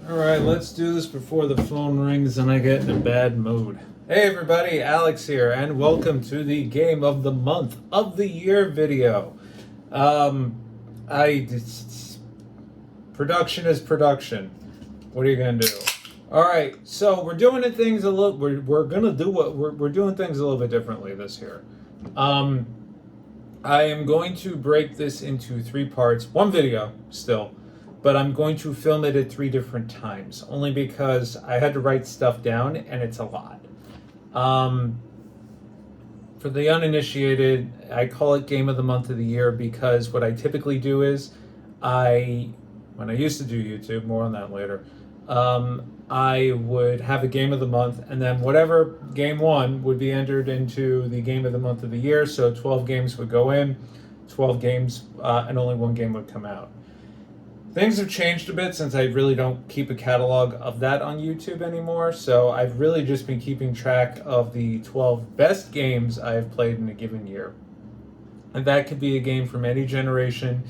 All right, let's do this before the phone rings and I get in a bad mood. Hey everybody, Alex here, and welcome to the Game of the Month of the Year video. Um, production is production. What are you gonna do? All right, so we're doing things a little. We're gonna do what we're doing things a little bit differently this year. I am going to break this into three parts. One video still, but I'm going to film it at three different times, only because I had to write stuff down and it's a lot. For the uninitiated, I call it Game of the Month of the Year because what I typically do is when I used to do YouTube, more on that later, I would have a Game of the Month, and then whatever game won would be entered into the Game of the Month of the Year, so 12 games would go in, 12 games, and only one game would come out. Things have changed a bit since I really don't keep a catalog of that on YouTube anymore, so I've really just been keeping track of the 12 best games I have played in a given year. And that could be a game from any generation,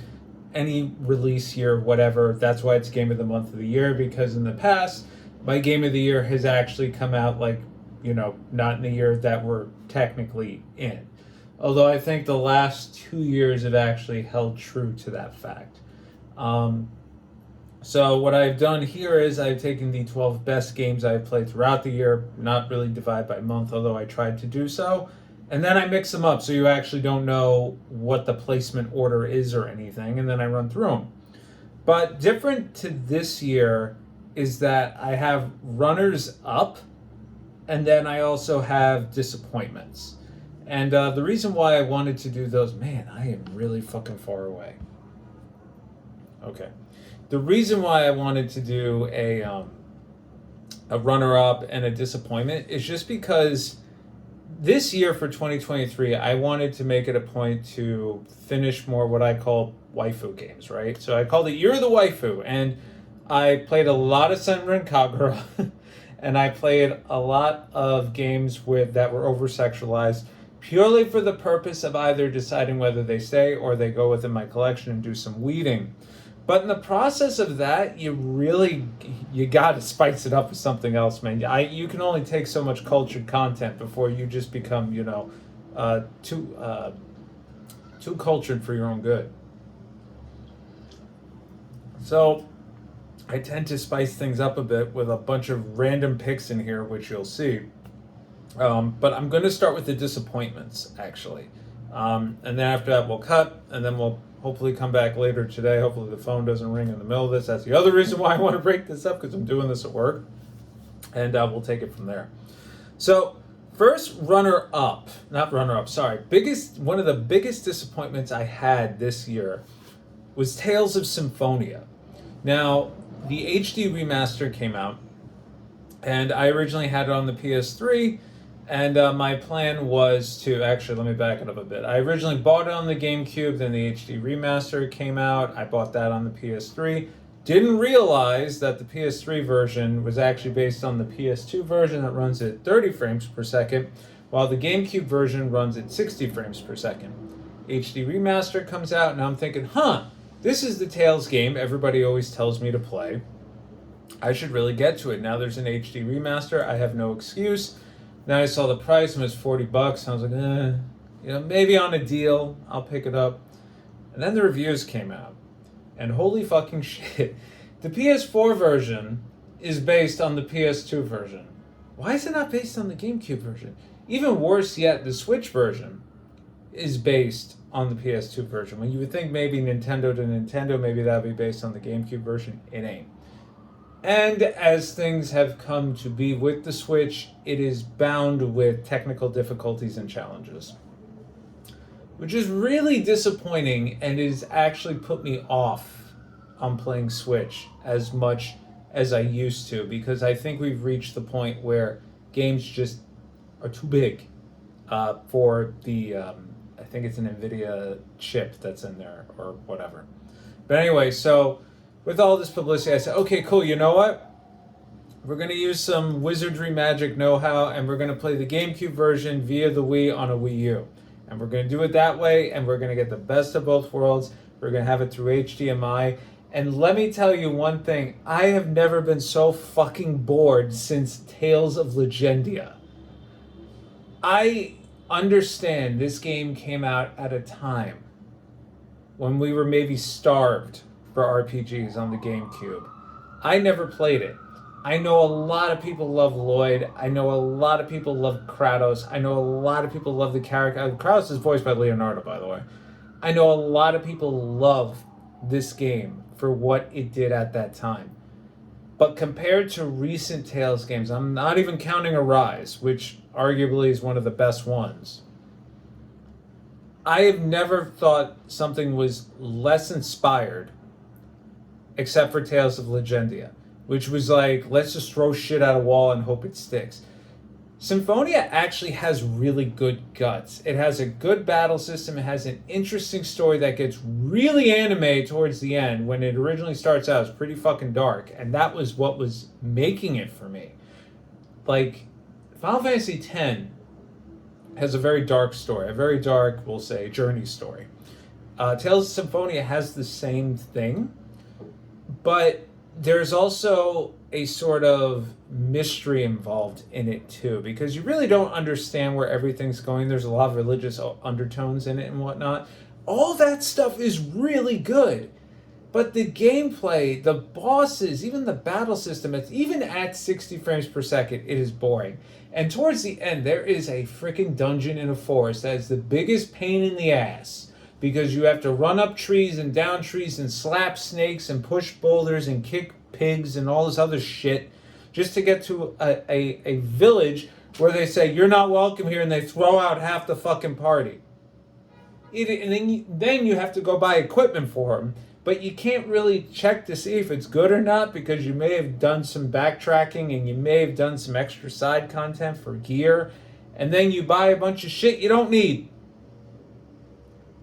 any release year, whatever. That's why it's Game of the Month of the Year, because in the past, my Game of the Year has actually come out not in the year that we're technically in. Although I think the last 2 years have actually held true to that fact. So what I've done here is I've taken the 12 best games I've played throughout the year, not really divide by month, although I tried to do so. And then I mix them up so you actually don't know what the placement order is or anything, and then I run through them. But different to this year is that I have runners up, and then I also have disappointments. And the reason why I wanted to do those, man, I am really fucking far away. Okay. The reason why I wanted to do a runner-up and a disappointment is just because this year for 2023, I wanted to make it a point to finish more what I call waifu games, right? So I called it Year of the Waifu, and I played a lot of Senran Kagura, and I played a lot of games that were over-sexualized, purely for the purpose of either deciding whether they stay or they go within my collection and do some weeding. But in the process of that, you got to spice it up with something else, man. You can only take so much cultured content before you just become, too cultured for your own good. So I tend to spice things up a bit with a bunch of random picks in here, which you'll see. But I'm going to start with the disappointments, actually. And then after that, we'll cut, and then we'll hopefully come back later today. Hopefully the phone doesn't ring in the middle of this. That's the other reason why I want to break this up, because I'm doing this at work. And we'll take it from there. So first one of the biggest disappointments I had this year was Tales of Symphonia. Now, the HD remaster came out, and I originally had it on the PS3, and my plan was to, actually, let me back it up a bit. I originally bought it on the GameCube, then the HD remaster came out. I bought that on the PS3. Didn't realize that the PS3 version was actually based on the PS2 version that runs at 30 frames per second, while the GameCube version runs at 60 frames per second. HD remaster comes out, and I'm thinking, this is the Tales game everybody always tells me to play. I should really get to it. Now there's an HD remaster. I have no excuse. Then I saw the price and it was $40. I was like, maybe on a deal, I'll pick it up. And then the reviews came out. And holy fucking shit. The PS4 version is based on the PS2 version. Why is it not based on the GameCube version? Even worse yet, the Switch version is based on the PS2 version. When you would think maybe Nintendo to Nintendo, maybe that would be based on the GameCube version, it ain't. And as things have come to be with the Switch, it is bound with technical difficulties and challenges, which is really disappointing, and it has actually put me off on playing Switch as much as I used to, because I think we've reached the point where games just are too big for the, I think it's an NVIDIA chip that's in there or whatever. But anyway, so with all this publicity, I said, okay, cool, you know what? We're going to use some wizardry magic know-how, and we're going to play the GameCube version via the Wii on a Wii U. And we're going to do it that way, and we're going to get the best of both worlds. We're going to have it through HDMI, And let me tell you one thing, I have never been so fucking bored since Tales of Legendia. I understand this game came out at a time when we were maybe starved for RPGs on the GameCube. I never played it. I know a lot of people love Lloyd. I know a lot of people love Kratos. I know a lot of people love the character. Kratos is voiced by Leonardo, by the way. I know a lot of people love this game for what it did at that time. But compared to recent Tales games, I'm not even counting Arise, which arguably is one of the best ones. I have never thought something was less inspired except for Tales of Legendia, which was like, let's just throw shit at a wall and hope it sticks. Symphonia actually has really good guts. It has a good battle system. It has an interesting story that gets really anime towards the end. When it originally starts out, it's pretty fucking dark. And that was what was making it for me. Like, Final Fantasy X has a very dark story. A very dark, we'll say, journey story. Tales of Symphonia has the same thing. But there's also a sort of mystery involved in it too, because you really don't understand where everything's going. There's a lot of religious undertones in it and whatnot. All that stuff is really good, but the gameplay, the bosses, even the battle system, it's even at 60 frames per second, it is boring. And towards the end, there is a freaking dungeon in a forest that is the biggest pain in the ass, because you have to run up trees and down trees and slap snakes and push boulders and kick pigs and all this other shit just to get to a village where they say, you're not welcome here, and they throw out half the fucking party. And then you have to go buy equipment for them, but you can't really check to see if it's good or not, because you may have done some backtracking and you may have done some extra side content for gear, and then you buy a bunch of shit you don't need.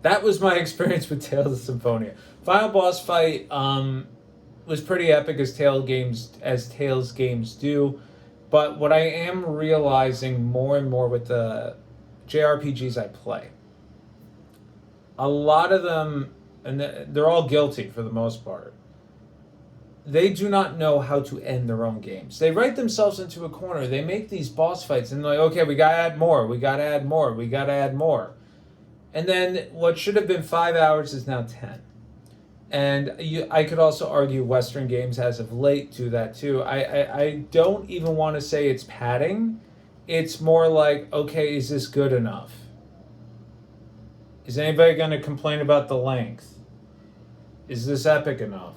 That was my experience with Tales of Symphonia. Final boss fight was pretty epic as Tales games do, but what I am realizing more and more with the JRPGs I play, a lot of them, and they're all guilty for the most part, they do not know how to end their own games. They write themselves into a corner. They make these boss fights and they're like, okay, we gotta add more, we gotta add more, we gotta add more. And then what should have been 5 hours is now 10. And I could also argue Western games as of late do that too. I don't even want to say it's padding. It's more like, okay, is this good enough? Is anybody going to complain about the length? Is this epic enough?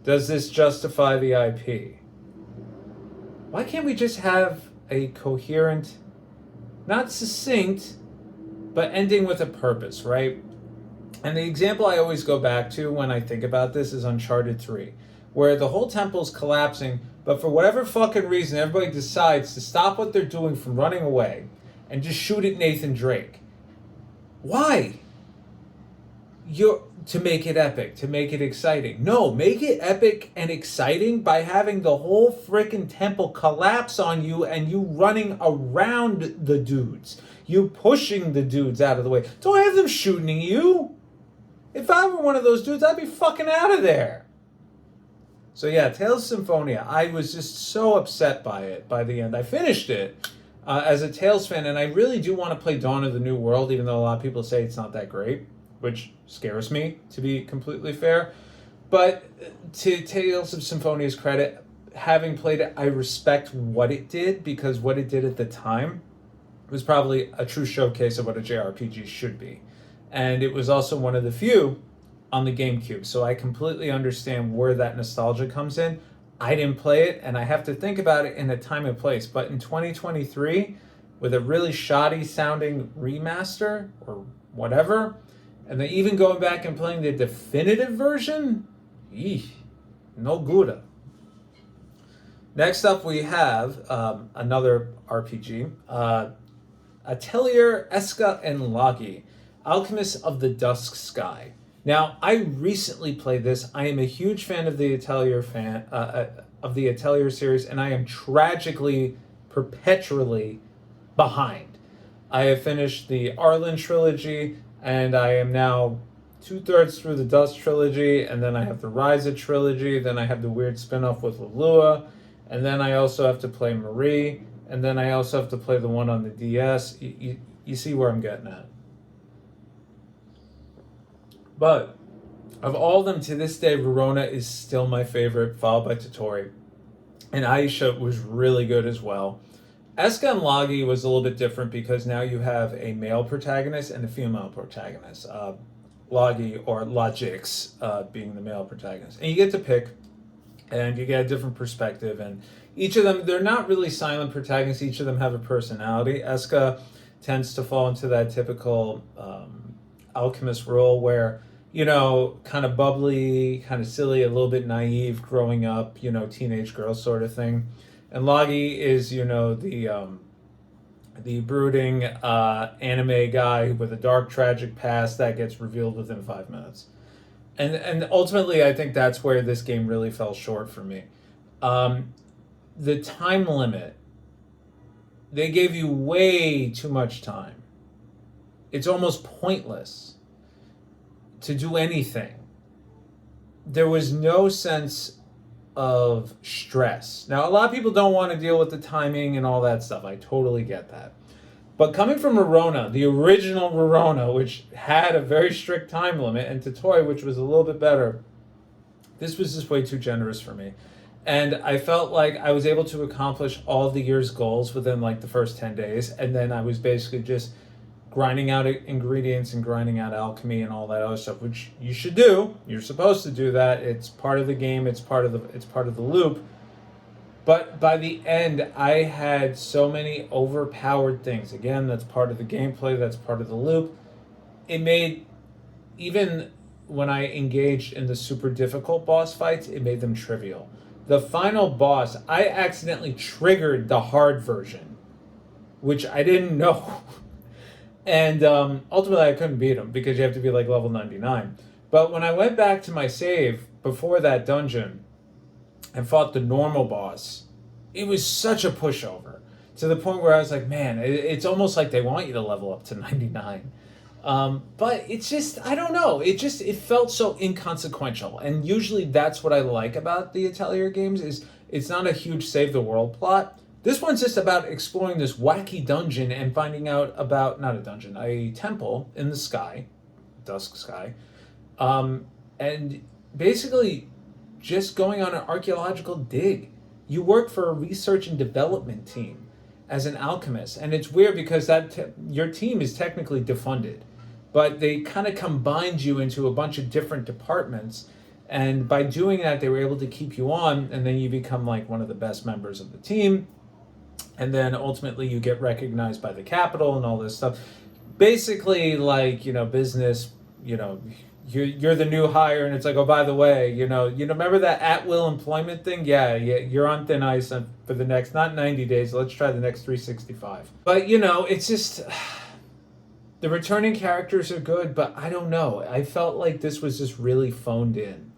Does this justify the IP? Why can't we just have a coherent, not succinct, but ending with a purpose, right? And the example I always go back to when I think about this is Uncharted 3, where the whole temple's collapsing, but for whatever fucking reason, everybody decides to stop what they're doing from running away and just shoot at Nathan Drake. Why? To make it epic, to make it exciting. No, make it epic and exciting by having the whole frickin' temple collapse on you and you running around the dudes. You pushing the dudes out of the way. Don't have them shooting you. If I were one of those dudes, I'd be fucking out of there. So yeah, Tales of Symphonia, I was just so upset by it by the end. I finished it as a Tales fan, and I really do want to play Dawn of the New World, even though a lot of people say it's not that great, which scares me, to be completely fair. But to Tales of Symphonia's credit, having played it, I respect what it did, because what it did at the time was probably a true showcase of what a JRPG should be. And it was also one of the few on the GameCube, so I completely understand where that nostalgia comes in. I didn't play it, and I have to think about it in a time and place. But in 2023, with a really shoddy sounding remaster or whatever, and then even going back and playing the definitive version, no good. Next up, we have another RPG, Atelier Esca and Lagi, Alchemist of the Dusk Sky. Now, I recently played this. I am a huge fan of the Atelier series, and I am tragically, perpetually behind. I have finished the Arlen trilogy, and I am now 2/3 through the Dust trilogy, and then I have the Ryza trilogy, then I have the weird spin-off with Lulua, and then I also have to play Marie, and then I also have to play the one on the DS. You see where I'm getting at. But of all of them, to this day, Verona is still my favorite, followed by Tottori. And Aisha was really good as well. Eska and Lagi was a little bit different because now you have a male protagonist and a female protagonist. Lagi, or Logix, being the male protagonist. And you get to pick, and you get a different perspective. And each of them, they're not really silent protagonists. Each of them have a personality. Eska tends to fall into that typical alchemist role where, kind of bubbly, kind of silly, a little bit naive growing up, teenage girl sort of thing. And Lagi is, the brooding anime guy with a dark, tragic past that gets revealed within 5 minutes. And ultimately, I think that's where this game really fell short for me. The time limit, they gave you way too much time. It's almost pointless to do anything. There was no sense of stress. Now, a lot of people don't want to deal with the timing and all that stuff. I totally get that. But coming from Verona, the original Verona, which had a very strict time limit, and Tottori, which was a little bit better, this was just way too generous for me. And I felt like I was able to accomplish all of the year's goals within like the first 10 days. And then I was basically just grinding out ingredients and grinding out alchemy and all that other stuff, which you should do. You're supposed to do that. It's part of the game. It's part of the loop. But by the end, I had so many overpowered things. Again, that's part of the gameplay. That's part of the loop. It made, even when I engaged in the super difficult boss fights, it made them trivial. The final boss, I accidentally triggered the hard version, which I didn't know. And ultimately, I couldn't beat him because you have to be like level 99. But when I went back to my save before that dungeon and fought the normal boss, it was such a pushover to the point where I was like, man, it's almost like they want you to level up to 99. But it's just, I don't know. It felt so inconsequential. And usually that's what I like about the Atelier games is it's not a huge save the world plot. This one's just about exploring this wacky dungeon and finding out about, not a dungeon, a temple in the sky, dusk sky, and basically just going on an archaeological dig. You work for a research and development team as an alchemist, and it's weird because your team is technically defunded, but they kind of combined you into a bunch of different departments, and by doing that, they were able to keep you on, and then you become like one of the best members of the team. And then ultimately you get recognized by the Capitol and all this stuff. Basically, like, business, you're the new hire, and it's like, oh, by the way, remember that at-will employment thing? Yeah, you're on thin ice for the next, not 90 days, let's try the next 365. But, it's just, the returning characters are good, but I don't know. I felt like this was just really phoned in.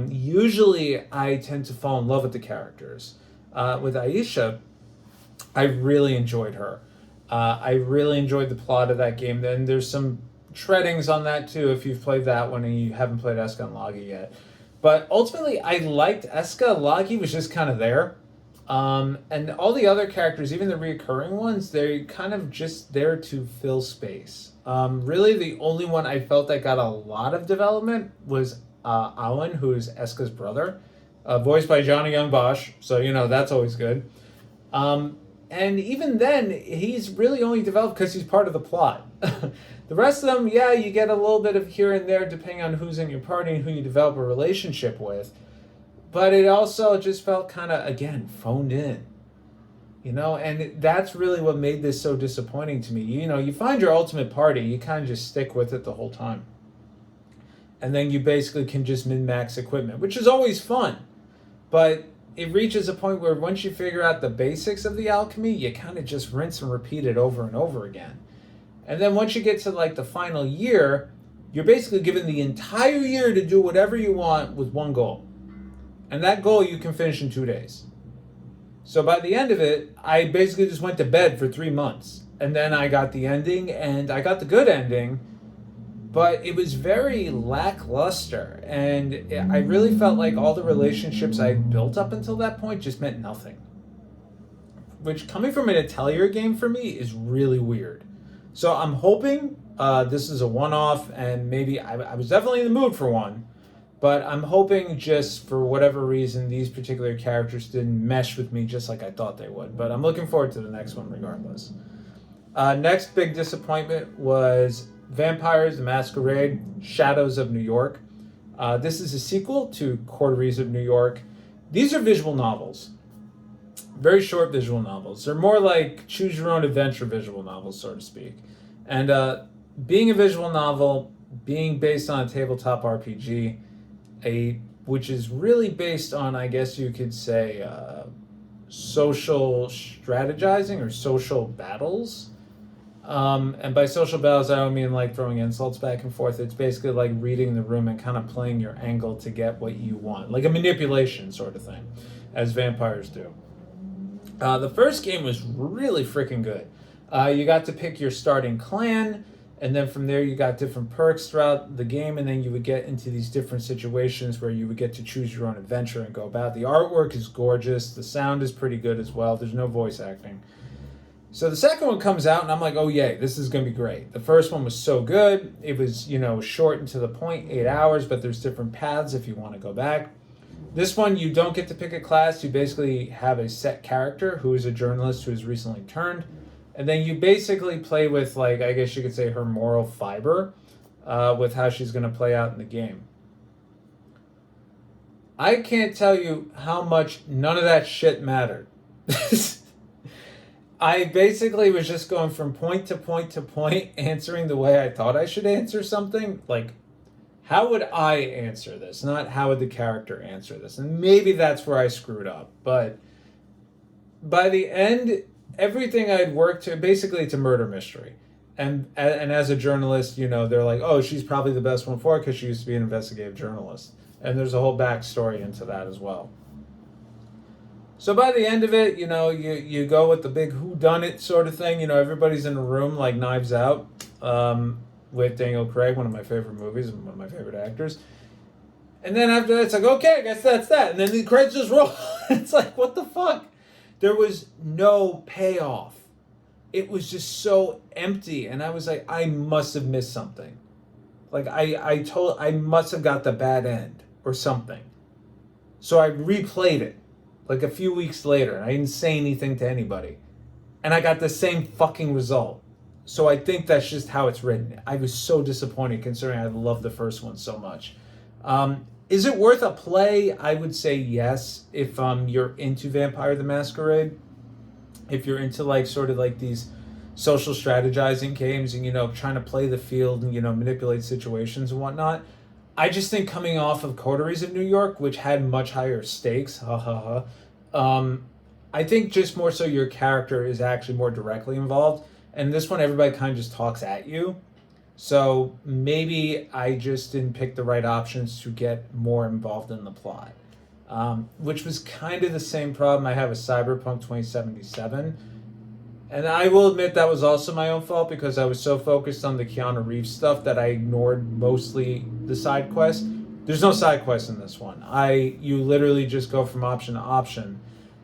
Usually I tend to fall in love with the characters. With Aisha, I really enjoyed her. I really enjoyed the plot of that game. Then there's some treadings on that too if you've played that one and you haven't played Eska and Lagi yet. But ultimately, I liked Eska. Lagi was just kind of there. And all the other characters, even the reoccurring ones, they're kind of just there to fill space. Really, the only one I felt that got a lot of development was Alan, who's Eska's brother, voiced by Johnny Young Bosch. So, that's always good. And even then, he's really only developed because he's part of the plot. The rest of them, yeah, you get a little bit of here and there depending on who's in your party and who you develop a relationship with. But it also just felt kind of, again, phoned in. And that's really what made this so disappointing to me. You find your ultimate party, you kind of just stick with it the whole time. And then you basically can just min-max equipment, which is always fun. But it reaches a point where once you figure out the basics of the alchemy, you kind of just rinse and repeat it over and over again. And then once you get to like the final year, you're basically given the entire year to do whatever you want with one goal. And that goal you can finish in 2 days. So by the end of it, I basically just went to bed for 3 months. And then I got the ending, and I got the good ending. but it was very lackluster, and I really felt like all the relationships I had built up until that point just meant nothing. Which, coming from an Atelier game for me, is really weird. So I'm hoping this is a one-off, and maybe I was definitely in the mood for one, but I'm hoping just for whatever reason these particular characters didn't mesh with me just like I thought they would. But I'm looking forward to the next one regardless. Next big disappointment was Vampires the Masquerade Shadows of New York. This is a sequel to Coteries of New York. These are visual novels. Very short visual novels. They're more like choose your own adventure visual novels, so to speak. And being a visual novel, being based on a tabletop RPG, which is really based on, I guess you could say, social strategizing or social battles. And by social battles, I don't mean like throwing insults back and forth. It's basically like reading the room and kind of playing your angle to get what you want, like a manipulation sort of thing, as vampires do. The first game was really freaking good. You got to pick your starting clan, and then from there you got different perks throughout the game, and then you would get into these different situations where you would get to choose your own adventure and go about. The artwork is gorgeous. The sound is pretty good as well. There's no voice acting. So the second one comes out, and I'm like, oh, yay, this is going to be great. The first one was so good. It was, short and to the point, 8 hours, but there's different paths if you want to go back. This one, you don't get to pick a class. You basically have a set character who is a journalist who has recently turned. And then you basically play with, like, I guess you could say her moral fiber with how she's going to play out in the game. I can't tell you how much none of that shit mattered. I basically was just going from point to point to point, answering the way I thought I should answer something. Like, how would I answer this? Not how would the character answer this? And maybe that's where I screwed up. But by the end, everything I'd worked to, basically it's a murder mystery. And as a journalist, they're like, oh, she's probably the best one for it because she used to be an investigative journalist. And there's a whole backstory into that as well. So by the end of it, you go with the big whodunit sort of thing. Everybody's in a room like Knives Out with Daniel Craig, one of my favorite movies and one of my favorite actors. And then after that, it's like, okay, I guess that's that. And then the credits just roll. It's like, what the fuck? There was no payoff. It was just so empty. And I was like, I must have missed something. Like, I must have got the bad end or something. So I replayed it like a few weeks later, and I didn't say anything to anybody. And I got the same fucking result. So I think that's just how it's written. I was so disappointed considering I loved the first one so much. Is it worth a play? I would say yes, if you're into Vampire the Masquerade. If you're into like sort of like these social strategizing games and, trying to play the field and, manipulate situations and whatnot. I just think coming off of Coteries of New York, which had much higher stakes, I think just more so your character is actually more directly involved. And this one, everybody kind of just talks at you. So maybe I just didn't pick the right options to get more involved in the plot. Which was kind of the same problem I have with Cyberpunk 2077. And I will admit that was also my own fault because I was so focused on the Keanu Reeves stuff that I ignored mostly the side quest. There's no side quest in this one. You literally just go from option to option.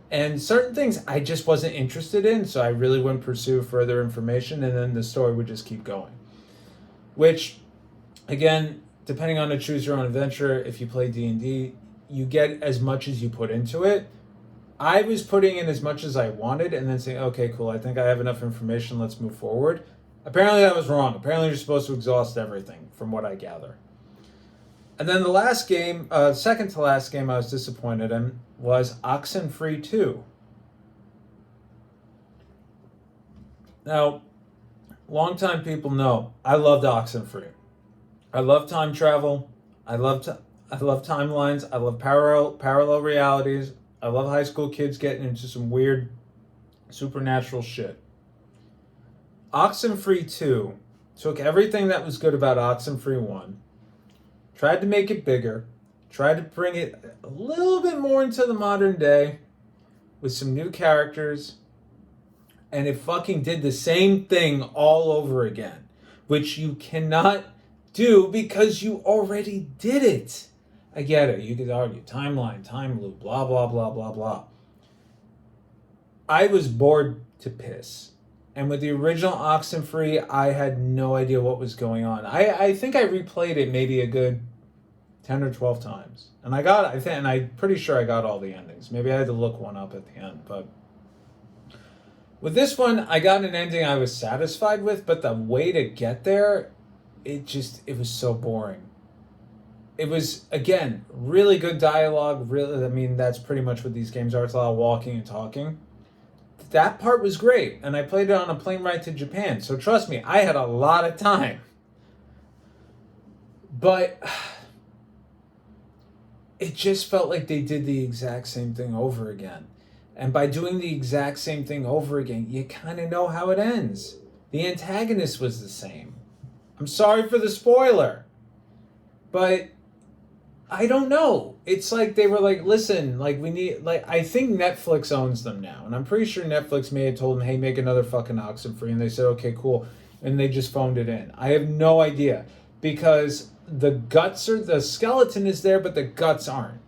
And certain things I just wasn't interested in, so I really wouldn't pursue further information, and then the story would just keep going. Which, again, depending on a choose your own adventure, if you play D&D, you get as much as you put into it. I was putting in as much as I wanted and then saying, okay, cool, I think I have enough information, let's move forward. Apparently that was wrong. Apparently you're supposed to exhaust everything, from what I gather. And then the last game, second to last game I was disappointed in was Oxenfree 2. Now, longtime people know I loved Oxenfree. I love time travel. I love timelines. I love parallel realities. I love high school kids getting into some weird supernatural shit. Oxenfree 2 took everything that was good about Oxenfree 1, tried to make it bigger, tried to bring it a little bit more into the modern day with some new characters, and it fucking did the same thing all over again, which you cannot do because you already did it. I get it. You could argue timeline, time loop, blah, blah, blah, blah, blah. I was bored to piss. And with the original Oxenfree, I had no idea what was going on. I think I replayed it maybe a good 10 or 12 times. And and I'm pretty sure I got all the endings. Maybe I had to look one up at the end, but with this one, I got an ending I was satisfied with, but the way to get there, it was so boring. It was, again, really good dialogue. Really, I mean, that's pretty much what these games are. It's a lot of walking and talking. That part was great, and I played it on a plane ride to Japan, so trust me, I had a lot of time. But it just felt like they did the exact same thing over again. And by doing the exact same thing over again, you kind of know how it ends. The antagonist was the same. I'm sorry for the spoiler, but I don't know. It's like they were like, listen, like we need, like, I think Netflix owns them now. And I'm pretty sure Netflix may have told them, hey, make another fucking Oxenfree. And they said, okay, cool. And they just phoned it in. I have no idea because the skeleton is there, but the guts aren't.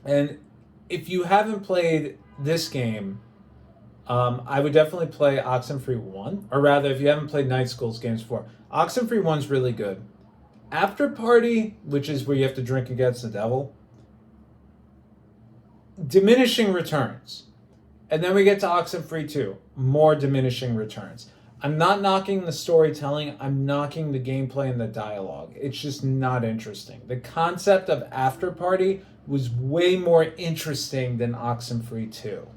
And if you haven't played this game, I would definitely play Oxenfree 1. Or rather, if you haven't played Night School's games before, Oxenfree 1's really good. After Party, which is where you have to drink against the devil, diminishing returns. And then we get to Oxenfree 2, more diminishing returns. I'm not knocking the storytelling, I'm knocking the gameplay and the dialogue. It's just not interesting. The concept of After Party was way more interesting than Oxenfree 2.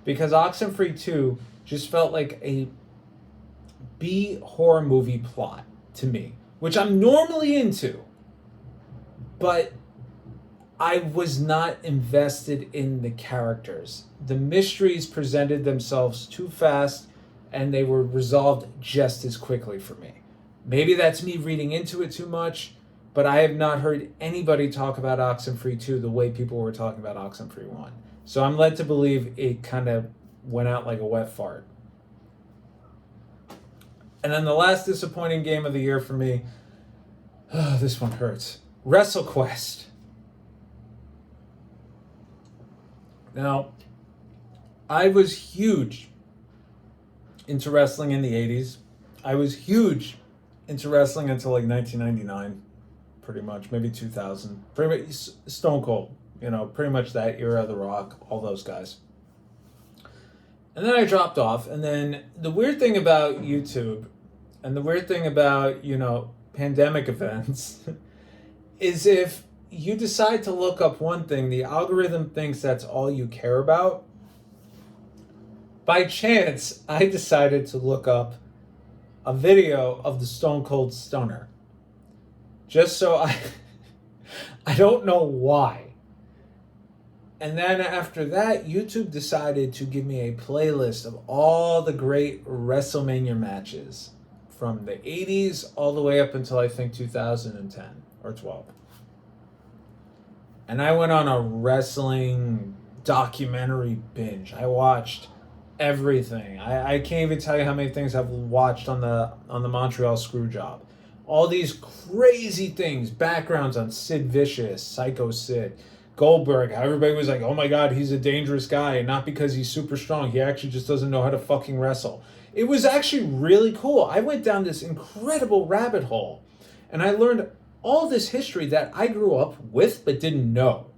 Because Oxenfree 2 just felt like a B horror movie plot to me, which I'm normally into. But I was not invested in the characters. The mysteries presented themselves too fast and they were resolved just as quickly for me. Maybe that's me reading into it too much, but I have not heard anybody talk about Oxenfree 2 the way people were talking about Oxenfree 1. So I'm led to believe it kind of went out like a wet fart. And then the last disappointing game of the year for me, this one hurts. WrestleQuest. Now, I was huge into wrestling in the 80s. I was huge into wrestling until like 1999, pretty much, maybe 2000. Pretty much Stone Cold, pretty much that era, The Rock, all those guys. And then I dropped off, and then the weird thing about YouTube and the weird thing about, pandemic events is if you decide to look up one thing, the algorithm thinks that's all you care about. By chance, I decided to look up a video of the Stone Cold Stunner. Just so I don't know why. And then after that, YouTube decided to give me a playlist of all the great WrestleMania matches from the 80s all the way up until I think 2010 or 12. And I went on a wrestling documentary binge. I watched everything. I can't even tell you how many things I've watched on the Montreal Screwjob. All these crazy things, backgrounds on Sid Vicious, Psycho Sid, Goldberg, how everybody was like, oh my God, he's a dangerous guy, and not because he's super strong, he actually just doesn't know how to fucking wrestle. It was actually really cool. I went down this incredible rabbit hole, and I learned all this history that I grew up with but didn't know,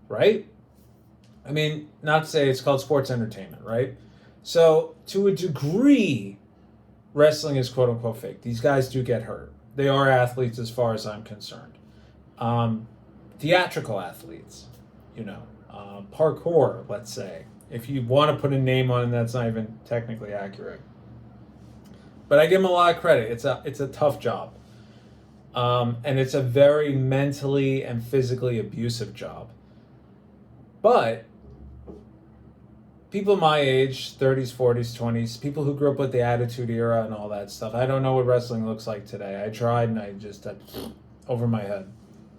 right? I mean, not to say it's called sports entertainment, right? So, to a degree, wrestling is quote-unquote fake. These guys do get hurt. They are athletes as far as I'm concerned. Theatrical athletes, parkour, let's say. If you want to put a name on it, that's not even technically accurate. But I give them a lot of credit. It's a tough job. And it's a very mentally and physically abusive job. But people my age, 30s, 40s, 20s, people who grew up with the Attitude Era and all that stuff, I don't know what wrestling looks like today. I tried and I just over my head.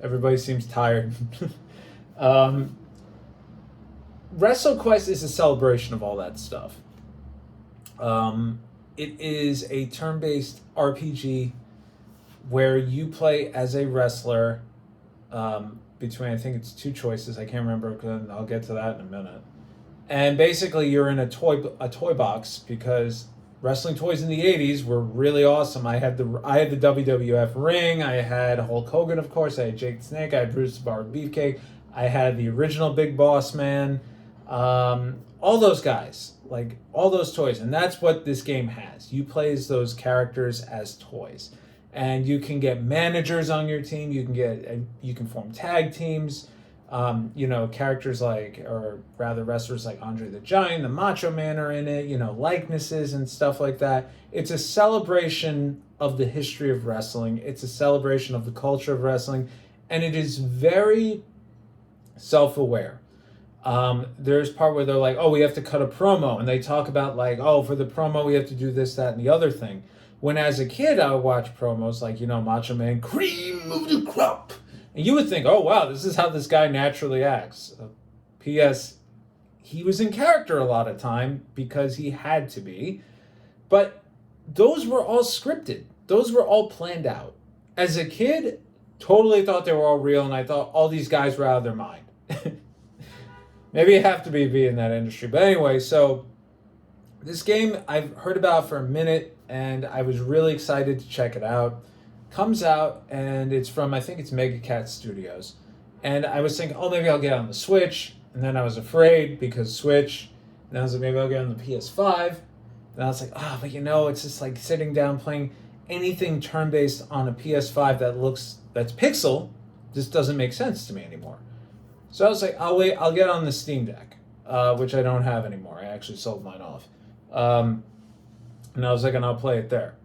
Everybody seems tired. WrestleQuest is a celebration of all that stuff. It is a turn-based RPG where you play as a wrestler between, I think it's two choices. I can't remember. I'll get to that in a minute. And basically, you're in a toy box because wrestling toys in the '80s were really awesome. I had the WWF ring. I had Hulk Hogan, of course. I had Jake the Snake. I had Bruce the Barber Beefcake. I had the original Big Boss Man. All those guys, like all those toys, and that's what this game has. You play as those characters as toys, and you can get managers on your team. You can form tag teams. Characters like, or rather wrestlers like Andre the Giant, the Macho Man are in it, likenesses and stuff like that. It's a celebration of the history of wrestling. It's a celebration of the culture of wrestling, and it is very self-aware. There's part where they're like, oh, we have to cut a promo, and they talk about like, oh, for the promo we have to do this, that, and the other thing. When as a kid I would watch promos like, Macho Man, cream of the crop. And you would think, oh, wow, this is how this guy naturally acts. P.S. He was in character a lot of time because he had to be. But those were all scripted. Those were all planned out. As a kid, totally thought they were all real, and I thought all these guys were out of their mind. Maybe you have to be in that industry. But anyway, so this game I've heard about for a minute, and I was really excited to check it out. Comes out, and it's from, I think it's Mega Cat Studios. And I was thinking, oh, maybe I'll get on the Switch. And then I was afraid because Switch. And I was like, maybe I'll get on the PS5. And I was like, but it's just like sitting down playing anything turn-based on a PS5 that's pixel just doesn't make sense to me anymore. So I was like, I'll get on the Steam Deck, which I don't have anymore. I actually sold mine off. And I was like, and I'll play it there.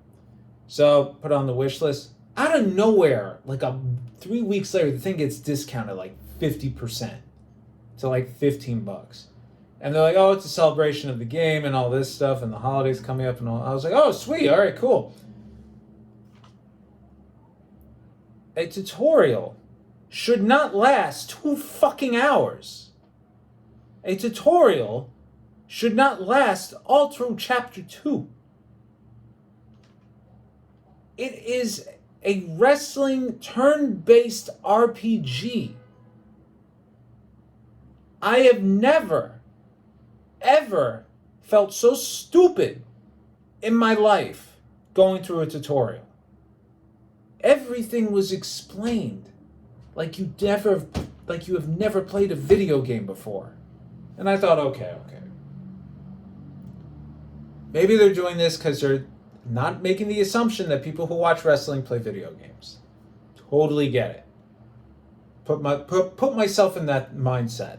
So put on the wish list. Out of nowhere, like 3 weeks later, the thing gets discounted like 50% to like $15. And they're like, oh, it's a celebration of the game and all this stuff and the holidays coming up and all. I was like, oh, sweet. All right, cool. A tutorial should not last 2 fucking hours. A tutorial should not last all through chapter 2. It is a wrestling turn-based RPG. I have never, ever felt so stupid in my life going through a tutorial. Everything was explained like you have never played a video game before. And I thought, okay. Maybe they're doing this because they're not making the assumption that people who watch wrestling play video games. Totally get it. Put myself in that mindset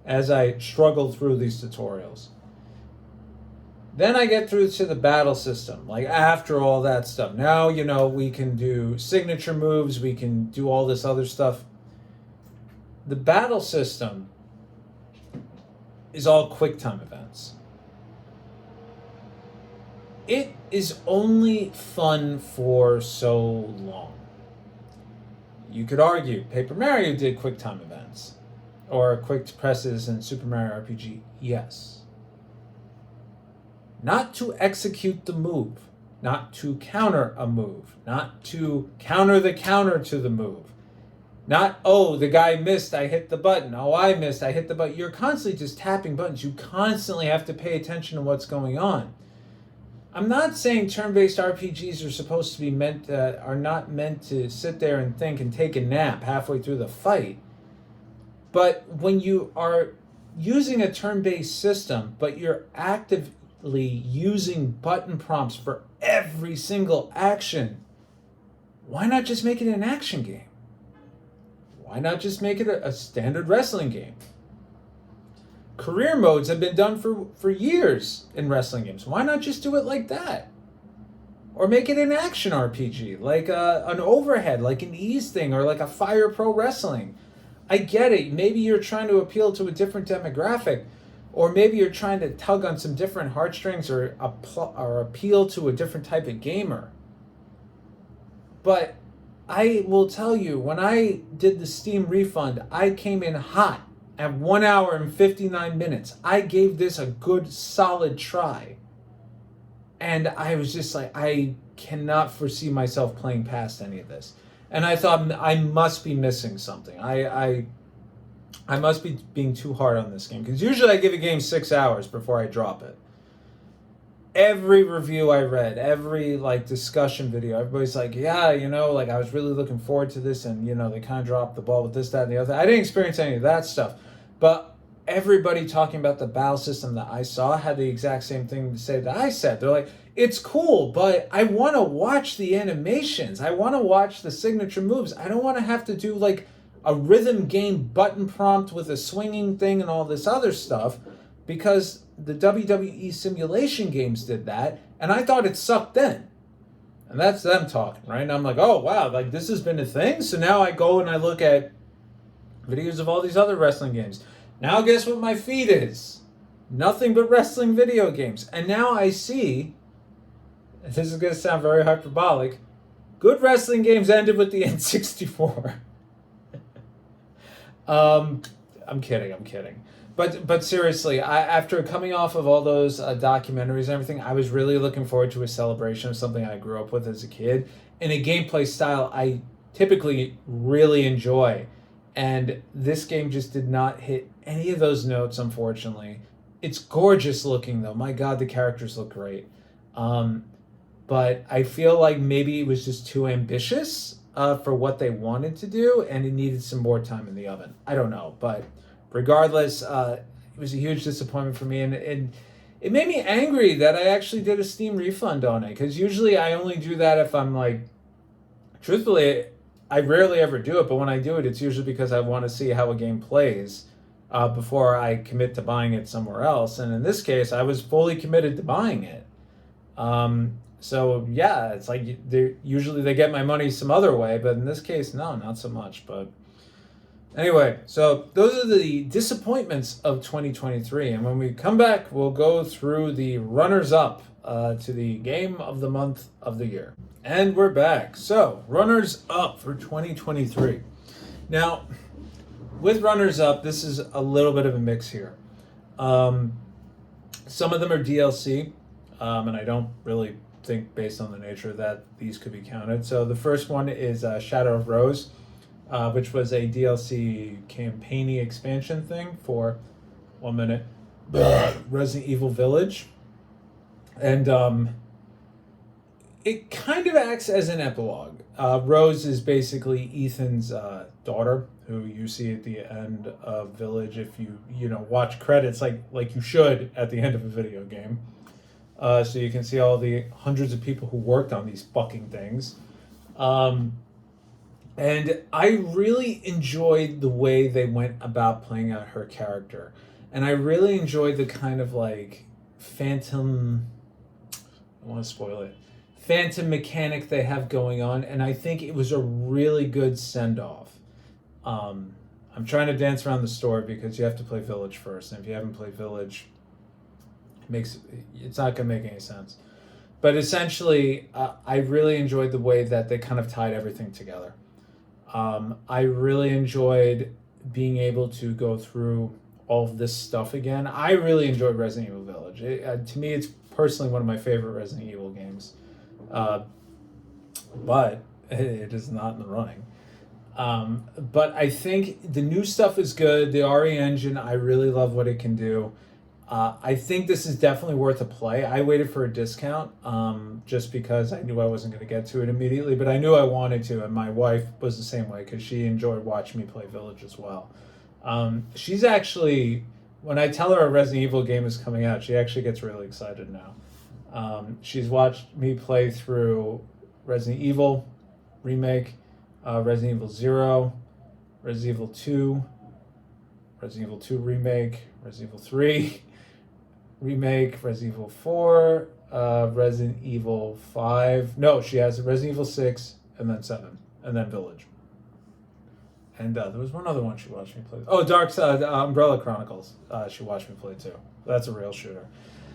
as I struggle through these tutorials. Then I get through to the battle system. Like after all that stuff, now we can do signature moves, we can do all this other stuff. The battle system is all quick time events. It is only fun for so long. You could argue Paper Mario did quick time events or quick presses in Super Mario RPG. Yes. Not to execute the move, not to counter a move, not to counter the counter to the move. Not, oh, the guy missed, I hit the button. Oh, I missed, I hit the button. You're constantly just tapping buttons. You constantly have to pay attention to what's going on. I'm not saying turn-based RPGs are supposed to be are not meant to sit there and think and take a nap halfway through the fight. But when you are using a turn-based system, but you're actively using button prompts for every single action, why not just make it an action game? Why not just make it a standard wrestling game? Career modes have been done for years in wrestling games. Why not just do it like that? Or make it an action RPG, like an Overhead, like an Ease thing, or like a Fire Pro Wrestling. I get it. Maybe you're trying to appeal to a different demographic, or maybe you're trying to tug on some different heartstrings or appeal to a different type of gamer. But I will tell you, when I did the Steam refund, I came in hot. At 1 hour and 59 minutes, I gave this a good solid try. And I was just like, I cannot foresee myself playing past any of this. And I thought I must be missing something. I must be being too hard on this game, because usually I give a game 6 hours before I drop it. Every review I read, every like discussion video, everybody's like, yeah, like I was really looking forward to this, and they kind of dropped the ball with this, that, and the other. I didn't experience any of that stuff, but everybody talking about the battle system that I saw had the exact same thing to say that I said. They're like, it's cool, but I want to watch the animations. I want to watch the signature moves. I don't want to have to do like a rhythm game button prompt with a swinging thing and all this other stuff, because the WWE simulation games did that, and I thought it sucked then. And that's them talking, right? And I'm like, oh, wow, like this has been a thing? So now I go and I look at videos of all these other wrestling games. Now guess what my feed is? Nothing but wrestling video games. And now I see, this is going to sound very hyperbolic, good wrestling games ended with the N64. I'm kidding. But seriously, after coming off of all those documentaries and everything, I was really looking forward to a celebration of something I grew up with as a kid, in a gameplay style I typically really enjoy. And this game just did not hit any of those notes, unfortunately. It's gorgeous looking, though. My God, the characters look great. But I feel like maybe it was just too ambitious for what they wanted to do, and it needed some more time in the oven. I don't know, but regardless, it was a huge disappointment for me, and it made me angry that I actually did a Steam refund on it, because usually I only do that if I'm like, truthfully, I rarely ever do it, but when I do it, it's usually because I want to see how a game plays before I commit to buying it somewhere else. And in this case, I was fully committed to buying it. So yeah, it's like usually they get my money some other way, but in this case, no, not so much. But anyway, so those are the disappointments of 2023. And when we come back, we'll go through the runners-up to the game of the month of the year. And we're back. So, runners-up for 2023. Now, with runners-up, this is a little bit of a mix here. Some of them are DLC, and I don't really think, based on the nature of that, these could be counted. So the first one is Shadow of Rose, which was a DLC campaign-y expansion thing for, Resident Evil Village. And it kind of acts as an epilogue. Rose is basically Ethan's daughter, who you see at the end of Village if you watch credits like you should at the end of a video game. So you can see all the hundreds of people who worked on these fucking things. And I really enjoyed the way they went about playing out her character. And I really enjoyed the kind of like phantom... I don't want to spoil it. Phantom mechanic they have going on, and I think it was a really good send-off. I'm trying to dance around the story because you have to play Village first, and if you haven't played Village, it's not going to make any sense. But essentially, I really enjoyed the way that they kind of tied everything together. I really enjoyed being able to go through all of this stuff again. I really enjoyed Resident Evil Village. To me, it's personally one of my favorite Resident Evil games. But it is not in the running. But I think the new stuff is good. The RE engine, I really love what it can do. I think this is definitely worth a play. I waited for a discount just because I knew I wasn't going to get to it immediately, but I knew I wanted to, and my wife was the same way because she enjoyed watching me play Village as well. She's actually, when I tell her a Resident Evil game is coming out, she actually gets really excited now. She's watched me play through Resident Evil Remake, Resident Evil 0, Resident Evil 2, Resident Evil 2 Remake, Resident Evil 3 Remake, Resident Evil 4, Resident Evil 5. No, she has Resident Evil 6, and then 7, and then Village. And there was one other one she watched me play. Oh, Umbrella Chronicles. She watched me play too. That's a real shooter.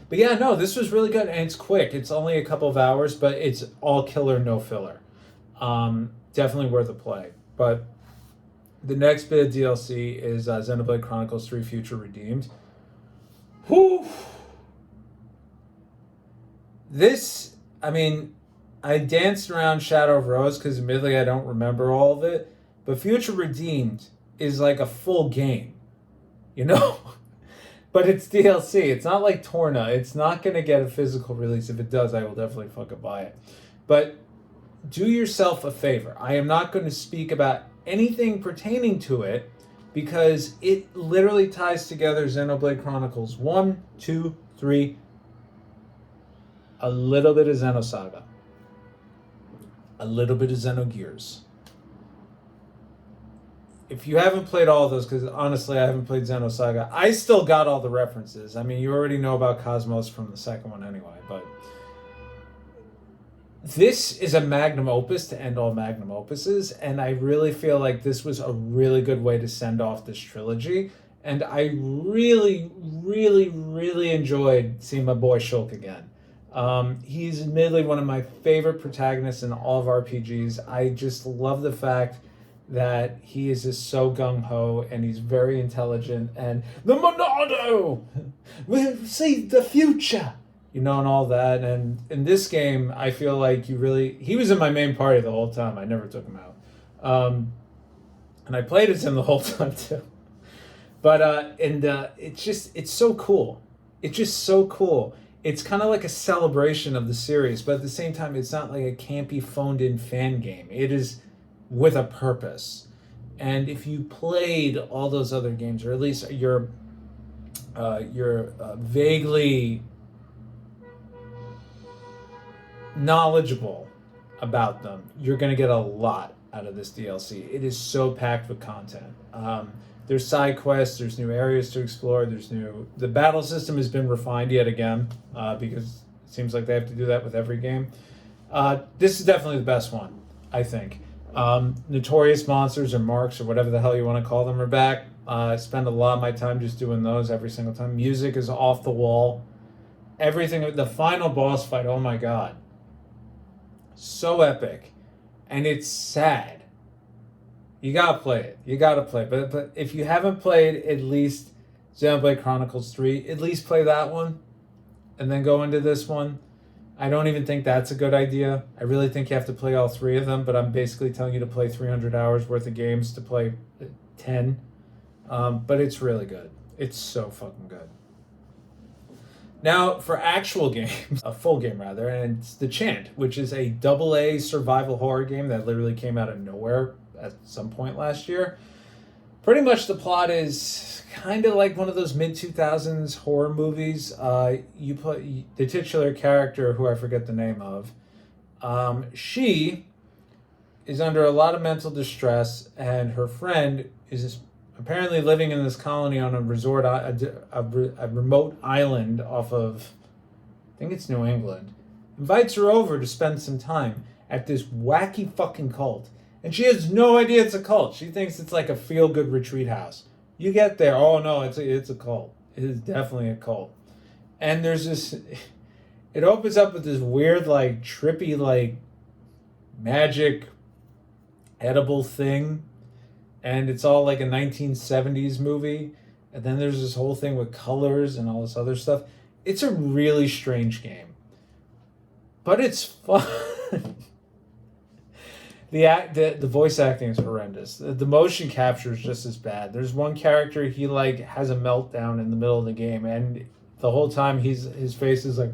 But yeah, no, this was really good, and it's quick. It's only a couple of hours, but it's all killer, no filler. Definitely worth a play. But the next bit of DLC is Xenoblade Chronicles 3 Future Redeemed. Whew! This, I mean, I danced around Shadow of Rose because admittedly I don't remember all of it, but Future Redeemed is like a full game, you know? But it's DLC. It's not like Torna. It's not going to get a physical release. If it does, I will definitely fucking buy it. But do yourself a favor. I am not going to speak about anything pertaining to it because it literally ties together Xenoblade Chronicles 1, 2, 3, a little bit of Xenosaga, a little bit of Xenogears. If you haven't played all of those, because honestly I haven't played Xenosaga, I still got all the references. I mean, you already know about Cosmos from the second one anyway, but this is a magnum opus to end all magnum opuses, and I really feel like this was a really good way to send off this trilogy. And I really, really, really enjoyed seeing my boy Shulk again. He's admittedly one of my favorite protagonists in all of RPGs. I just love the fact that he is just so gung-ho and he's very intelligent, and the Monado will see the future, you know, and all that. And in this game, I feel like he was in my main party the whole time. I never took him out. And I played as him the whole time too. But it's so cool. It's just so cool. It's kind of like a celebration of the series, but at the same time, it's not like a campy, phoned-in fan game. It is with a purpose. And if you played all those other games, or at least you're vaguely knowledgeable about them, you're going to get a lot out of this DLC. It is so packed with content. There's side quests, there's new areas to explore, the battle system has been refined yet again, because it seems like they have to do that with every game. This is definitely the best one, I think. Notorious Monsters or Marks or whatever the hell you want to call them are back. I spend a lot of my time just doing those every single time. Music is off the wall. Everything, the final boss fight, oh my god. So epic. And it's sad. You gotta play it. You gotta play it. But if you haven't played at least Xenoblade Chronicles 3, at least play that one and then go into this one. I don't even think that's a good idea. I really think you have to play all three of them, but I'm basically telling you to play 300 hours worth of games to play 10. But it's really good. It's so fucking good. Now, for actual games, a full game rather, and it's The Chant, which is a AA survival horror game that literally came out of nowhere at some point last year. Pretty much the plot is kind of like one of those mid-2000s horror movies. You play the titular character, who I forget the name of. She is under a lot of mental distress, and her friend is apparently living in this colony on a resort, a remote island off of, I think it's New England. Invites her over to spend some time at this wacky fucking cult. And she has no idea it's a cult. She thinks it's like a feel-good retreat house. You get there, oh no, it's a cult. It is definitely a cult. And there's this, it opens up with this weird, like, trippy, like, magic edible thing. And it's all like a 1970s movie. And then there's this whole thing with colors and all this other stuff. It's a really strange game. But it's fun. The voice acting is horrendous. The motion capture is just as bad. There's one character, he like has a meltdown in the middle of the game, and the whole time his face is like,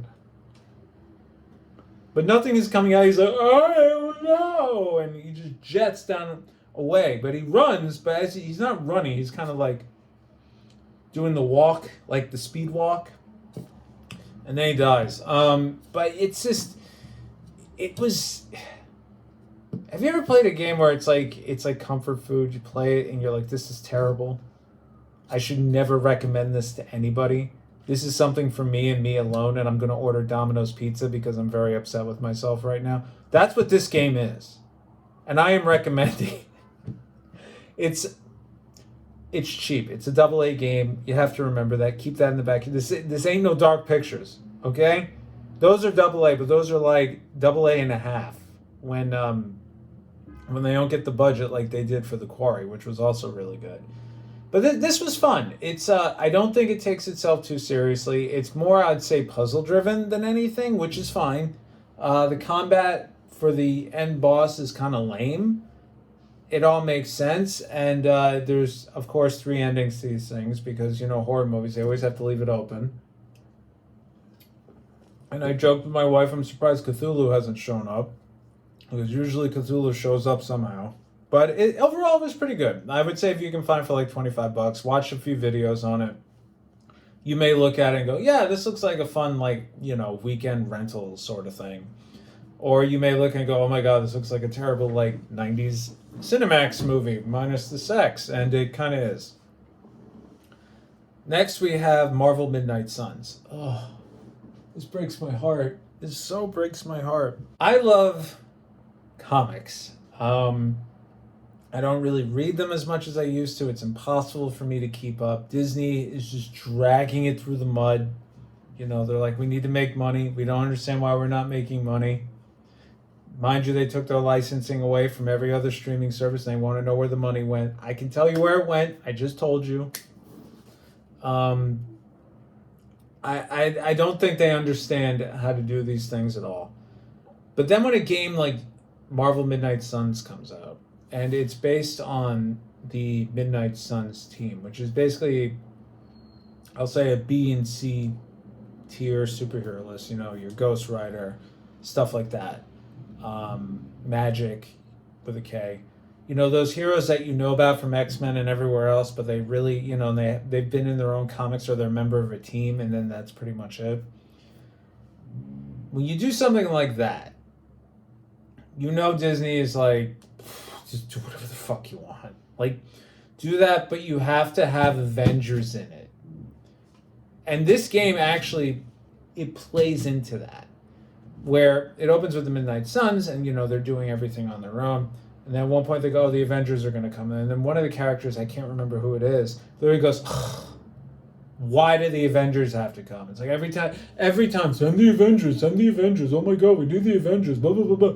but nothing is coming out. He's like, oh no, and he just jets down away. But he runs, but as he's not running, he's kind of like doing the walk, like the speed walk, and then he dies. But it's just, it was. Have you ever played a game where it's like comfort food? You play it and you're like, this is terrible. I should never recommend this to anybody. This is something for me and me alone, and I'm going to order Domino's Pizza because I'm very upset with myself right now. That's what this game is. And I am recommending. It's cheap. It's a AA game. You have to remember that. Keep that in the back. This ain't no Dark Pictures, okay? Those are AA, but those are like AA and a half. When they don't get the budget like they did for The Quarry, which was also really good. But this was fun. It's I don't think it takes itself too seriously. It's more, I'd say, puzzle-driven than anything, which is fine. The combat for the end boss is kind of lame. It all makes sense, and there's of course 3 endings to these things because horror movies, they always have to leave it open. And I joked with my wife, I'm surprised Cthulhu hasn't shown up, because usually Cthulhu shows up somehow. But overall, it was pretty good. I would say if you can find it for like $25, watch a few videos on it. You may look at it and go, yeah, this looks like a fun, weekend rental sort of thing. Or you may look and go, oh my God, this looks like a terrible, 90s Cinemax movie, minus the sex. And it kind of is. Next, we have Marvel Midnight Suns. Oh, this breaks my heart. This so breaks my heart. I love comics. I don't really read them as much as I used to. It's impossible for me to keep up. Disney is just dragging it through the mud. They're like, we need to make money. We don't understand why we're not making money. Mind you, they took their licensing away from every other streaming service, and they want to know where the money went. I can tell you where it went. I just told you. I don't think they understand how to do these things at all. But then when a game like Marvel Midnight Suns comes out, and it's based on the Midnight Suns team, which is basically, I'll say, a B and C tier superhero list. Your Ghost Rider, stuff like that. Magic with a K. Those heroes that you know about from X-Men and everywhere else, but they really, they've been in their own comics or they're a member of a team, and then that's pretty much it. When you do something like that, Disney is like, just do whatever the fuck you want. Do that, but you have to have Avengers in it. And this game actually, it plays into that. Where it opens with the Midnight Suns, and, they're doing everything on their own. And then at one point they go, oh, the Avengers are going to come in. And then one of the characters, I can't remember who it is, literally goes, why do the Avengers have to come? It's like every time, send the Avengers, oh my God, we do the Avengers, blah, blah, blah, blah.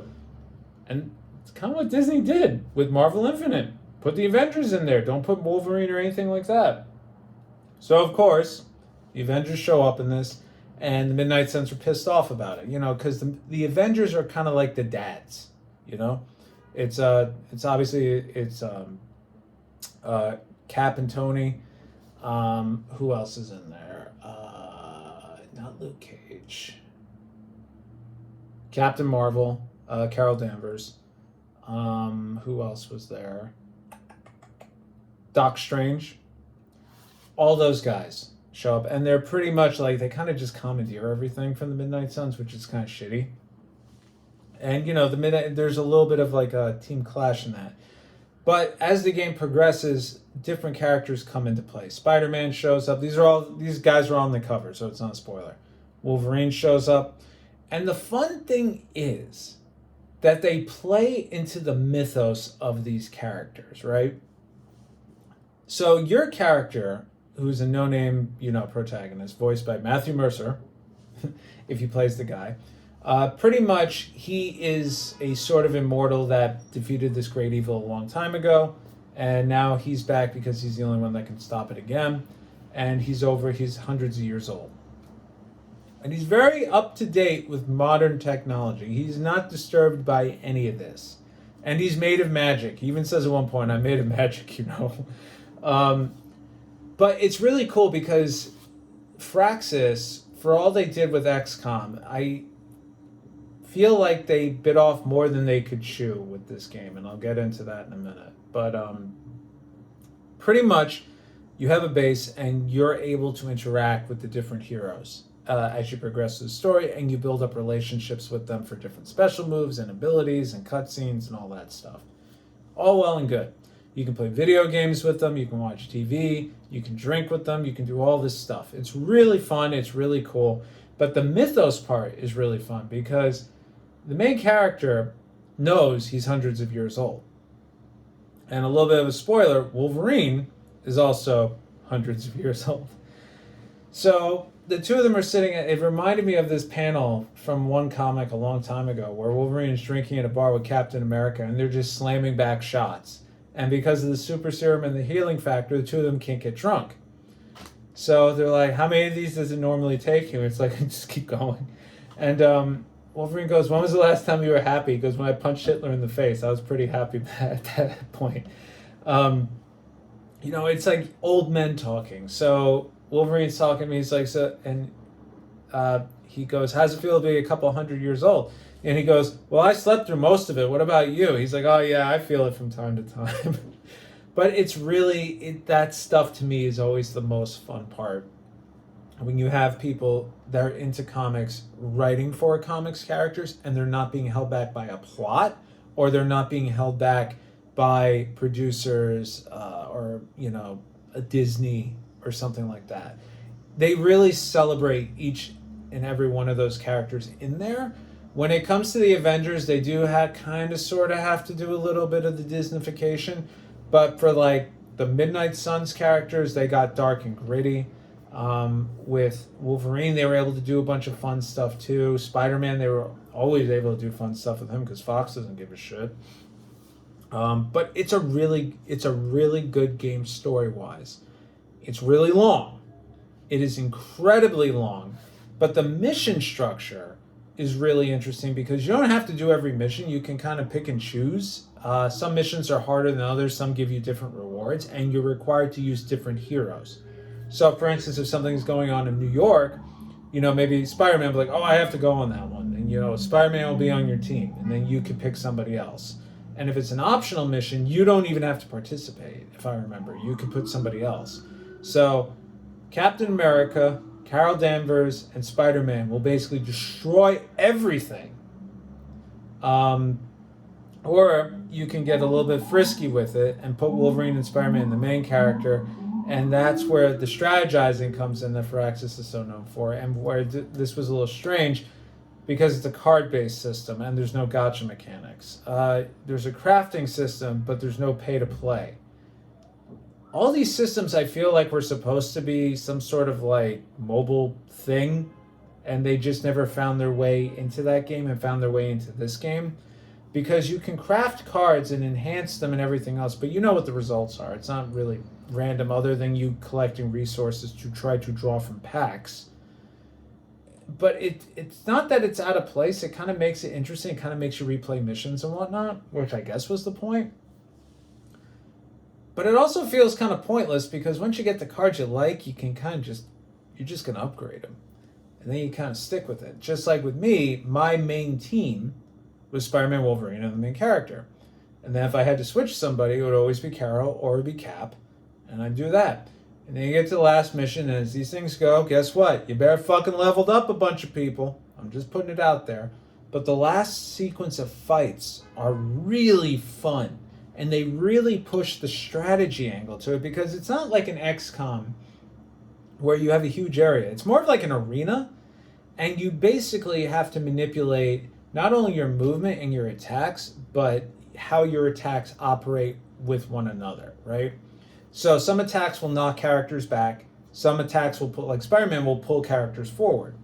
And it's kind of what Disney did with Marvel Infinite. Put the Avengers in there. Don't put Wolverine or anything like that. So, of course, the Avengers show up in this, and the Midnight Suns are pissed off about it, because the Avengers are kind of like the dads, It's obviously, Cap and Tony. Who else is in there? Not Luke Cage. Captain Marvel, Carol Danvers. Who else was there? Doc Strange. All those guys show up, and they're pretty much like, they kind of just commandeer everything from the Midnight Suns, which is kind of shitty. And there's a little bit of like a team clash in that. But as the game progresses, different characters come into play. Spider-Man shows up. These guys are on the cover, so it's not a spoiler. Wolverine shows up. And the fun thing is that they play into the mythos of these characters, right? So your character, who's a no-name, protagonist, voiced by Matthew Mercer, if he plays the guy, pretty much he is a sort of immortal that defeated this great evil a long time ago, and now he's back because he's the only one that can stop it again, and he's hundreds of years old. And he's very up to date with modern technology. He's not disturbed by any of this. And he's made of magic. He even says at one point, I'm made of magic, But it's really cool because Firaxis, for all they did with XCOM, I feel like they bit off more than they could chew with this game, and I'll get into that in a minute. But pretty much, you have a base, and you're able to interact with the different heroes as you progress through the story, and you build up relationships with them for different special moves and abilities and cutscenes and all that stuff. All well and good. You can play video games with them, you can watch TV, you can drink with them, you can do all this stuff. It's really fun, it's really cool. But the mythos part is really fun because the main character knows he's hundreds of years old. And a little bit of a spoiler, Wolverine is also hundreds of years old. So the two of them are sitting, it reminded me of this panel from one comic a long time ago where Wolverine is drinking at a bar with Captain America and they're just slamming back shots. And because of the super serum and the healing factor, the two of them can't get drunk. So they're like, how many of these does it normally take you? It's like, just keep going. And Wolverine goes, when was the last time you were happy? He goes, when I punched Hitler in the face. I was pretty happy at that point. It's like old men talking. So Wolverine's talking to me. He's like, he goes, how's it feel to be a couple 100 years old? And he goes, well, I slept through most of it. What about you? He's like, oh, yeah, I feel it from time to time. But it's really, that stuff to me is always the most fun part. When you have people that are into comics writing for comics characters and they're not being held back by a plot, or they're not being held back by producers or a Disney or something like that. They really celebrate each and every one of those characters in there. When it comes to the Avengers, they do sort of have to do a little bit of the Disneyfication, but for like the Midnight Suns characters, they got dark and gritty. With Wolverine, they were able to do a bunch of fun stuff too. Spider-Man, they were always able to do fun stuff with him because Fox doesn't give a shit. But it's a really good game story-wise. It's really long. It is incredibly long, but the mission structure is really interesting because you don't have to do every mission. You can kind of pick and choose. Some missions are harder than others. Some give you different rewards, and you're required to use different heroes. So, for instance, if something's going on in New York, maybe Spider-Man will be like, oh, I have to go on that one. And, Spider-Man will be on your team, and then you could pick somebody else. And if it's an optional mission, you don't even have to participate, if I remember. You could put somebody else. So, Captain America, Carol Danvers, and Spider-Man will basically destroy everything. Or you can get a little bit frisky with it and put Wolverine and Spider-Man, the main character, and that's where the strategizing comes in that Firaxis is so known for, and where this was a little strange because it's a card-based system and there's no gacha mechanics. There's a crafting system, but there's no pay-to-play. All these systems I feel like were supposed to be some sort of like mobile thing, and they just never found their way into that game and found their way into this game. Because you can craft cards and enhance them and everything else, but you know what the results are. It's not really random other than you collecting resources to try to draw from packs. But it's not that it's out of place. It kind of makes it interesting. It kind of makes you replay missions and whatnot, which I guess was the point. But it also feels kind of pointless because once you get the cards you like, you can kind of you're just going to upgrade them. And then you kind of stick with it. Just like with me, my main team was Spider-Man, Wolverine, and the main character. And then if I had to switch somebody, it would always be Carol or it would be Cap. And I'd do that. And then you get to the last mission, and as these things go, guess what? You better fucking leveled up a bunch of people. I'm just putting it out there. But the last sequence of fights are really fun. And they really push the strategy angle to it because it's not like an XCOM where you have a huge area. It's more of like an arena, and you basically have to manipulate not only your movement and your attacks, but how your attacks operate with one another, right? So some attacks will knock characters back. Some attacks will like Spider-Man will pull characters forward.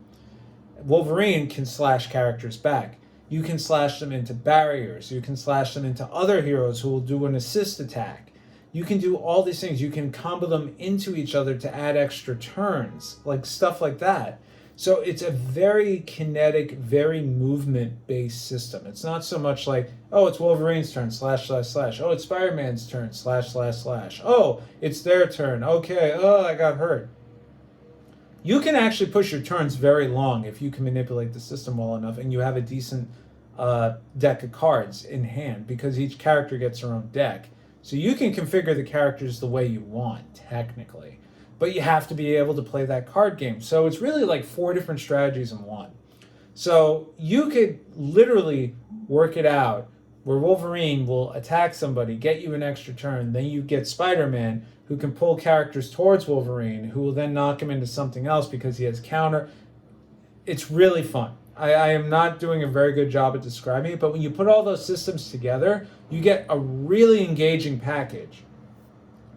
Wolverine can slash characters back. You can slash them into barriers. You can slash them into other heroes who will do an assist attack. You can do all these things. You can combo them into each other to add extra turns, like stuff like that. So it's a very kinetic, very movement-based system. It's not so much like, oh, it's Wolverine's turn, slash, slash, slash. Oh, it's Spider-Man's turn, slash, slash, slash. Oh, it's their turn. Okay, oh, I got hurt. You can actually push your turns very long if you can manipulate the system well enough and you have a decent deck of cards in hand because each character gets their own deck. So you can configure the characters the way you want, technically. But you have to be able to play that card game. So it's really like 4 different strategies in one. So you could literally work it out where Wolverine will attack somebody, get you an extra turn, then you get Spider-Man who can pull characters towards Wolverine, who will then knock him into something else because he has counter. It's really fun. I am not doing a very good job at describing it, but when you put all those systems together, you get a really engaging package.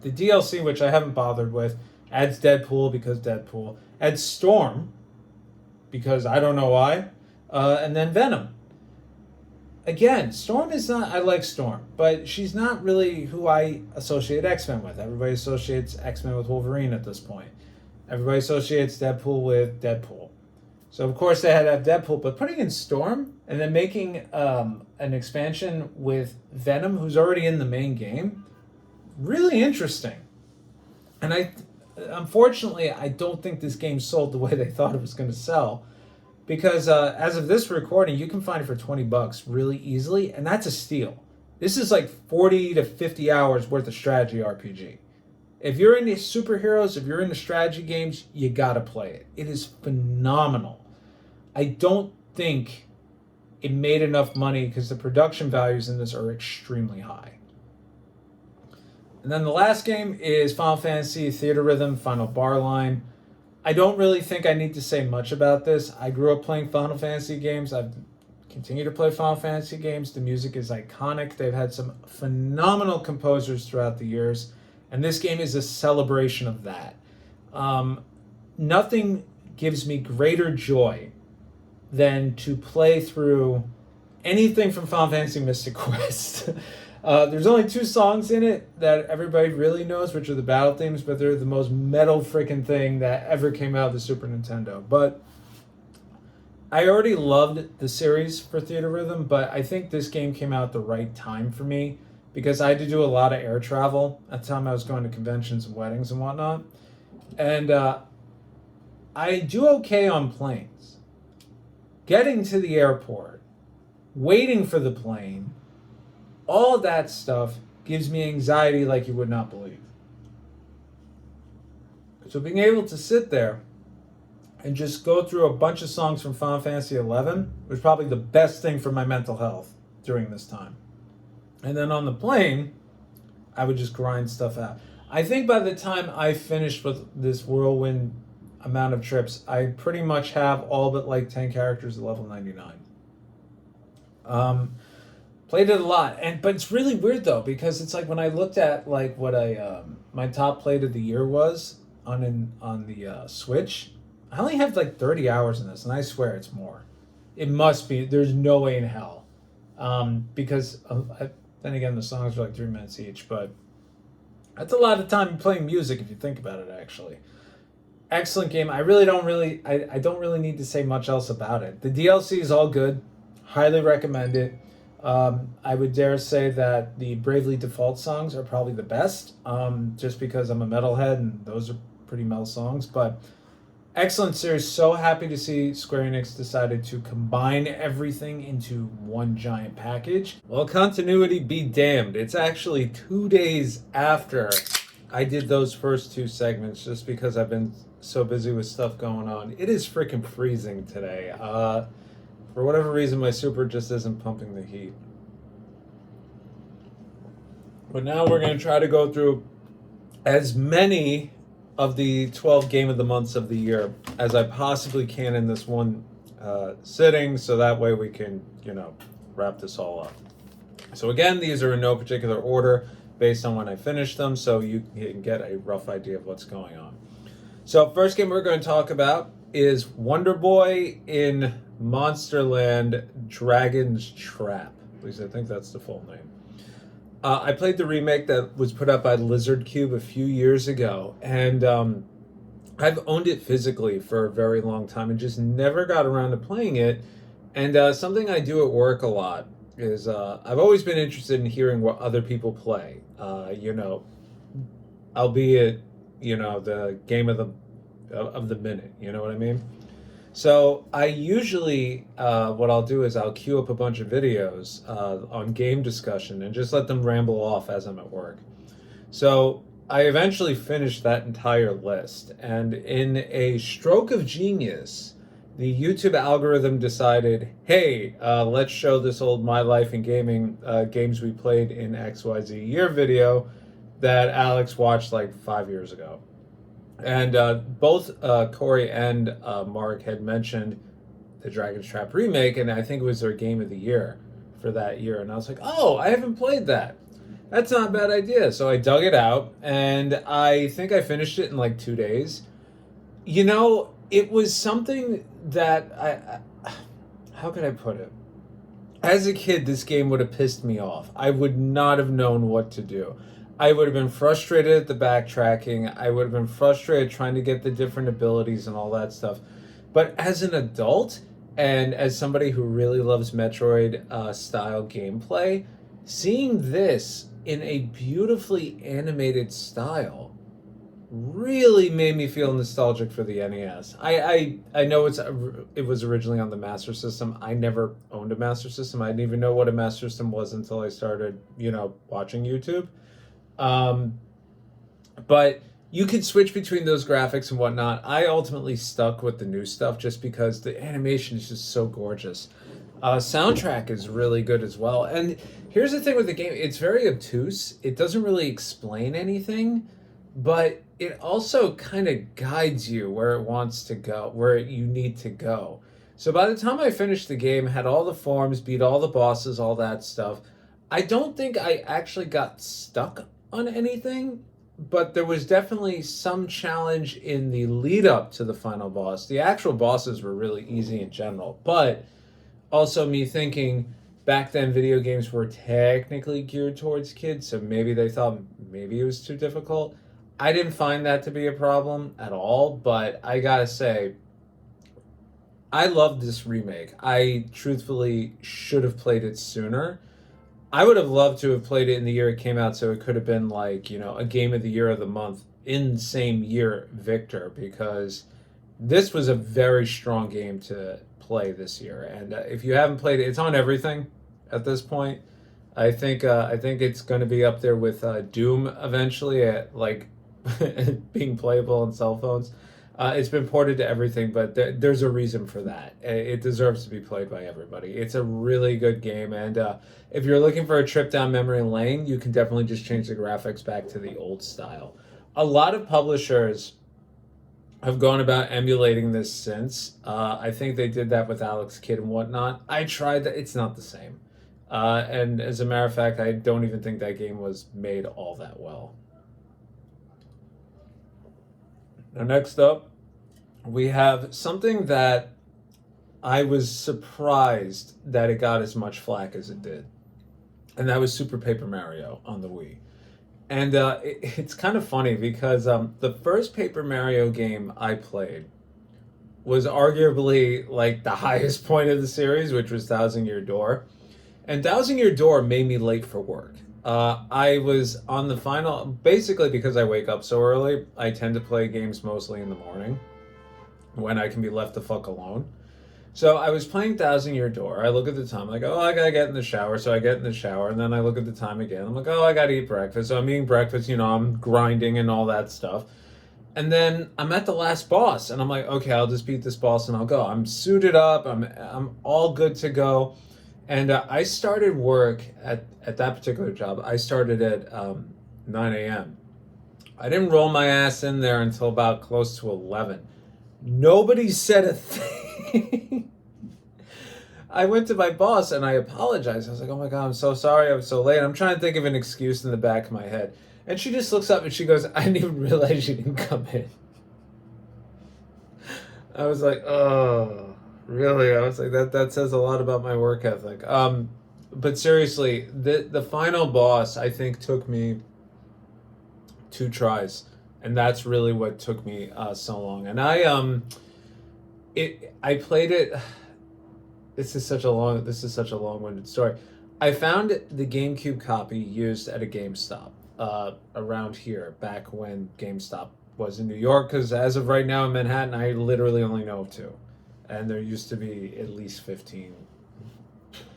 The DLC, which I haven't bothered with, adds Deadpool because Deadpool, adds Storm because I don't know why, and then Venom. Again, Storm is not, I like Storm, but she's not really who I associate X-Men with. Everybody associates X-Men with Wolverine at this point. Everybody associates Deadpool with Deadpool. So of course they had to have Deadpool, but putting in Storm and then making an expansion with Venom, who's already in the main game, really interesting. And unfortunately, I don't think this game sold the way they thought it was going to sell, because as of this recording, you can find it for $20 really easily, and that's a steal. This is like 40 to 50 hours worth of strategy RPG. If you're into superheroes, if you're into strategy games, you gotta play it. It is phenomenal. I don't think it made enough money because the production values in this are extremely high. And then the last game is Final Fantasy Theatrhythm Final Bar Line. I don't really think I need to say much about this. I grew up playing Final Fantasy games. I've continued to play Final Fantasy games. The music is iconic. They've had some phenomenal composers throughout the years, and this game is a celebration of that. Nothing gives me greater joy than to play through anything from Final Fantasy Mystic Quest. There's only 2 songs in it that everybody really knows, which are the battle themes, but they're the most metal freaking thing that ever came out of the Super Nintendo. But I already loved the series for Theatrhythm, but I think this game came out at the right time for me because I had to do a lot of air travel at the time I was going to conventions and weddings and whatnot. And I do okay on planes. Getting to the airport, waiting for the plane, all that stuff gives me anxiety like you would not believe. So being able to sit there and just go through a bunch of songs from Final Fantasy XI was probably the best thing for my mental health during this time. And then on the plane, I would just grind stuff out. I think by the time I finished with this whirlwind amount of trips, I pretty much have all but like 10 characters at level 99. Played it a lot, but it's really weird though, because it's like when I looked at like what my top played of the year was on the Switch, I only have like 30 hours in this, and I swear it's more. It must be. There's no way in hell, because then again the songs are like 3 minutes each, but that's a lot of time playing music if you think about it. Actually, excellent game. I don't really need to say much else about it. The DLC is all good. Highly recommend it. I would dare say that the Bravely Default songs are probably the best, just because I'm a metalhead and those are pretty metal songs. But excellent series. So happy to see Square Enix decided to combine everything into one giant package. Well, continuity be damned. It's actually 2 days after I did those first 2 segments, just because I've been so busy with stuff going on. It is freaking freezing today. For whatever reason, my Super just isn't pumping the heat. But now we're going to try to go through as many of the 12 Game of the Months of the year as I possibly can in this one sitting, so that way we can, wrap this all up. So again, these are in no particular order based on when I finish them, so you can get a rough idea of what's going on. So first game we're going to talk about is Wonder Boy in Monsterland Dragon's Trap. At least I think that's the full name. I played the remake that was put out by Lizard Cube a few years ago, and I've owned it physically for a very long time and just never got around to playing it. And something I do at work a lot is I've always been interested in hearing what other people play. Albeit, the game of the minute. You know what I mean? So I usually, what I'll do is I'll queue up a bunch of videos on game discussion and just let them ramble off as I'm at work. So I eventually finished that entire list, and in a stroke of genius, the YouTube algorithm decided, hey, let's show this old My Life in Gaming games we played in XYZ year video that Alex watched like 5 years ago. And both Corey and Mark had mentioned the Dragon's Trap remake, and I think it was their game of the year for that year. And I was like, oh, I haven't played that. That's not a bad idea. So I dug it out, and I think I finished it in like 2 days. It was something that how could I put it? As a kid, this game would have pissed me off. I would not have known what to do. I would have been frustrated at the backtracking. I would have been frustrated trying to get the different abilities and all that stuff. But as an adult and as somebody who really loves Metroid style gameplay, seeing this in a beautifully animated style really made me feel nostalgic for the NES. I know it was originally on the Master System. I never owned a Master System. I didn't even know what a Master System was until I started, watching YouTube. But you could switch between those graphics and whatnot. I ultimately stuck with the new stuff just because the animation is just so gorgeous. Soundtrack is really good as well. And here's the thing with the game, it's very obtuse. It doesn't really explain anything, but it also kind of guides you where it wants to go, where you need to go. So by the time I finished the game, had all the forms, beat all the bosses, all that stuff, I don't think I actually got stuck on anything, but there was definitely some challenge in the lead up to the final boss. The actual bosses were really easy in general, but also me thinking back then video games were technically geared towards kids, so maybe they thought maybe it was too difficult. I didn't find that to be a problem at all, but I gotta say, I love this remake. I truthfully should have played it sooner. I would have loved to have played it in the year it came out, so it could have been like, a game of the year of the month in the same year, Victor, because this was a very strong game to play this year. And if you haven't played it, it's on everything at this point. I think it's going to be up there with Doom eventually, at like being playable on cell phones. It's been ported to everything, but there's a reason for that. It deserves to be played by everybody. It's a really good game, and if you're looking for a trip down memory lane, you can definitely just change the graphics back to the old style. A lot of publishers have gone about emulating this since. I think they did that with Alex Kidd and whatnot. I tried that. It's not the same. And as a matter of fact, I don't even think that game was made all that well. Now, next up, we have something that I was surprised that it got as much flack as it did. And that was Super Paper Mario on the Wii. And it's kind of funny because the first Paper Mario game I played was arguably like the highest point of the series, which was Thousand Year Door. And Thousand Year Door made me late for work. I was on the final, basically because I wake up so early, I tend to play games mostly in the morning when I can be left the fuck alone. So I was playing Thousand Year Door. I look at the time, like, oh, I gotta get in the shower. So I get in the shower, and then I look at the time again. I'm like, oh, I gotta eat breakfast. So I'm eating breakfast, I'm grinding and all that stuff. And then I'm at the last boss, and I'm like, okay, I'll just beat this boss and I'll go. I'm suited up. I'm all good to go. And I started work at that particular job. I started at 9 a.m. I didn't roll my ass in there until about close to 11. Nobody said a thing. I went to my boss and I apologized. I was like, oh my God, I'm so sorry. I was so late. I'm trying to think of an excuse in the back of my head. And she just looks up and she goes, I didn't even realize you didn't come in. I was like, oh, really? I was like, that says a lot about my work ethic. But seriously, the final boss, I think, took me 2 tries. And that's really what took me so long. And I played it. This is such a long-winded story. I found the GameCube copy used at a GameStop around here back when GameStop was in New York. Because as of right now in Manhattan, I literally only know of 2, and there used to be at least 15,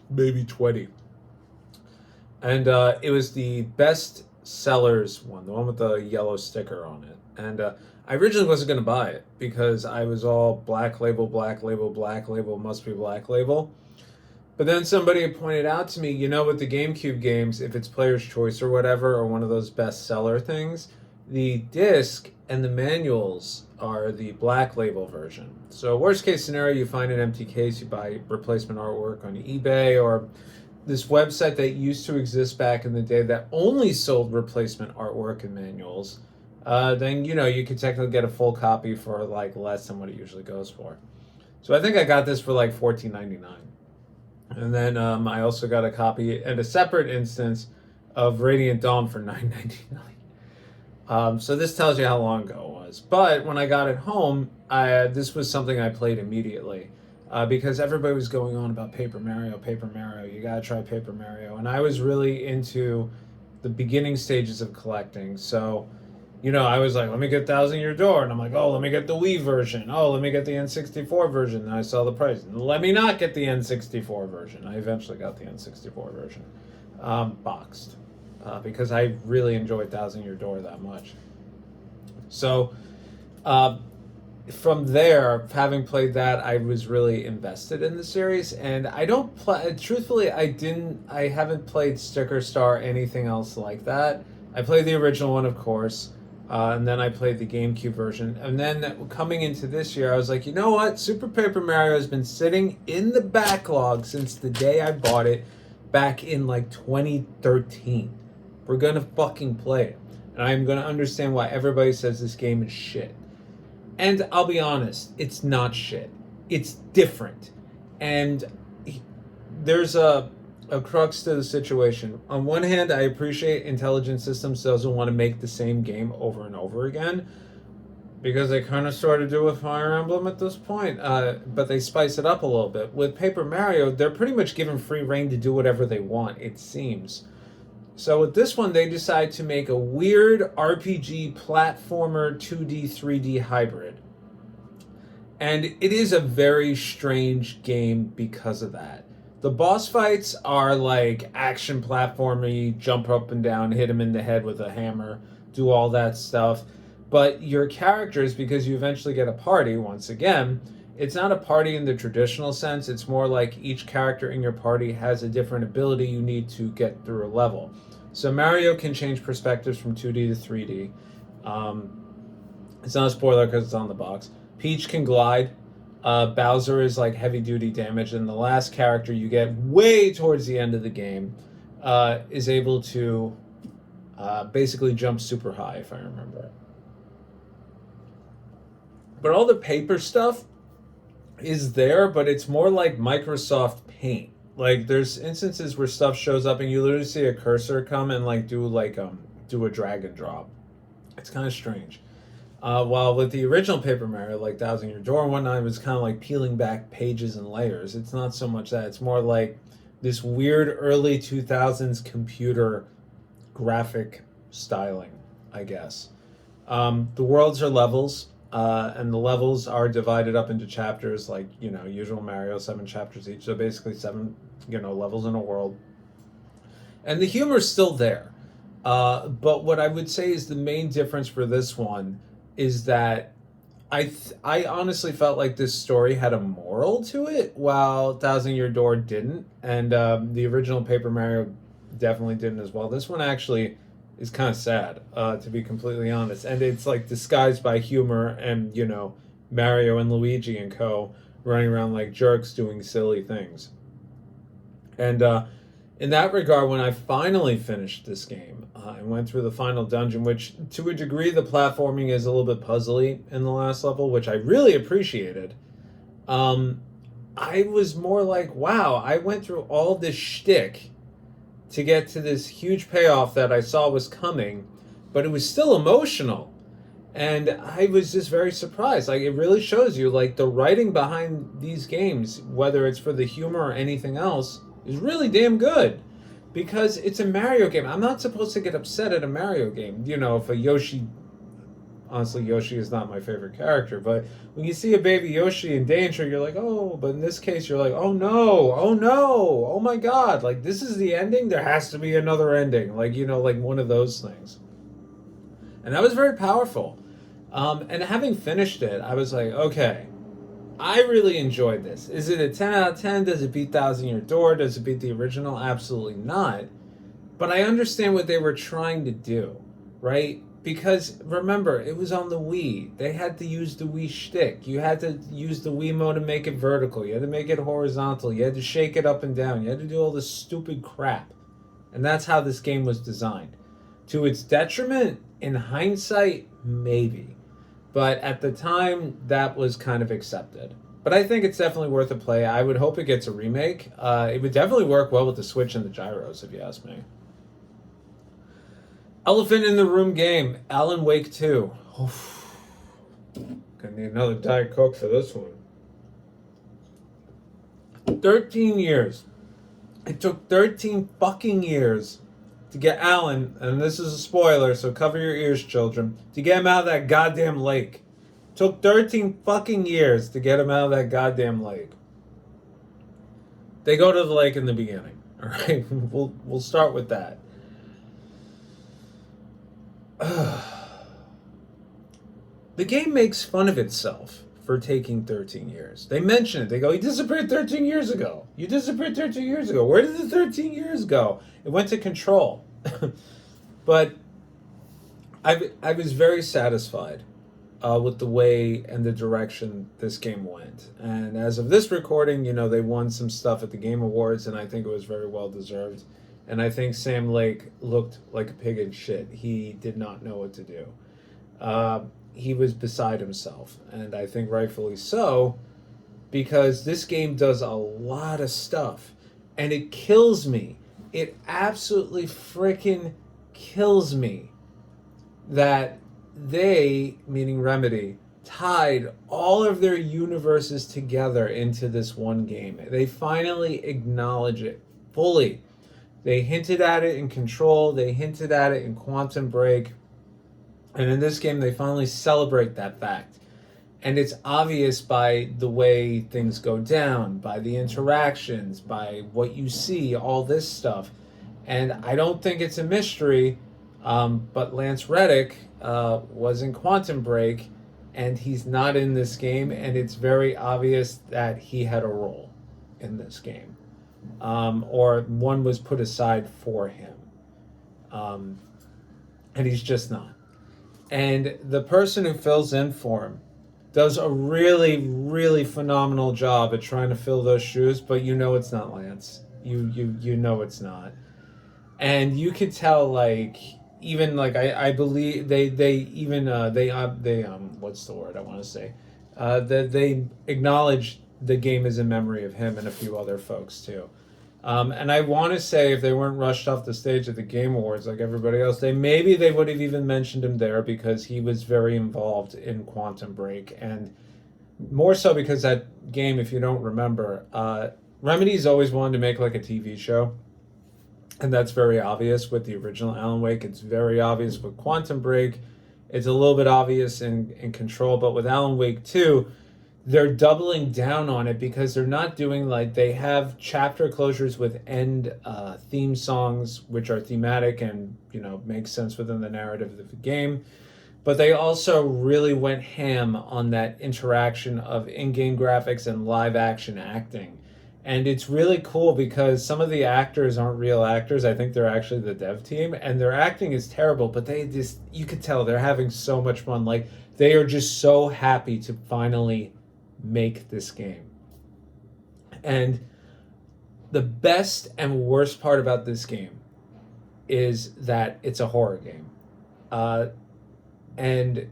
maybe 20. And it was the Best Sellers one, the one with the yellow sticker on it. And I originally wasn't going to buy it because I was all black label, must be black label. But then somebody had pointed out to me, with the GameCube games, if it's player's choice or whatever, or one of those bestseller things, the disc and the manuals are the black label version. So worst case scenario, you find an empty case, you buy replacement artwork on eBay or this website that used to exist back in the day that only sold replacement artwork and manuals. Then you could technically get a full copy for like less than what it usually goes for. So I think I got this for like $14.99. And then I also got a copy and a separate instance of Radiant Dawn for $9.99. So this tells you how long ago it was. was. But when I got it home, this was something I played immediately. Because everybody was going on about Paper Mario, Paper Mario. You gotta try Paper Mario, and I was really into the beginning stages of collecting. So, I was like, let me get Thousand Year Door, and I'm like, oh, let me get the Wii version. Oh, let me get the N64 version. And I saw the price. Let me not get the N64 version. I eventually got the N64 version, boxed, because I really enjoyed Thousand Year Door that much. So. From there, having played that, I was really invested in the series, and I don't play. Truthfully, I haven't played Sticker Star or anything else like that. I played the original one, of course, and then I played the GameCube version. And then coming into this year, I was like, you know what? Super Paper Mario has been sitting in the backlog since the day I bought it back in like 2013. We're gonna fucking play it, and I'm gonna understand why everybody says this game is shit. And I'll be honest, it's not shit. It's different. And there's a crux to the situation. On one hand, I appreciate Intelligent Systems doesn't want to make the same game over and over again, because they kind of sort of do with Fire Emblem at this point, but they spice it up a little bit. With Paper Mario, they're pretty much given free reign to do whatever they want, it seems. So with this one, they decide to make a weird RPG platformer 2D, 3D hybrid. And it is a very strange game because of that. The boss fights are like action platformy, jump up and down, hit him in the head with a hammer, do all that stuff. But your characters, because you eventually get a party, once again, it's not a party in the traditional sense. It's more like each character in your party has a different ability you need to get through a level. So Mario can change perspectives from 2D to 3D. It's not a spoiler because it's on the box. Peach can glide. Bowser is like heavy duty damage. And the last character you get way towards the end of the game is able to basically jump super high, if I remember. But all the paper stuff is there, but it's more like Microsoft Paint. Like there's instances where stuff shows up and you literally see a cursor come and like do a drag and drop. It's kind of strange. While with the original Paper Mario, like Thousand Year Door and whatnot, it was kind of like peeling back pages and layers. It's not so much that. It's more like this weird early 2000s computer graphic styling, I guess. The worlds are levels. And the levels are divided up into chapters, like, usual Mario, 7 chapters each. So basically 7, levels in a world. And the humor's still there. But what I would say is the main difference for this one is that I honestly felt like this story had a moral to it, while Thousand Year Door didn't. And the original Paper Mario definitely didn't as well. This one actually is kind of sad, to be completely honest. And it's like disguised by humor and, Mario and Luigi and co. running around like jerks doing silly things. And in that regard, when I finally finished this game and went through the final dungeon, which to a degree the platforming is a little bit puzzly in the last level, which I really appreciated, I was more like, wow, I went through all this shtick to get to this huge payoff that I saw was coming, but it was still emotional. And I was just very surprised. Like, it really shows you, like, the writing behind these games, whether it's for the humor or anything else, is really damn good. Because it's a Mario game. I'm not supposed to get upset at a Mario game. If a Yoshi... Honestly, Yoshi is not my favorite character, but when you see a baby Yoshi in danger, you're like, oh, but in this case, you're like, oh no, oh my god, like, this is the ending? There has to be another ending. Like, like one of those things. And that was very powerful. And having finished it, I was like, okay, I really enjoyed this. Is it a 10 out of 10? Does it beat Thousand Year Door? Does it beat the original? Absolutely not. But I understand what they were trying to do, right? Because, remember, it was on the Wii. They had to use the Wii shtick. You had to use the Wiimote to make it vertical. You had to make it horizontal. You had to shake it up and down. You had to do all this stupid crap. And that's how this game was designed. To its detriment, in hindsight, maybe. But at the time, that was kind of accepted. But I think it's definitely worth a play. I would hope it gets a remake. It would definitely work well with the Switch and the gyros, if you ask me. Elephant in the Room game, Alan Wake 2. Oof. Gonna need another Diet Coke for this one. 13 years. It took 13 fucking years to get Alan, and this is a spoiler, so cover your ears, children, to get him out of that goddamn lake. It took 13 fucking years to get him out of that goddamn lake. They go to the lake in the beginning, all right? We'll start with that. The game makes fun of itself for taking 13 years. They mention it. They go, "You disappeared 13 years ago. You disappeared 13 years ago. Where did the 13 years go?" It went to Control. But I was very satisfied with the way and the direction this game went. And as of this recording, they won some stuff at the Game Awards, and I think it was very well deserved. And I think Sam Lake looked like a pig in shit. He did not know what to do. He was beside himself, and I think rightfully so, because this game does a lot of stuff, and it kills me. It absolutely freaking kills me that they, meaning Remedy, tied all of their universes together into this one game. They finally acknowledge it fully. They hinted at it in Control, they hinted at it in Quantum Break, and in this game, they finally celebrate that fact. And it's obvious by the way things go down, by the interactions, by what you see, all this stuff. And I don't think it's a mystery, but Lance Reddick was in Quantum Break, and he's not in this game, and it's very obvious that he had a role in this game. Or one was put aside for him. And he's just not. And the person who fills in for him does a really, really phenomenal job at trying to fill those shoes, but it's not Lance. You know it's not. And you could tell, even I believe they what's the word I want to say? That they acknowledge the game is in memory of him and a few other folks too. And I want to say if they weren't rushed off the stage at the Game Awards like everybody else, they would have even mentioned him there, because he was very involved in Quantum Break, and more so because that game, if you don't remember, Remedy's always wanted to make a TV show, and that's very obvious with the original Alan Wake. It's very obvious with Quantum Break. It's a little bit obvious in Control, but with Alan Wake 2, they're doubling down on it, because they're not doing they have chapter closures with end theme songs, which are thematic and make sense within the narrative of the game, but they also really went ham on that interaction of in-game graphics and live action acting. And it's really cool because some of the actors aren't real actors. I think they're actually the dev team, and their acting is terrible, but you could tell they're having so much fun. They are just so happy to finally make this game. And the best and worst part about this game is that it's a horror game. And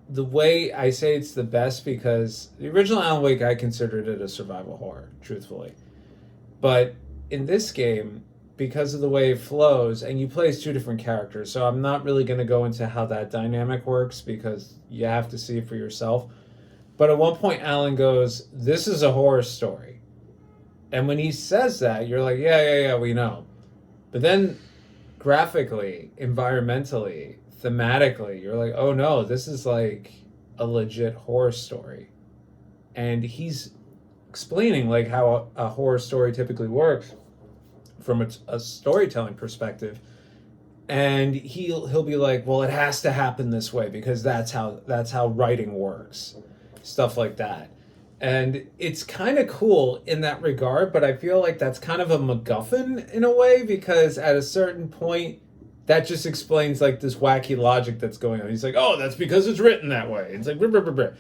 the way I say it's the best, because the original Alan Wake, I considered it a survival horror, truthfully. But in this game, because of the way it flows, and you play as two different characters, so I'm not really going to go into how that dynamic works, because you have to see it for yourself. But at one point, Alan goes, "This is a horror story." And when he says that, you're like, yeah, we know. But then graphically, environmentally, thematically, you're like, oh no, this is a legit horror story. And he's explaining how a horror story typically works from a storytelling perspective. And he'll be like, well, it has to happen this way because that's how writing works. Stuff like that. And it's kind of cool in that regard, but I feel like that's kind of a MacGuffin in a way, because at a certain point, that just explains this wacky logic that's going on. He's like, oh, that's because it's written that way. It's like, brr, brr, brr.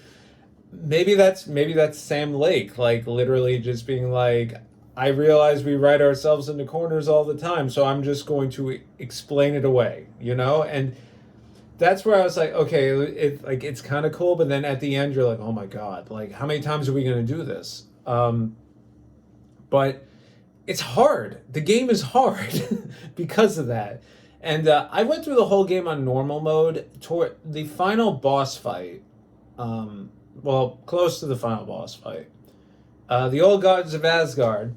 Maybe that's Sam Lake, literally just being I realize we write ourselves into corners all the time, so I'm just going to explain it away, And that's where I was like, okay, it's kind of cool, but then at the end you're like, oh my god, how many times are we going to do this? But it's hard. The game is hard because of that. And I went through the whole game on normal mode. Toward the final boss fight Well, close to the final boss fight. The old gods of Asgard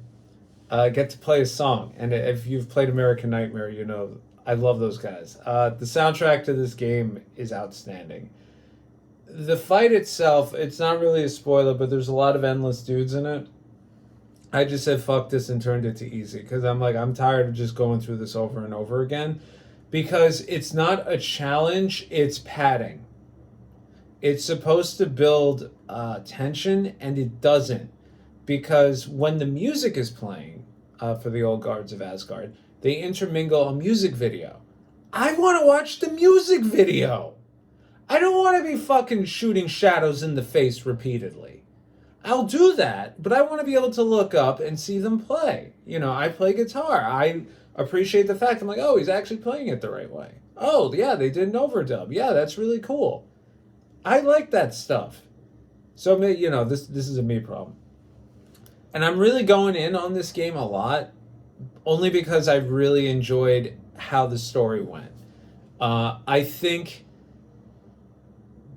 get to play a song, and if you've played American Nightmare, you know I love those guys. The soundtrack to this game is outstanding. The fight itself, it's not really a spoiler, but there's a lot of endless dudes in it. I just said fuck this and turned it to easy because I'm like, I'm tired of just going through this over and over again because it's not a challenge, it's padding. It's supposed to build tension and it doesn't because when the music is playing for the old guards of Asgard, they intermingle a music video. I want to watch the music video. I don't want to be fucking shooting shadows in the face repeatedly. I'll do that, but I want to be able to look up and see them play. You know, I play guitar. I appreciate the fact I'm like, oh, he's actually playing it the right way. Oh, yeah, they did an overdub. Yeah, that's really cool. I like that stuff. So, you know, this is a me problem. And I'm really going in on this game a lot, only because I really enjoyed how the story went. I think,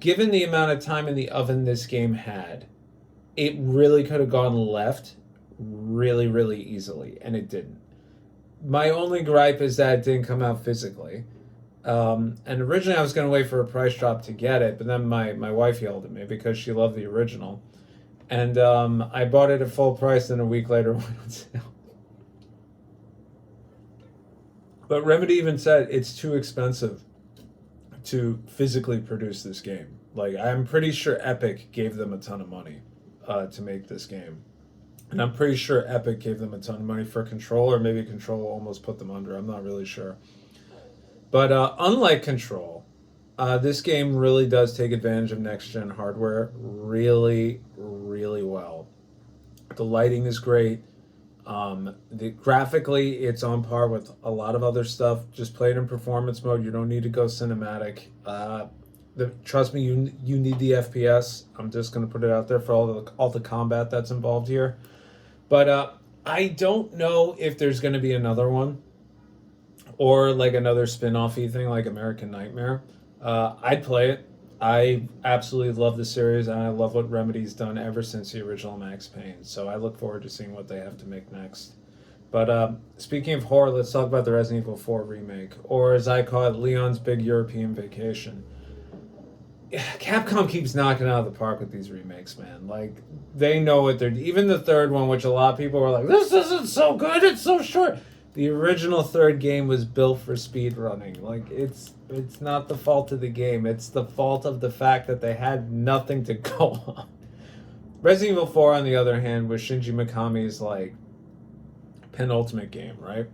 given the amount of time in the oven this game had, it really could have gone left really, really easily, and it didn't. My only gripe is that it didn't come out physically. And originally I was going to wait for a price drop to get it, but then my wife yelled at me because she loved the original. And I bought it at full price, and a week later it went on sale. But Remedy even said it's too expensive to physically produce this game. Like, I'm pretty sure Epic gave them a ton of money to make this game. And I'm pretty sure Epic gave them a ton of money for Control, or maybe Control almost put them under. I'm not really sure. But unlike Control, this game really does take advantage of next-gen hardware really, really well. The lighting is great. Graphically, it's on par with a lot of other stuff. Just play it in performance mode. You don't need to go cinematic. Trust me, you need the FPS. I'm just going to put it out there for all the combat that's involved here. But I don't know if there's going to be another one or like another spin-off-y thing like American Nightmare. I'd play it. I absolutely love the series, and I love what Remedy's done ever since the original Max Payne. So I look forward to seeing what they have to make next. But speaking of horror, let's talk about the Resident Evil 4 remake, or as I call it, Leon's Big European Vacation. Capcom keeps knocking it out of the park with these remakes, man. Like, they know what they're... Even the third one, which a lot of people were like, this isn't so good, it's so short. The original third game was built for speed running. Like, it's not the fault of the game. It's the fault of the fact that they had nothing to go on. Resident Evil 4, on the other hand, was Shinji Mikami's, like, penultimate game, right?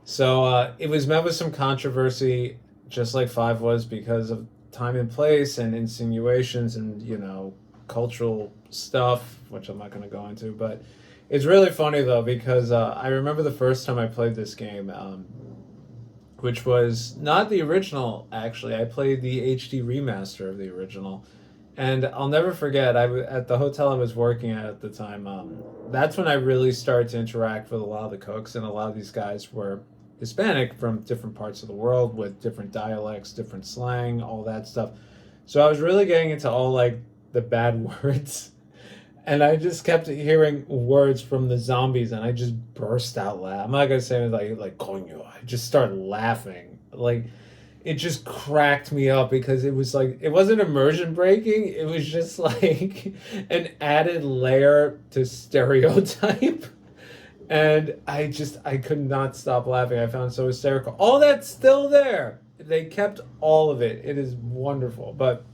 So it was met with some controversy, just like 5 was, because of time and place and insinuations and, you know, cultural stuff, which I'm not going to go into. But it's really funny, though, because I remember the first time I played this game, which was not the original, actually. I played the HD remaster of the original. And I'll never forget, at the hotel I was working at the time, that's when I really started to interact with a lot of the cooks, and a lot of these guys were Hispanic from different parts of the world with different dialects, different slang, all that stuff. So I was really getting into all, like, the bad words. And I just kept hearing words from the zombies, and I just burst out laughing. I'm not going to say like coño. I just started laughing. Like, it just cracked me up because it was like, it wasn't immersion breaking. It was just like an added layer to stereotype. And I could not stop laughing. I found it so hysterical. All that's still there. They kept all of it. It is wonderful. But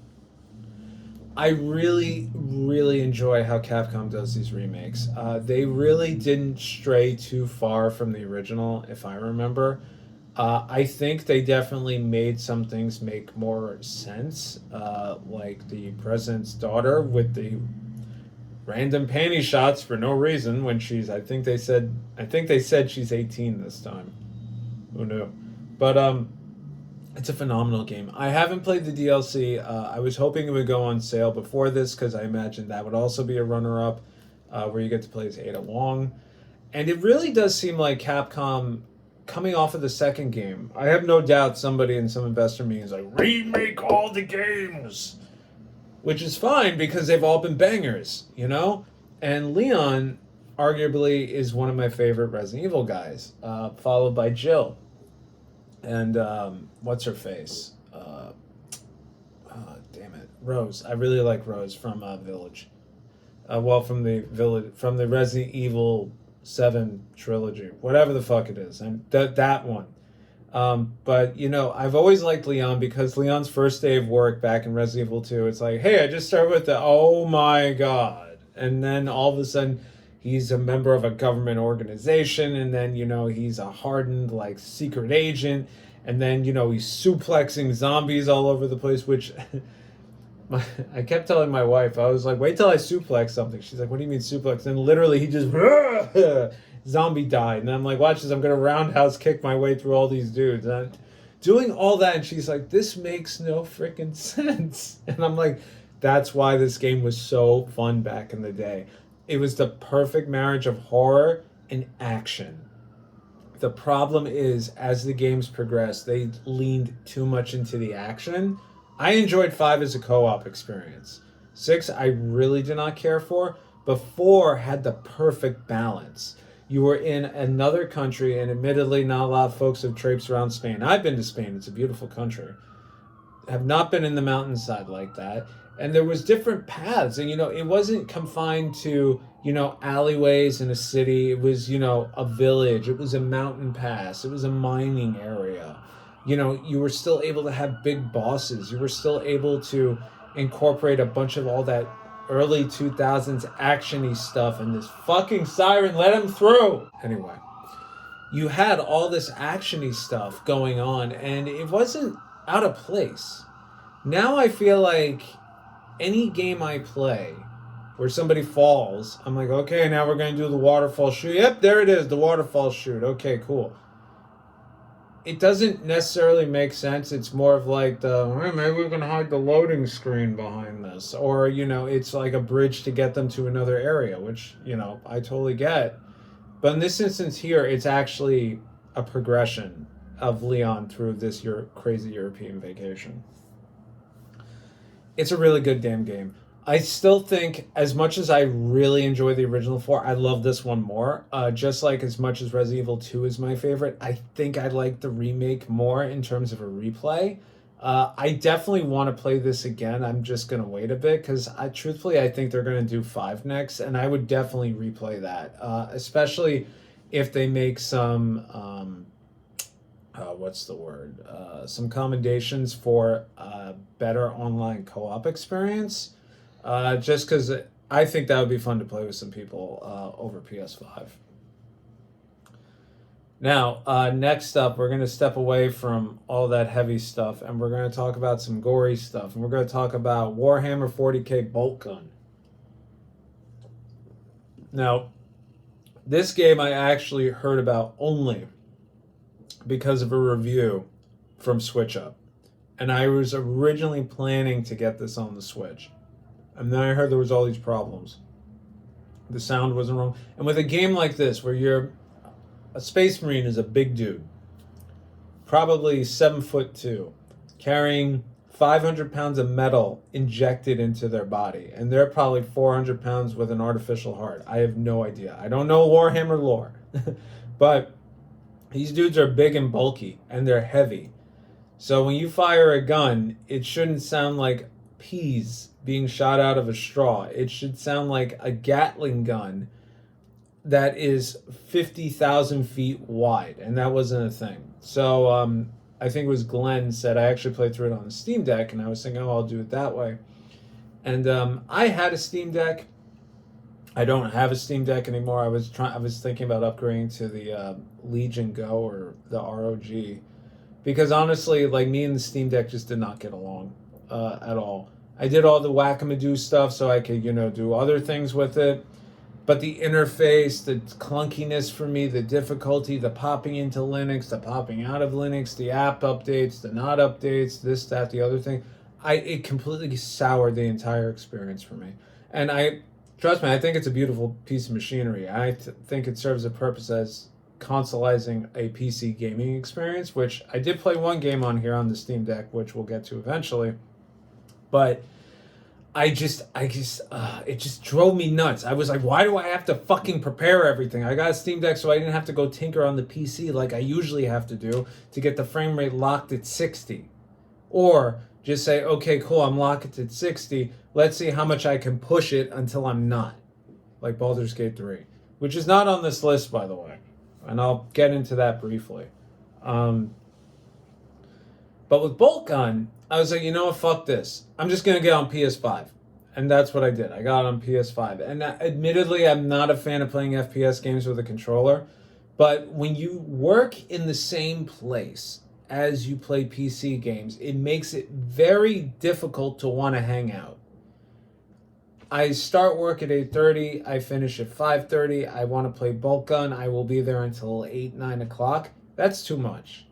I really, really enjoy how Capcom does these remakes. They really didn't stray too far from the original, if I remember. I think they definitely made some things make more sense, like the president's daughter with the random panty shots for no reason when she's, I think they said she's 18 this time. Who knew? But it's a phenomenal game. I haven't played the DLC. I was hoping it would go on sale before this because I imagined that would also be a runner-up where you get to play as Ada Wong. And it really does seem like Capcom, coming off of the second game, I have no doubt somebody in some investor meetings like, remake all the games. which is fine because they've all been bangers, you know? And Leon, arguably, is one of my favorite Resident Evil guys, followed by Jill. And what's her face? Damn it. Rose. I really like Rose from Village. From the Village, from the Resident Evil 7 trilogy, whatever the fuck it is. And that one. But, you know, I've always liked Leon because Leon's first day of work back in Resident Evil 2, it's like, hey, I just started with the, oh my god. And then all of a sudden, he's a member of a government organization, and then, you know, he's a hardened, like, secret agent, and then, you know, he's suplexing zombies all over the place, which... I kept telling my wife, I was like, wait till I suplex something. She's like, what do you mean suplex? And literally, he just... zombie died. And I'm like, watch this, I'm going to roundhouse kick my way through all these dudes. And I'm doing all that, and she's like, this makes no freaking sense. And I'm like, that's why this game was so fun back in the day. It was the perfect marriage of horror and action. The problem is, as the games progressed, they leaned too much into the action. I enjoyed 5 as a co-op experience. 6, I really did not care for, but 4 had the perfect balance. You were in another country, and admittedly, not a lot of folks have traipsed around Spain. I've been to Spain. It's a beautiful country. Have not been in the mountainside like that. And there was different paths, and, you know, it wasn't confined to, you know, alleyways in a city. It was, you know, a village. It was a mountain pass. It was a mining area. You know, you were still able to have big bosses. You were still able to incorporate a bunch of all that early 2000s action-y stuff, and this fucking siren let him through. Anyway, you had all this action-y stuff going on, and it wasn't out of place. Now I feel like any game I play where somebody falls, I'm like, okay, now we're going to do the waterfall shoot. Yep, there it is, the waterfall shoot. Okay, cool. It doesn't necessarily make sense. It's more of like maybe we can hide the loading screen behind this. Or, you know, it's like a bridge to get them to another area, which, you know, I totally get. But in this instance here, it's actually a progression of Leon through this crazy European vacation. It's a really good damn game. I still think, as much as I really enjoy the original 4, I love this one more. Just like as much as Resident Evil 2 is my favorite, I think I like the remake more in terms of a replay. I definitely want to play this again. I'm just going to wait a bit because truthfully, I think they're going to do 5 next, and I would definitely replay that, especially if they make some... some commendations for a better online co-op experience. Just because I think that would be fun to play with some people over PS5. Now, next up, we're going to step away from all that heavy stuff, and we're going to talk about some gory stuff, and we're going to talk about Warhammer 40k Bolt Gun. Now, this game I actually heard about only because of a review from SwitchUp. And I was originally planning to get this on the Switch. And then I heard there was all these problems. The sound wasn't wrong. And with a game like this, where you're a Space Marine is a big dude, probably 7'2", carrying 500 pounds of metal injected into their body. And they're probably 400 pounds with an artificial heart. I have no idea. I don't know Warhammer lore. But these dudes are big and bulky, and they're heavy. So when you fire a gun, it shouldn't sound like peas being shot out of a straw. It should sound like a Gatling gun that is 50,000 feet wide, and that wasn't a thing. So I think it was Glenn said, I actually played through it on the Steam Deck, and I was thinking, oh, I'll do it that way. And I had a Steam Deck. I don't have a Steam Deck anymore. I was thinking about upgrading to the Legion Go or the ROG, because honestly, like, me and the Steam Deck just did not get along at all. I did all the whack-a-madoo stuff so I could, you know, do other things with it, but the interface, the clunkiness for me, the difficulty, the popping into Linux, the popping out of Linux, the app updates, the not updates, this, that, the other thing, it completely soured the entire experience for me. And trust me, I think it's a beautiful piece of machinery. I think it serves a purpose as consoleizing a PC gaming experience, which I did play one game on here on the Steam Deck, which we'll get to eventually. But it just drove me nuts. I was like, why do I have to fucking prepare everything? I got a Steam Deck so I didn't have to go tinker on the PC like I usually have to do to get the frame rate locked at 60. Or just say, okay, cool, I'm locked at 60. Let's see how much I can push it until I'm not. Like Baldur's Gate 3, which is not on this list, by the way. And I'll get into that briefly. But with Bolt Gun, I was like, you know what, fuck this. I'm just going to get on PS5. And that's what I did. I got on PS5. And admittedly, I'm not a fan of playing FPS games with a controller. But when you work in the same place as you play PC games, it makes it very difficult to want to hang out. I start work at 8:30. I finish at 5:30. I want to play Bolt Gun. I will be there until 8, 9 o'clock. That's too much.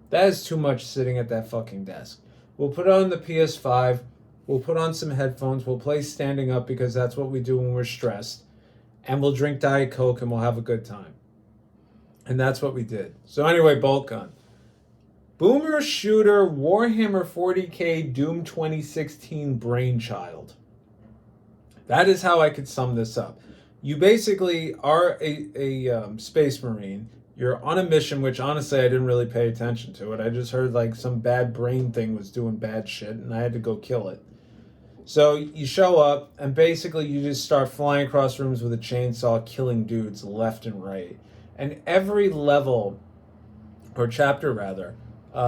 That is too much sitting at that fucking desk. We'll put on the PS5. We'll put on some headphones. We'll play standing up because that's what we do when we're stressed. And we'll drink Diet Coke and we'll have a good time. And that's what we did. So anyway, Bolt Gun. Boomer Shooter Warhammer 40k Doom 2016 brainchild. That is how I could sum this up. You basically are a space marine. You're on a mission, which honestly I didn't really pay attention to it. I just heard like some bad brain thing was doing bad shit and I had to go kill it. So you show up and basically you just start flying across rooms with a chainsaw, killing dudes left and right. And every level, or chapter rather,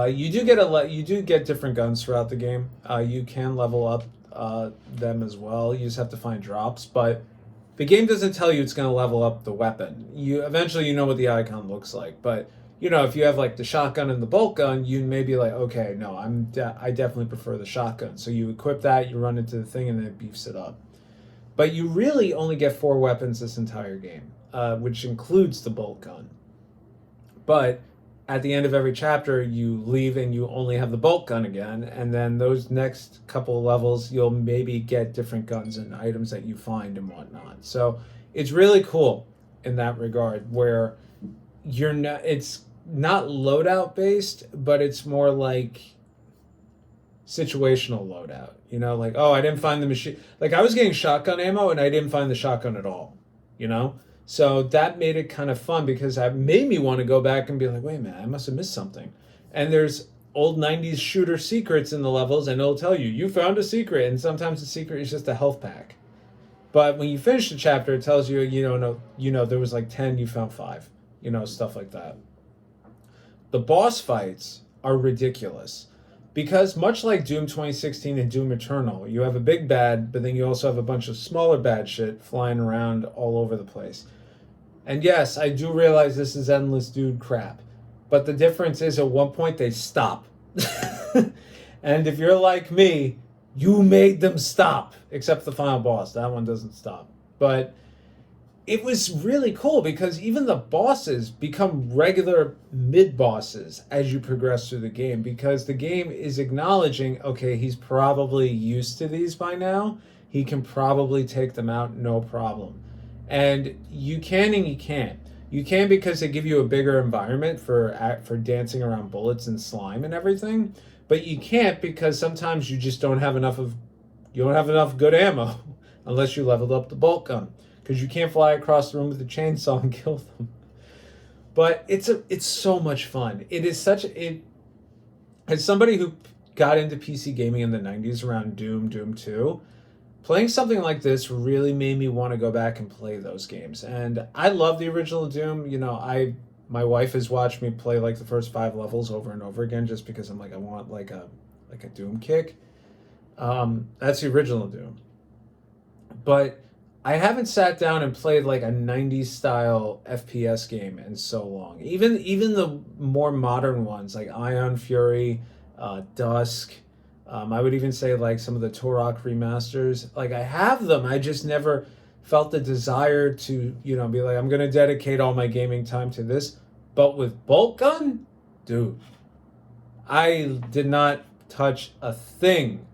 you do get different guns throughout the game. You can level up them as well. You just have to find drops, but the game doesn't tell you it's going to level up the weapon. You eventually you know what the icon looks like, but you know if you have like the shotgun and the bolt gun, you may be like, okay, no, I definitely prefer the shotgun. So you equip that, you run into the thing, and then it beefs it up. But you really only get 4 weapons this entire game, which includes the bolt gun. But at the end of every chapter, you leave and you only have the bolt gun again, and then those next couple of levels, you'll maybe get different guns and items that you find and whatnot. So it's really cool in that regard, where it's not loadout based, but it's more like situational loadout. You know, like, oh, I didn't find the machine. Like I was getting shotgun ammo and I didn't find the shotgun at all. You know. So that made it kind of fun because that made me want to go back and be like, wait a minute, I must have missed something. And there's old 90s shooter secrets in the levels, and it'll tell you, you found a secret. And sometimes the secret is just a health pack. But when you finish the chapter, it tells you, there was like 10, you found 5, stuff like that. The boss fights are ridiculous. Because much like Doom 2016 and Doom Eternal, you have a big bad, but then you also have a bunch of smaller bad shit flying around all over the place. And yes, I do realize this is endless dude crap. But the difference is at one point they stop. And if you're like me, you made them stop. Except the final boss. That one doesn't stop. But it was really cool because even the bosses become regular mid-bosses as you progress through the game, because the game is acknowledging, okay, he's probably used to these by now. He can probably take them out, no problem. And you can and you can't. You can because they give you a bigger environment for dancing around bullets and slime and everything, but you can't because sometimes you just don't have enough good ammo unless you leveled up the bolt gun. Because you can't fly across the room with a chainsaw and kill them. But it's so much fun. It is as somebody who got into PC gaming in the 90s around Doom 2, playing something like this really made me want to go back and play those games. And I love the original Doom. My wife has watched me play like the first 5 levels over and over again just because I'm like, I want like a Doom kick. That's the original Doom. But I haven't sat down and played like a 90s style FPS game in so long. Even the more modern ones like Ion Fury, Dusk, I would even say like some of the Turok remasters. Like I have them, I just never felt the desire to, be like, I'm going to dedicate all my gaming time to this. But with Bolt Gun, dude, I did not touch a thing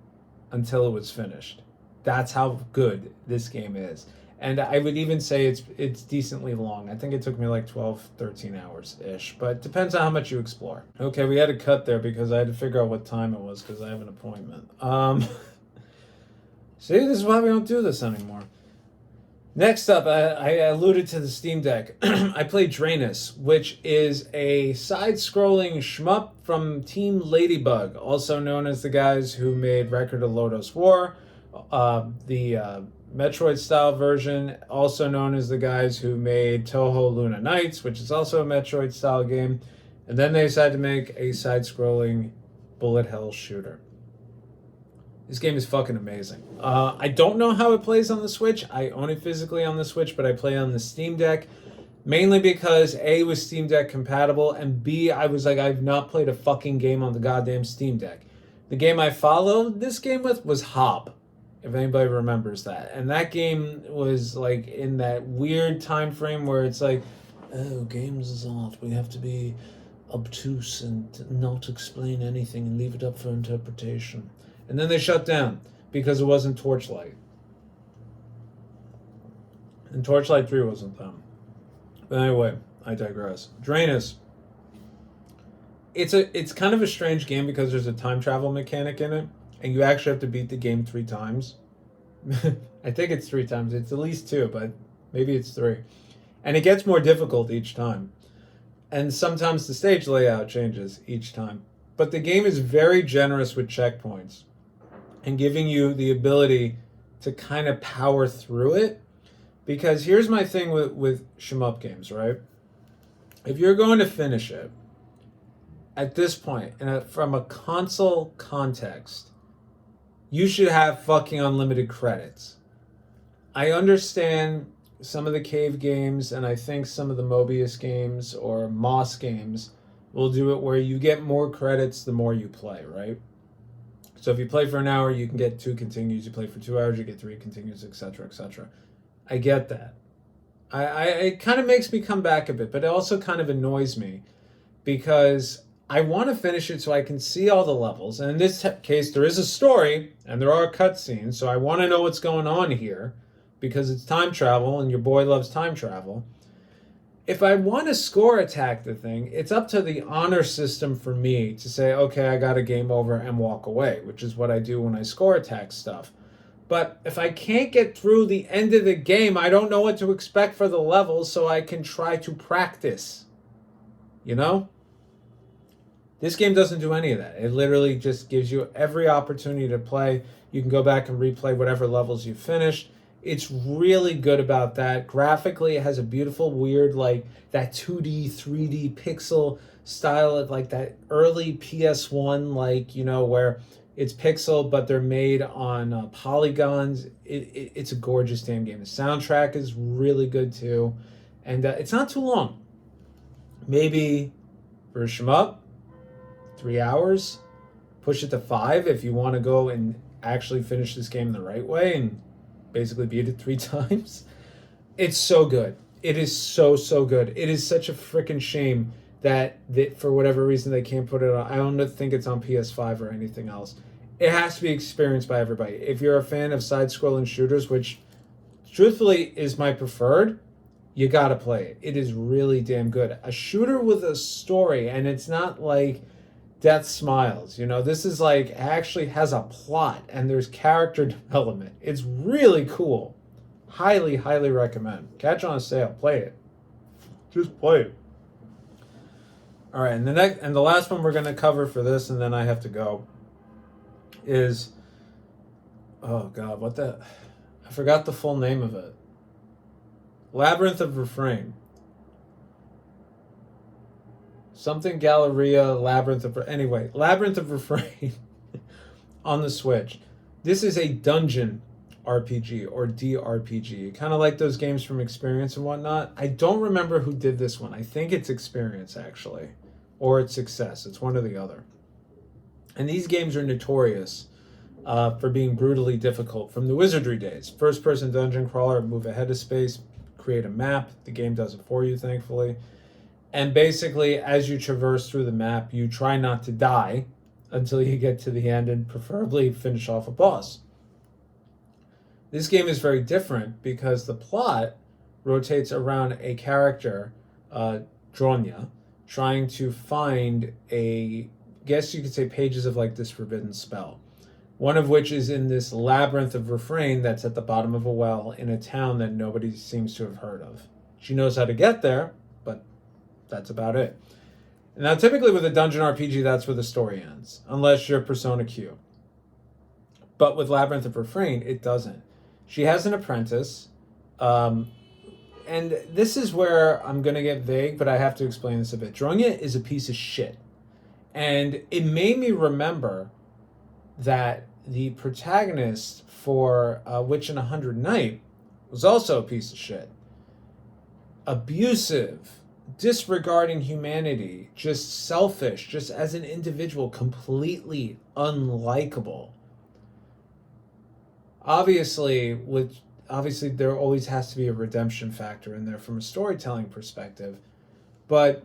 until it was finished. That's how good this game is. And I would even say it's decently long. I think it took me like 12, 13 hours-ish. But it depends on how much you explore. Okay, we had to cut there because I had to figure out what time it was because I have an appointment. See, this is why we don't do this anymore. Next up, I alluded to the Steam Deck. I played Drainus, which is a side-scrolling shmup from Team Ladybug, also known as the guys who made Record of Lodoss War, the Metroid-style version, also known as the guys who made Touhou Luna Nights, which is also a Metroid-style game, and then they decided to make a side-scrolling bullet hell shooter. This game is fucking amazing. I don't know how it plays on the Switch. I own it physically on the Switch, but I play on the Steam Deck. Mainly because A, was Steam Deck compatible, and B, I was like, I've not played a fucking game on the goddamn Steam Deck. The game I followed this game with was Hob, if anybody remembers that. And that game was like in that weird time frame where it's like, oh, games is art. We have to be obtuse and not explain anything and leave it up for interpretation. And then they shut down because it wasn't Torchlight. And Torchlight 3 wasn't them. But anyway, I digress. Drainus. It's kind of a strange game because there's a time travel mechanic in it, and you actually have to beat the game 3 times. I think it's 3 times. It's at least 2, but maybe it's 3. And it gets more difficult each time. And sometimes the stage layout changes each time. But the game is very generous with checkpoints and giving you the ability to kind of power through it. Because here's my thing with shmup games, right? If you're going to finish it, at this point, from a console context, you should have fucking unlimited credits. I understand some of the Cave games, and I think some of the Mobius games or Moss games will do it where you get more credits the more you play, right? So if you play for an hour, you can get 2 continues. You play for 2 hours, you get 3 continues, etc., etc. I get that. It kind of makes me come back a bit, but it also kind of annoys me because I want to finish it so I can see all the levels. And in this case, there is a story and there are cutscenes, so I want to know what's going on here because it's time travel and your boy loves time travel. If I want to score attack the thing, it's up to the honor system for me to say, okay, I got a game over and walk away, which is what I do when I score attack stuff. But if I can't get through the end of the game, I don't know what to expect for the levels, so I can try to practice. You know? This game doesn't do any of that. It literally just gives you every opportunity to play. You can go back and replay whatever levels you finished. It's really good about that. Graphically, it has a beautiful, weird, like that 2D, 3D pixel style of like that early PS1, like, you know, where it's pixel, but they're made on polygons. It's a gorgeous damn game. The soundtrack is really good too. And it's not too long. Maybe for a shmup, 3 hours. Push it to 5 if you want to go and actually finish this game the right way and basically beat it 3 times. It's so good. It is so good. It is such a freaking shame that for whatever reason they can't put it on. I don't think it's on PS5 or anything else. It has to be experienced by everybody. If you're a fan of side-scrolling shooters, which truthfully is my preferred, you gotta play it. It is really damn good. A shooter with a story, and it's not like Death Smiles. You know, this is like actually has a plot and there's character development. It's really cool. Highly recommend. Catch on sale. Play it. Just play it. All right, and the last one we're going to cover for this, and then I have to go, is, oh god, I forgot the full name of it. Labyrinth of Refrain. Something Galleria, Labyrinth of Refrain on the Switch. This is a dungeon RPG or DRPG. Kind of like those games from Experience and whatnot. I don't remember who did this one. I think it's Experience, actually. Or it's Success. It's one or the other. And these games are notorious for being brutally difficult from the Wizardry days. First-person dungeon crawler, move ahead of space, create a map. The game does it for you, thankfully. And basically, as you traverse through the map, you try not to die until you get to the end and preferably finish off a boss. This game is very different because the plot rotates around a character, Dronya, trying to find guess you could say pages of like this forbidden spell. One of which is in this labyrinth of refrain that's at the bottom of a well in a town that nobody seems to have heard of. She knows how to get there, but that's about it. Now, typically with a dungeon RPG, that's where the story ends, unless you're Persona Q. But with Labyrinth of Refrain, it doesn't. She has an apprentice, and this is where I'm going to get vague, but I have to explain this a bit. Dronya is a piece of shit. And it made me remember that the protagonist for Witch and 100 Night was also a piece of shit. Abusive, disregarding humanity, just selfish, just as an individual, completely unlikable. Obviously there always has to be a redemption factor in there from a storytelling perspective, but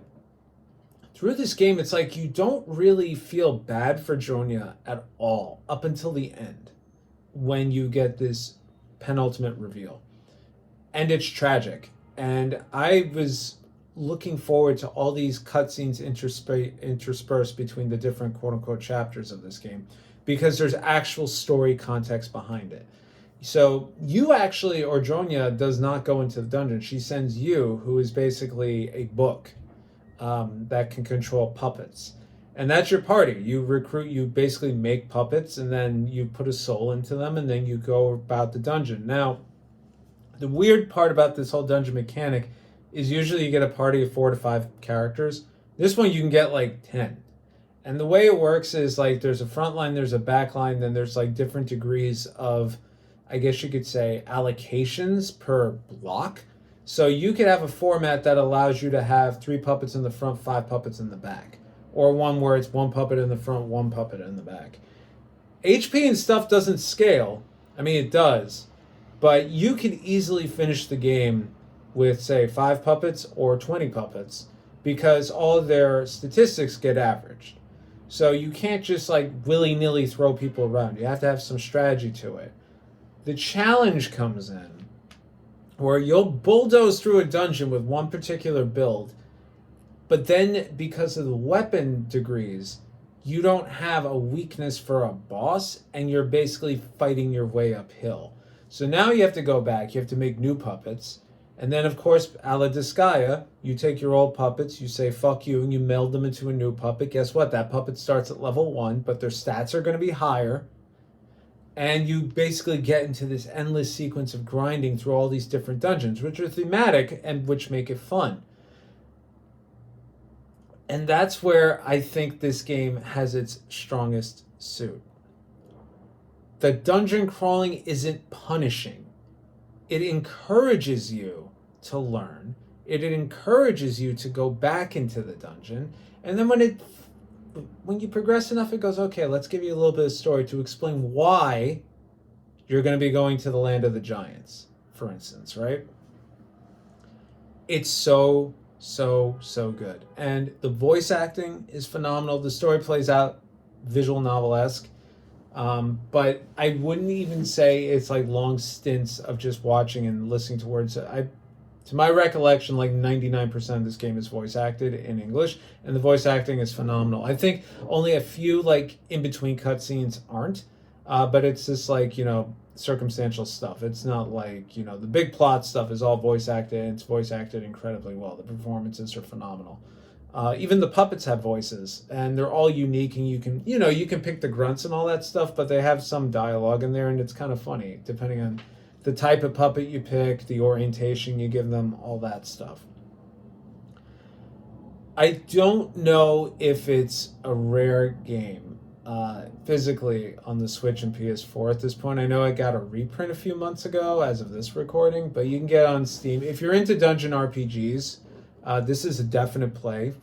through this game, it's like you don't really feel bad for Dronya at all up until the end when you get this penultimate reveal. And it's tragic. And I was looking forward to all these cutscenes interspersed between the different quote-unquote chapters of this game because there's actual story context behind it. So you actually, or Dronya, does not go into the dungeon. She sends you, who is basically a book that can control puppets. And that's your party. You basically make puppets, and then you put a soul into them, and then you go about the dungeon. Now, the weird part about this whole dungeon mechanic is usually you get a party of 4 to 5 characters. This one you can get like 10. And the way it works is like there's a front line, there's a back line, then there's like different degrees of, I guess you could say, allocations per block. So you could have a format that allows you to have 3 puppets in the front, 5 puppets in the back. Or one where it's 1 puppet in the front, 1 puppet in the back. HP and stuff doesn't scale. I mean, it does. But you could easily finish the game with, say, 5 puppets or 20 puppets because all of their statistics get averaged. So you can't just like willy-nilly throw people around. You have to have some strategy to it. The challenge comes in where you'll bulldoze through a dungeon with one particular build, but then because of the weapon degrees, you don't have a weakness for a boss, and you're basically fighting your way uphill. So now you have to go back, you have to make new puppets, and then of course, a la Disgaea, you take your old puppets, you say fuck you, and you meld them into a new puppet. Guess what? That puppet starts at level 1, but their stats are going to be higher. And you basically get into this endless sequence of grinding through all these different dungeons, which are thematic and which make it fun. And that's where I think this game has its strongest suit. The dungeon crawling isn't punishing. It encourages you to learn. It encourages you to go back into the dungeon. And then when you progress enough, it goes, okay, let's give you a little bit of story to explain why you're going to be going to the land of the giants, for instance, right? It's so good. And the voice acting is phenomenal. The story plays out visual novel-esque. But I wouldn't even say it's like long stints of just watching and listening to words. To my recollection, like 99% of this game is voice acted in English, and the voice acting is phenomenal. I think only a few like in between cutscenes aren't, but it's just like, circumstantial stuff. It's not like, the big plot stuff is all voice acted, and it's voice acted incredibly well. The performances are phenomenal. Even the puppets have voices, and they're all unique, and you can pick the grunts and all that stuff, but they have some dialogue in there, and it's kind of funny, depending on the type of puppet you pick, the orientation you give them, all that stuff. I don't know if it's a rare game physically on the Switch and PS4 at this point. I know I got a reprint a few months ago as of this recording, but you can get on Steam. If you're into dungeon RPGs, this is a definite play.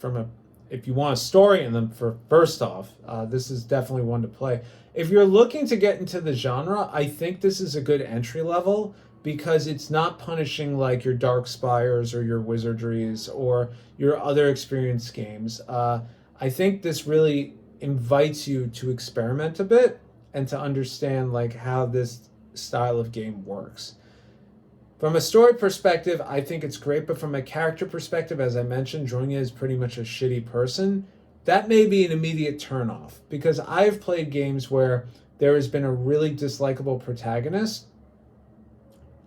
If you want a story in them, first off, this is definitely one to play. If you're looking to get into the genre, I think this is a good entry level because it's not punishing like your Dark Spires or your Wizardries or your other experienced games. I think this really invites you to experiment a bit and to understand like how this style of game works. From a story perspective, I think it's great, but from a character perspective, as I mentioned, Dronya is pretty much a shitty person. That may be an immediate turnoff because I've played games where there has been a really dislikable protagonist,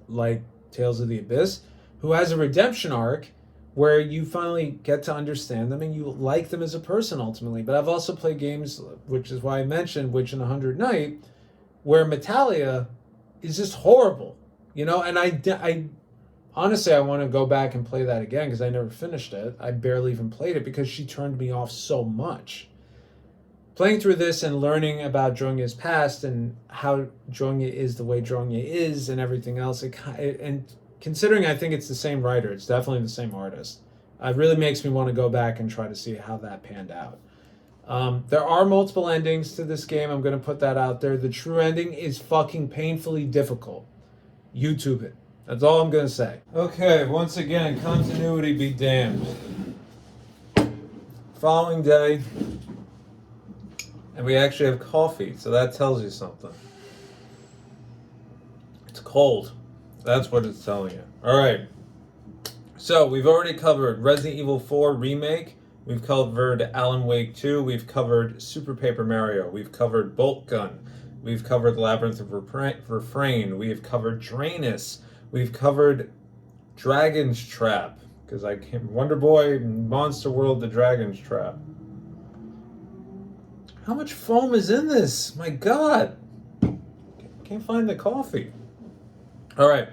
like Tales of the Abyss, who has a redemption arc where you finally get to understand them and you like them as a person ultimately. But I've also played games, which is why I mentioned Witch in a Hundred Night, where Metalia is just horrible, you know. And I honestly, I want to go back and play that again because I never finished it. I barely even played it because she turned me off so much. Playing through this and learning about Zhonya's past and how Zhonya is the way Zhonya is and everything else, and considering I think it's the same writer, it's definitely the same artist, it really makes me want to go back and try to see how that panned out. There are multiple endings to this game. I'm going to put that out there. The true ending is fucking painfully difficult. YouTube it. That's all I'm going to say. Okay, once again, continuity be damned. Following day, and we actually have coffee, so that tells you something. It's cold. That's what it's telling you. All right. So we've already covered Resident Evil 4 Remake. We've covered Alan Wake 2. We've covered Super Paper Mario. We've covered Bolt Gun. We've covered Labyrinth of Refrain. We've covered Drainus. We've covered Dragon's Trap. Because I can't... Wonder Boy, Monster World, The Dragon's Trap. How much foam is in this? My God. Can't find the coffee. All right.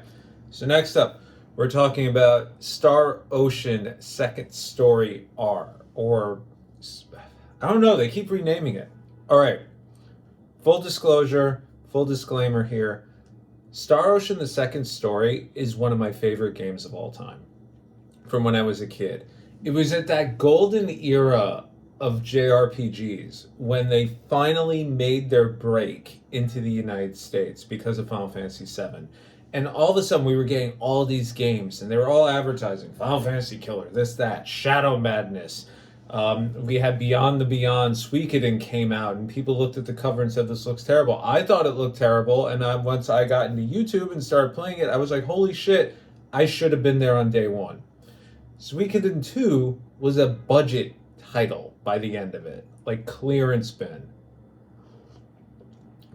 So next up, we're talking about Star Ocean Second Story R. Or, I don't know. They keep renaming it. All right. Full disclosure, full disclaimer here. Star Ocean The Second Story is one of my favorite games of all time. From when I was a kid. It was at that golden era of JRPGs when they finally made their break into the United States because of Final Fantasy VII. And all of a sudden we were getting all these games and they were all advertising Final Fantasy Killer, this, that, Shadow Madness. We had Beyond the Beyond, Suikoden came out and people looked at the cover and said, this looks terrible. I thought it looked terrible. And once I got into YouTube and started playing it, I was like, holy shit, I should have been there on day one. Suikoden 2 was a budget title by the end of it, like clearance bin.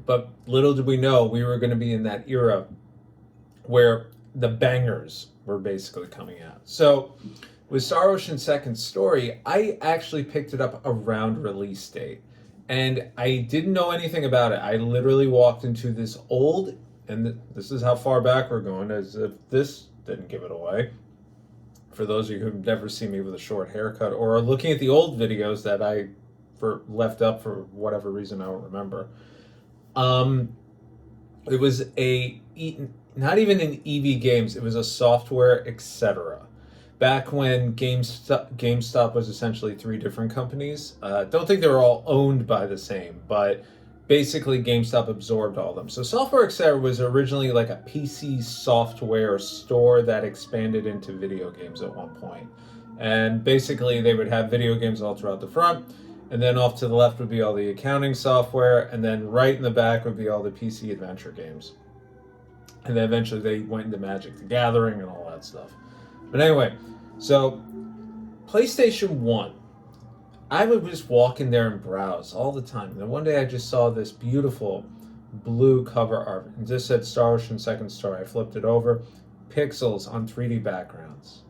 But little did we know we were going to be in that era where the bangers were basically coming out. So with Star Ocean Second Story, I actually picked it up around release date. And I didn't know anything about it. I literally walked into this old, and this is how far back we're going, as if this didn't give it away. For those of you who've never seen me with a short haircut or are looking at the old videos that I left up for whatever reason I don't remember. It was not even an EV Games, it was a software, etc. Back when GameStop was essentially 3 different companies. Don't think they were all owned by the same, but basically GameStop absorbed all of them. So Software Etc. was originally like a PC software store that expanded into video games at one point. And basically they would have video games all throughout the front, and then off to the left would be all the accounting software, and then right in the back would be all the PC adventure games. And then eventually they went into Magic the Gathering and all that stuff. But anyway, so PlayStation 1. I would just walk in there and browse all the time. And then one day I just saw this beautiful blue cover art. It just said Star Ocean Second Story. I flipped it over. Pixels on 3D backgrounds.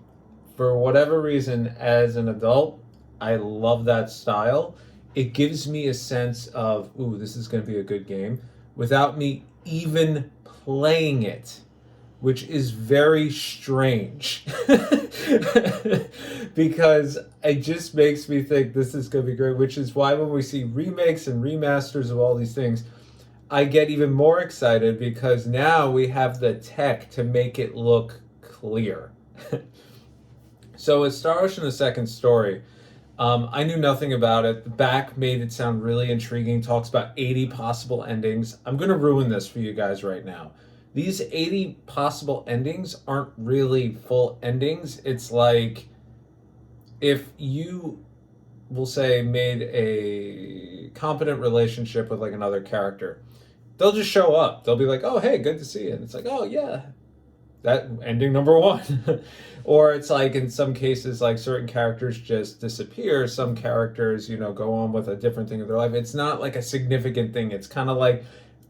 For whatever reason, as an adult, I love that style. It gives me a sense of, ooh, this is going to be a good game, without me even playing it, which is very strange. Because it just makes me think this is going to be great, which is why when we see remakes and remasters of all these things, I get even more excited because now we have the tech to make it look clear. So with Star Ocean The Second Story, I knew nothing about it. The back made it sound really intriguing, talks about 80 possible endings. I'm going to ruin this for you guys right now. These 80 possible endings aren't really full endings. It's like if you, will say, made a competent relationship with like another character, they'll just show up. They'll be like, oh, hey, good to see you. And it's like, oh, yeah, that ending number 1. Or it's like in some cases, like certain characters just disappear. Some characters, go on with a different thing of their life. It's not like a significant thing. It's kind of like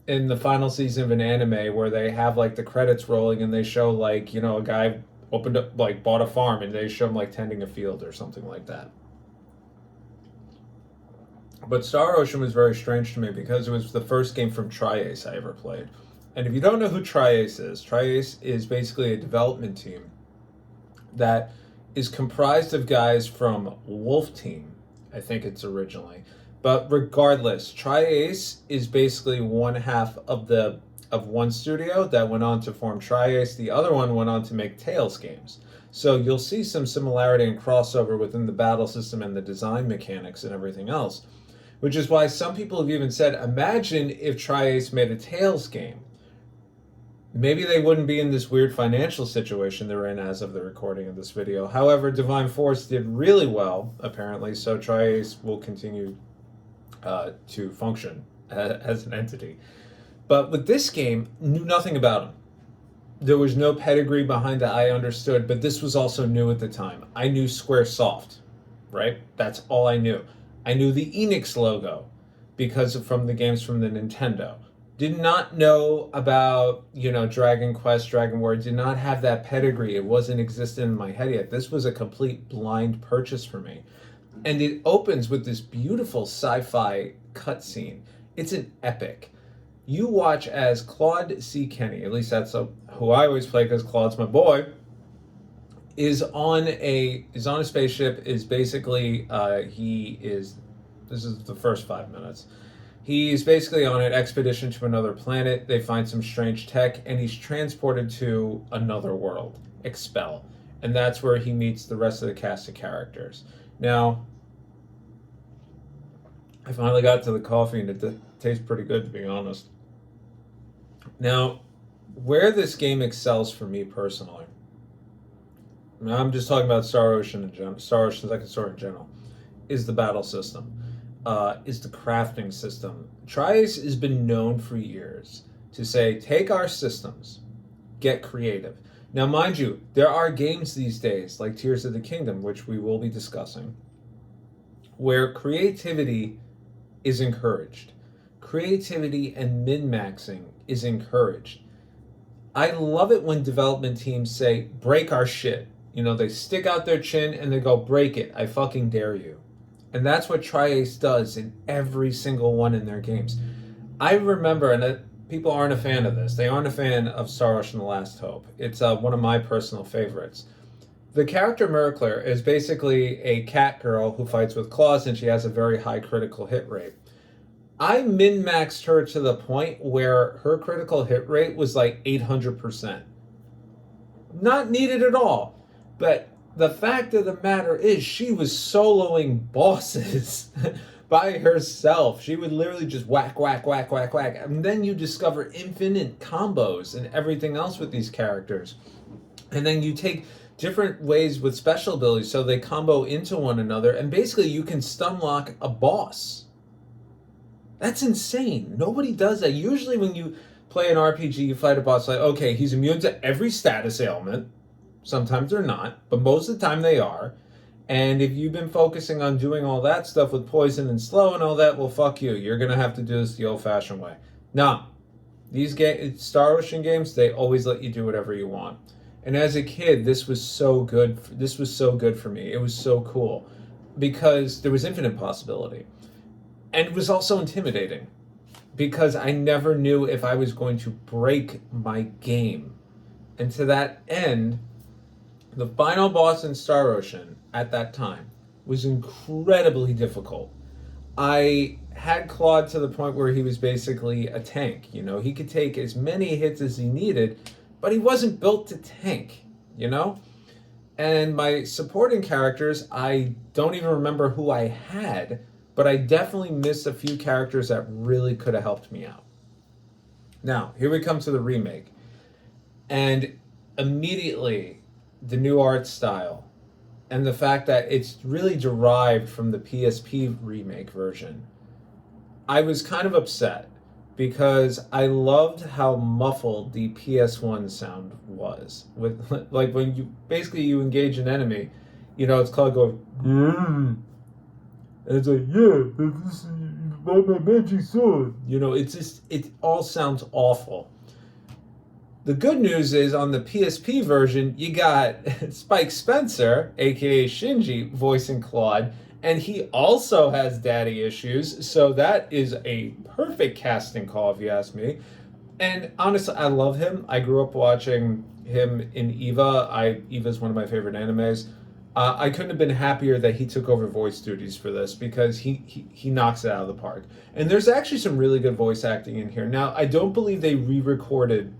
in the final season of an anime where they have like the credits rolling and they show like, you know, a guy opened up, like bought a farm and they show him like tending a field or something like that. But Star Ocean was very strange to me because it was the first game from Tri-Ace I ever played. And if you don't know who Tri-Ace is basically a development team that is comprised of guys from Wolf Team, I think it's originally. But regardless, Tri-Ace is basically one half of one studio that went on to form Tri-Ace. The other one went on to make Tales games. So you'll see some similarity and crossover within the battle system and the design mechanics and everything else. Which is why some people have even said, imagine if Tri-Ace made a Tales game. Maybe they wouldn't be in this weird financial situation they're in as of the recording of this video. However, Divine Force did really well, apparently, so Tri-Ace will continue to function as an entity. But with this game, knew nothing about him. There was no pedigree behind it I understood, but this was also new at the time. I knew Squaresoft, right? That's all I knew. I knew the Enix logo because from the games from the Nintendo. Did not know about, you know, Dragon Quest, Dragon War. Did not have that pedigree. It wasn't existent in my head yet. This was a complete blind purchase for me. And it opens with this beautiful sci-fi cutscene. It's an epic. You watch as Claude C. Kenny, at least that's who I always play because Claude's my boy, is on a spaceship. Is basically this is the first 5 minutes. He's basically on an expedition to another planet. They find some strange tech, and he's transported to another world, Expel, and that's where he meets the rest of the cast of characters. Now, I finally got to the coffee, and it tastes pretty good, to be honest. Now, where this game excels for me personally, I'm just talking about Star Ocean in general, Star Ocean Second Sword in general, is the battle system, is the crafting system. Tri-Ace has been known for years to say, take our systems, get creative. Now, mind you, there are games these days, like Tears of the Kingdom, which we will be discussing, where creativity is encouraged. Creativity and min-maxing is encouraged. I love it when development teams say, break our shit. You know, they stick out their chin and they go, break it. I fucking dare you. And that's what Tri-Ace does in every single one in their games. I remember, and people aren't a fan of this, they aren't a fan of Star Ocean: The Last Hope. It's one of my personal favorites. The character Miracler is basically a cat girl who fights with claws, and she has a very high critical hit rate. I min-maxed her to the point where her critical hit rate was like 800%. Not needed at all. But the fact of the matter is she was soloing bosses by herself. She would literally just whack, whack, whack, whack, whack. And then you discover infinite combos and everything else with these characters. And then you take different ways with special abilities so they combo into one another. And basically you can stun lock a boss. That's insane. Nobody does that. Usually when you play an RPG, you fight a boss like, okay, he's immune to every status ailment. Sometimes they're not, but most of the time they are. And if you've been focusing on doing all that stuff with poison and slow and all that, well, fuck you. You're going to have to do this the old-fashioned way. Now, these Star Ocean games, they always let you do whatever you want. And as a kid, this was so good. This was so good for me. It was so cool because there was infinite possibility. And it was also intimidating because I never knew if I was going to break my game. And to that end, the final boss in Star Ocean at that time was incredibly difficult. I had Claude to the point where he was basically a tank. You know, he could take as many hits as he needed, but he wasn't built to tank, you know? And my supporting characters, I don't even remember who I had, but I definitely missed a few characters that really could have helped me out. Now, here we come to the remake. And immediately, the new art style and the fact that it's really derived from the PSP remake version. I was kind of upset because I loved how muffled the PS1 sound was. With like when you engage an enemy, you know, it's called going, and it's like, yeah, my magic sword. You know, it's just, it all sounds awful. The good news is on the PSP version, you got Spike Spencer, aka Shinji, voicing Claude, and he also has daddy issues, so that is a perfect casting call if you ask me. And honestly, I love him. I grew up watching him in Eva. Eva's one of my favorite animes. I couldn't have been happier that he took over voice duties for this because he knocks it out of the park. And there's actually some really good voice acting in here. Now, I don't believe they re-recorded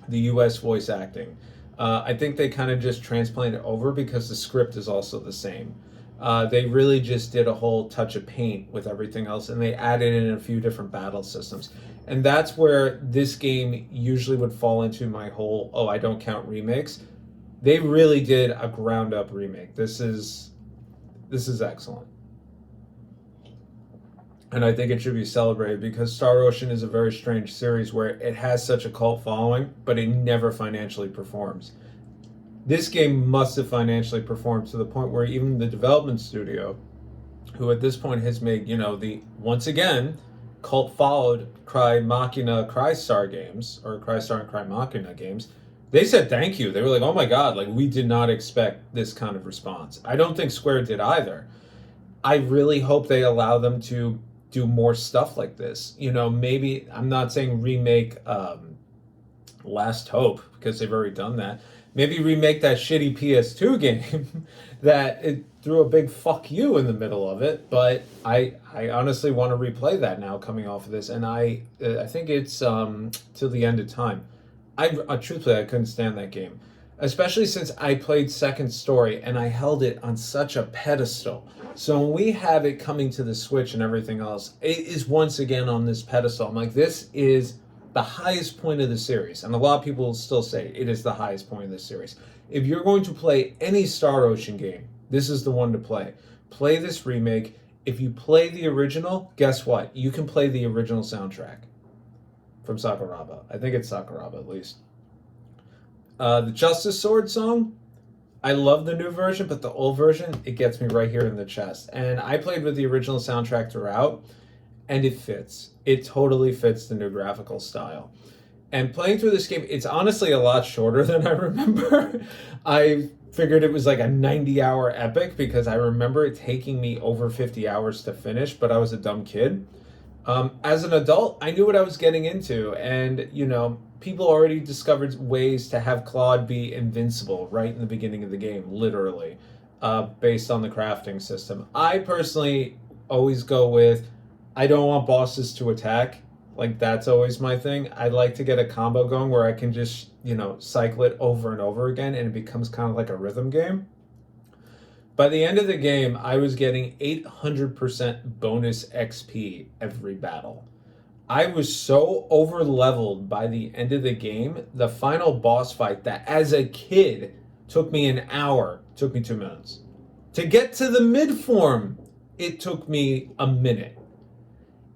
the U.S. voice acting. I think they kind of just transplanted it over because the script is also the same. They really just did a whole touch of paint with everything else, and they added in a few different battle systems. And that's where this game usually would fall into my whole, oh, I don't count remakes. They really did a ground up remake. This is excellent. And I think it should be celebrated because Star Ocean is a very strange series where it has such a cult following, but it never financially performs. This game must have financially performed to the point where even the development studio, who at this point has made, the, once again, cult followed Cry Machina Crystar games, or Crystar and Cry Machina games, they said thank you. They were like, oh my God, like we did not expect this kind of response. I don't think Square did either. I really hope they allow them to do more stuff like this. Maybe, I'm not saying remake Last Hope, because they've already done that. Maybe remake that shitty PS2 game that it threw a big fuck you in the middle of it. But I honestly want to replay that now coming off of this. And I think it's till the end of time. Truthfully, I couldn't stand that game. Especially since I played Second Story and I held it on such a pedestal. So when we have it coming to the Switch and everything else, it is once again on this pedestal. I'm like, this is the highest point of the series. And a lot of people will still say it is the highest point of the series. If you're going to play any Star Ocean game, this is the one to play. Play this remake. If you play the original, guess what? You can play the original soundtrack from Sakuraba. I think it's Sakuraba at least. The Justice Sword song, I love the new version, but the old version, it gets me right here in the chest. And I played with the original soundtrack throughout, and it fits. It totally fits the new graphical style. And playing through this game, it's honestly a lot shorter than I remember. I figured it was like a 90-hour epic because I remember it taking me over 50 hours to finish, but I was a dumb kid. As an adult, I knew what I was getting into, and, people already discovered ways to have Claude be invincible right in the beginning of the game, literally, based on the crafting system. I personally always go with, I don't want bosses to attack. Like, that's always my thing. I'd like to get a combo going where I can just, cycle it over and over again, and it becomes kind of like a rhythm game. By the end of the game, I was getting 800% bonus XP every battle. I was so over-leveled by the end of the game, the final boss fight that as a kid took me an hour, took me 2 minutes. To get to the mid-form, it took me a minute.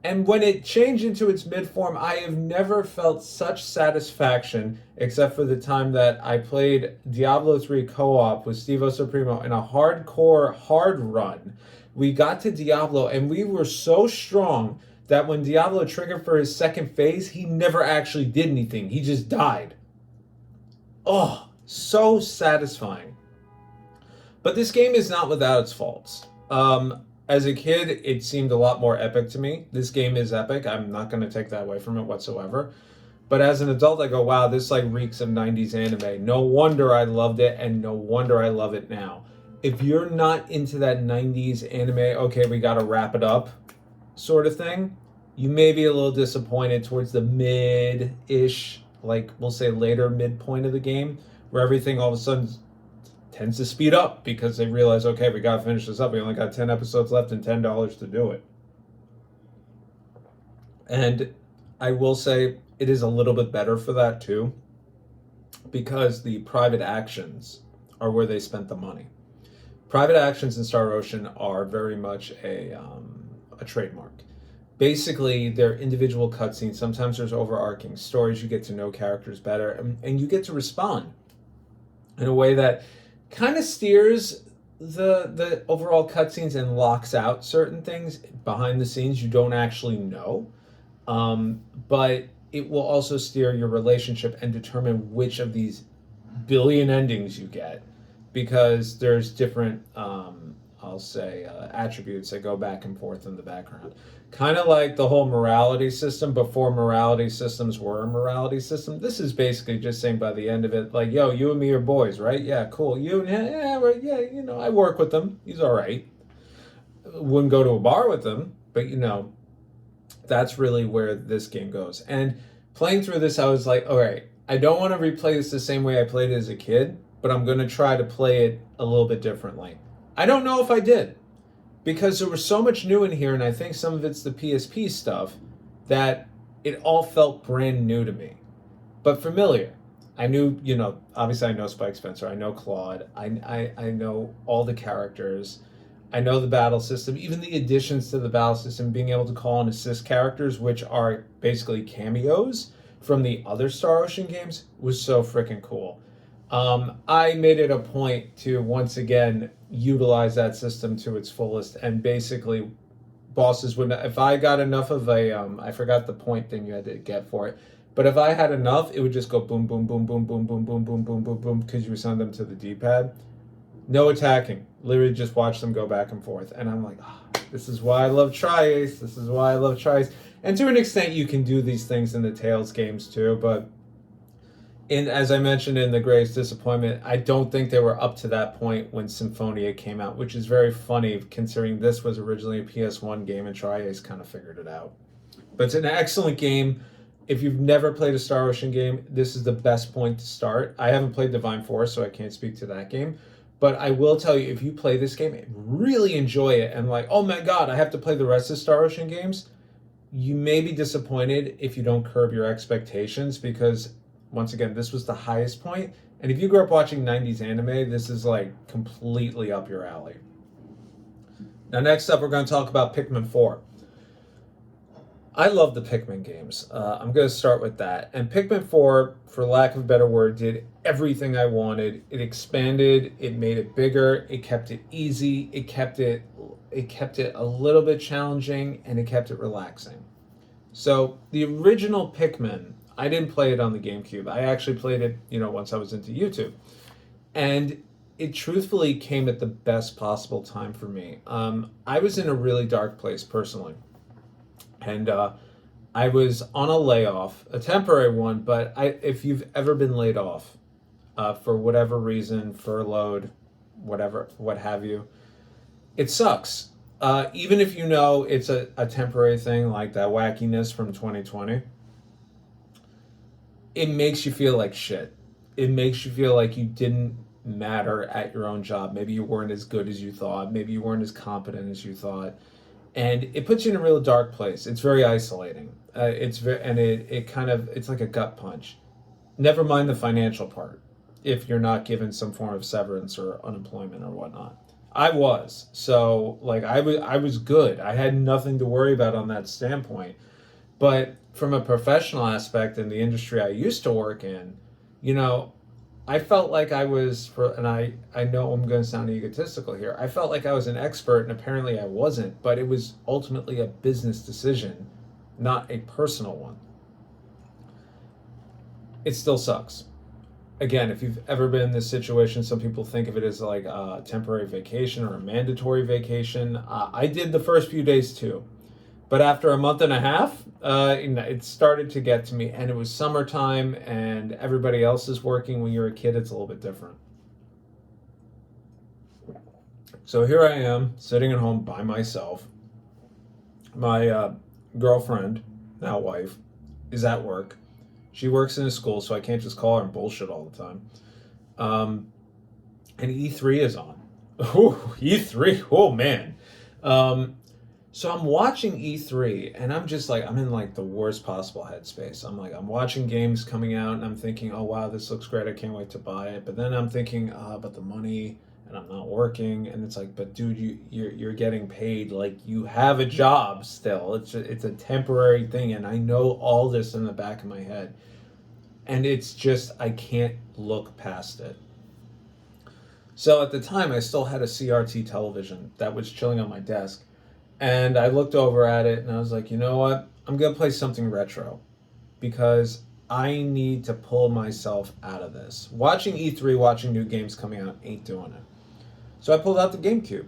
And when it changed into its mid-form, I have never felt such satisfaction except for the time that I played Diablo 3 co-op with Stevo Supremo in a hardcore hard run. We got to Diablo and we were so strong that when Diablo triggered for his second phase, he never actually did anything. He just died. Oh, so satisfying. But this game is not without its faults. As a kid, it seemed a lot more epic to me. This game is epic. I'm not going to take that away from it whatsoever. But as an adult, I go, wow, this reeks of 90s anime. No wonder I loved it, and no wonder I love it now. If you're not into that 90s anime, okay, we got to wrap it up sort of thing, you may be a little disappointed towards the mid-ish, we'll say later midpoint of the game, where everything all of a sudden tends to speed up because they realize, okay, we got to finish this up. We only got 10 episodes left and $10 to do it. And I will say it is a little bit better for that too, because the private actions are where they spent the money. Private actions in Star Ocean are very much a trademark. Basically, they're individual cutscenes. Sometimes there's overarching stories. You get to know characters better, and you get to respond in a way that kind of steers the overall cutscenes and locks out certain things behind the scenes you don't actually know. But it will also steer your relationship and determine which of these billion endings you get, because there's different I'll say attributes that go back and forth in the background, kind of like the whole morality system before morality systems were a morality system. This is basically just saying by the end of it, like, yo, you and me are boys, right? Yeah, cool. You, yeah, right, yeah, I work with him, he's all right. Wouldn't go to a bar with him, but that's really where this game goes. And playing through this, I was like, all right, I don't want to replay this the same way I played it as a kid, but I'm going to try to play it a little bit differently. I don't know if I did, because there was so much new in here, and I think some of it's the PSP stuff, that it all felt brand new to me, but familiar. I knew, obviously I know Spike Spencer, I know Claude, I know all the characters, I know the battle system, even the additions to the battle system, being able to call and assist characters, which are basically cameos from the other Star Ocean games, was so freaking cool. I made it a point to once again utilize that system to its fullest, and basically bosses would, if I got enough of I forgot the point thing you had to get for it, but if I had enough, it would just go boom, boom, boom, boom, boom, boom, boom, boom, boom, boom, boom, because you would send them to the D-pad. No attacking. Literally just watch them go back and forth. And I'm like, this is why I love Tri-Ace. This is why I love Tri-Ace. And to an extent, you can do these things in the Tales games too. But as I mentioned in The Greatest Disappointment, I don't think they were up to that point when Symphonia came out, which is very funny considering this was originally a PS1 game and Tri-Ace kind of figured it out. But it's an excellent game. If you've never played a Star Ocean game, this is the best point to start. I haven't played Divine Force, so I can't speak to that game. But I will tell you, if you play this game, really enjoy it, and like, oh my god, I have to play the rest of Star Ocean games, you may be disappointed if you don't curb your expectations, because, once again, this was the highest point. And if you grew up watching 90s anime, this is like completely up your alley. Now, next up, we're going to talk about Pikmin 4. I love the Pikmin games. I'm going to start with that. And Pikmin 4, for lack of a better word, did everything I wanted. It expanded, it made it bigger, it kept it easy, it kept it a little bit challenging, and it kept it relaxing. So the original Pikmin, I didn't play it on the GameCube. I actually played it, once I was into YouTube. And it truthfully came at the best possible time for me. I was in a really dark place personally. And I was on a layoff, a temporary one, but if you've ever been laid off for whatever reason, furloughed, whatever, what have you, it sucks. Even if it's a temporary thing like that wackiness from 2020, it makes you feel like shit. It makes you feel like you didn't matter at your own job. Maybe you weren't as good as you thought. Maybe you weren't as competent as you thought. And it puts you in a real dark place. It's very isolating. It's like a gut punch. Never mind the financial part, if you're not given some form of severance or unemployment or whatnot. I was. So I was good. I had nothing to worry about on that standpoint. But from a professional aspect in the industry I used to work in, I felt like I was, and I know I'm going to sound egotistical here, I felt like I was an expert, and apparently I wasn't, but it was ultimately a business decision, not a personal one. It still sucks. Again, if you've ever been in this situation, some people think of it as like a temporary vacation or a mandatory vacation. I did the first few days too. But after a month and a half, it started to get to me, and it was summertime, and everybody else is working. When you're a kid, it's a little bit different. So here I am, sitting at home by myself. My girlfriend, now wife, is at work. She works in a school, so I can't just call her and bullshit all the time. And E3 is on. Ooh, E3, oh man. So I'm watching E3, and I'm just like, I'm in like the worst possible headspace. I'm watching games coming out, and I'm thinking, oh wow, this looks great, I can't wait to buy it. But then I'm thinking, but the money, and I'm not working, and it's like, but dude, you're getting paid, like you have a job still. It's a temporary thing, and I know all this in the back of my head, and it's just I can't look past it. So at the time, I still had a CRT television that was chilling on my desk. And I looked over at it and I was like, you know what? I'm going to play something retro because I need to pull myself out of this. Watching E3, watching new games coming out ain't doing it. So I pulled out the GameCube.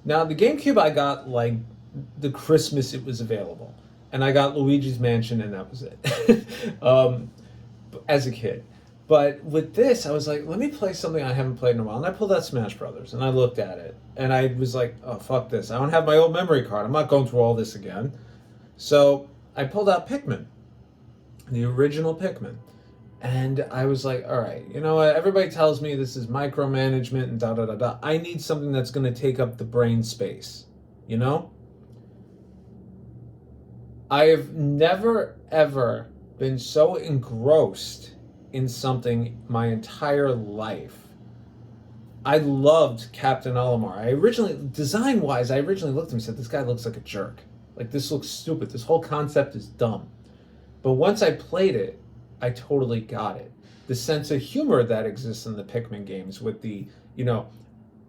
Now, the GameCube I got like the Christmas it was available. And I got Luigi's Mansion and that was it. As a kid. But with this, I was like, let me play something I haven't played in a while. And I pulled out Smash Brothers and I looked at it. And I was like, oh, fuck this. I don't have my old memory card. I'm not going through all this again. So I pulled out Pikmin, the original Pikmin. And I was like, all right, you know what? Everybody tells me this is micromanagement and da da da da. I need something that's going to take up the brain space, you know? I have never, ever been so engrossed in something my entire life. I loved Captain Olimar. I originally, design-wise, I originally looked at him and said, this guy looks like a jerk. Like, this looks stupid. This whole concept is dumb. But once I played it, I totally got it. The sense of humor that exists in the Pikmin games with the,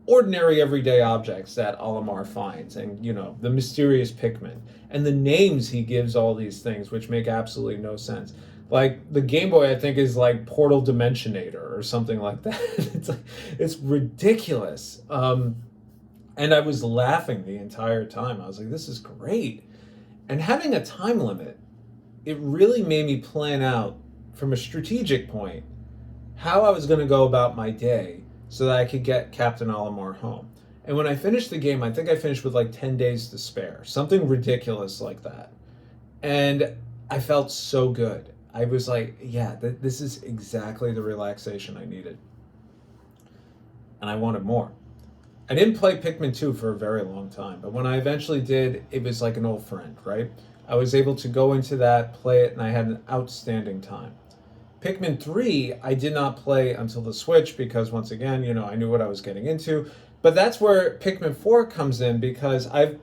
ordinary everyday objects that Olimar finds and, the mysterious Pikmin. And the names he gives all these things, which make absolutely no sense. Like, the Game Boy, I think, is like Portal Dimensionator or something like that. It's ridiculous. And I was laughing the entire time. I was like, this is great. And having a time limit, it really made me plan out from a strategic point how I was going to go about my day so that I could get Captain Olimar home. And when I finished the game, I think I finished with like 10 days to spare, something ridiculous like that. And I felt so good. I was like, yeah, this is exactly the relaxation I needed. And I wanted more. I didn't play Pikmin 2 for a very long time, but when I eventually did, it was like an old friend, right? I was able to go into that, play it, and I had an outstanding time. Pikmin 3, I did not play until the Switch because, once again, I knew what I was getting into. But that's where Pikmin 4 comes in because I've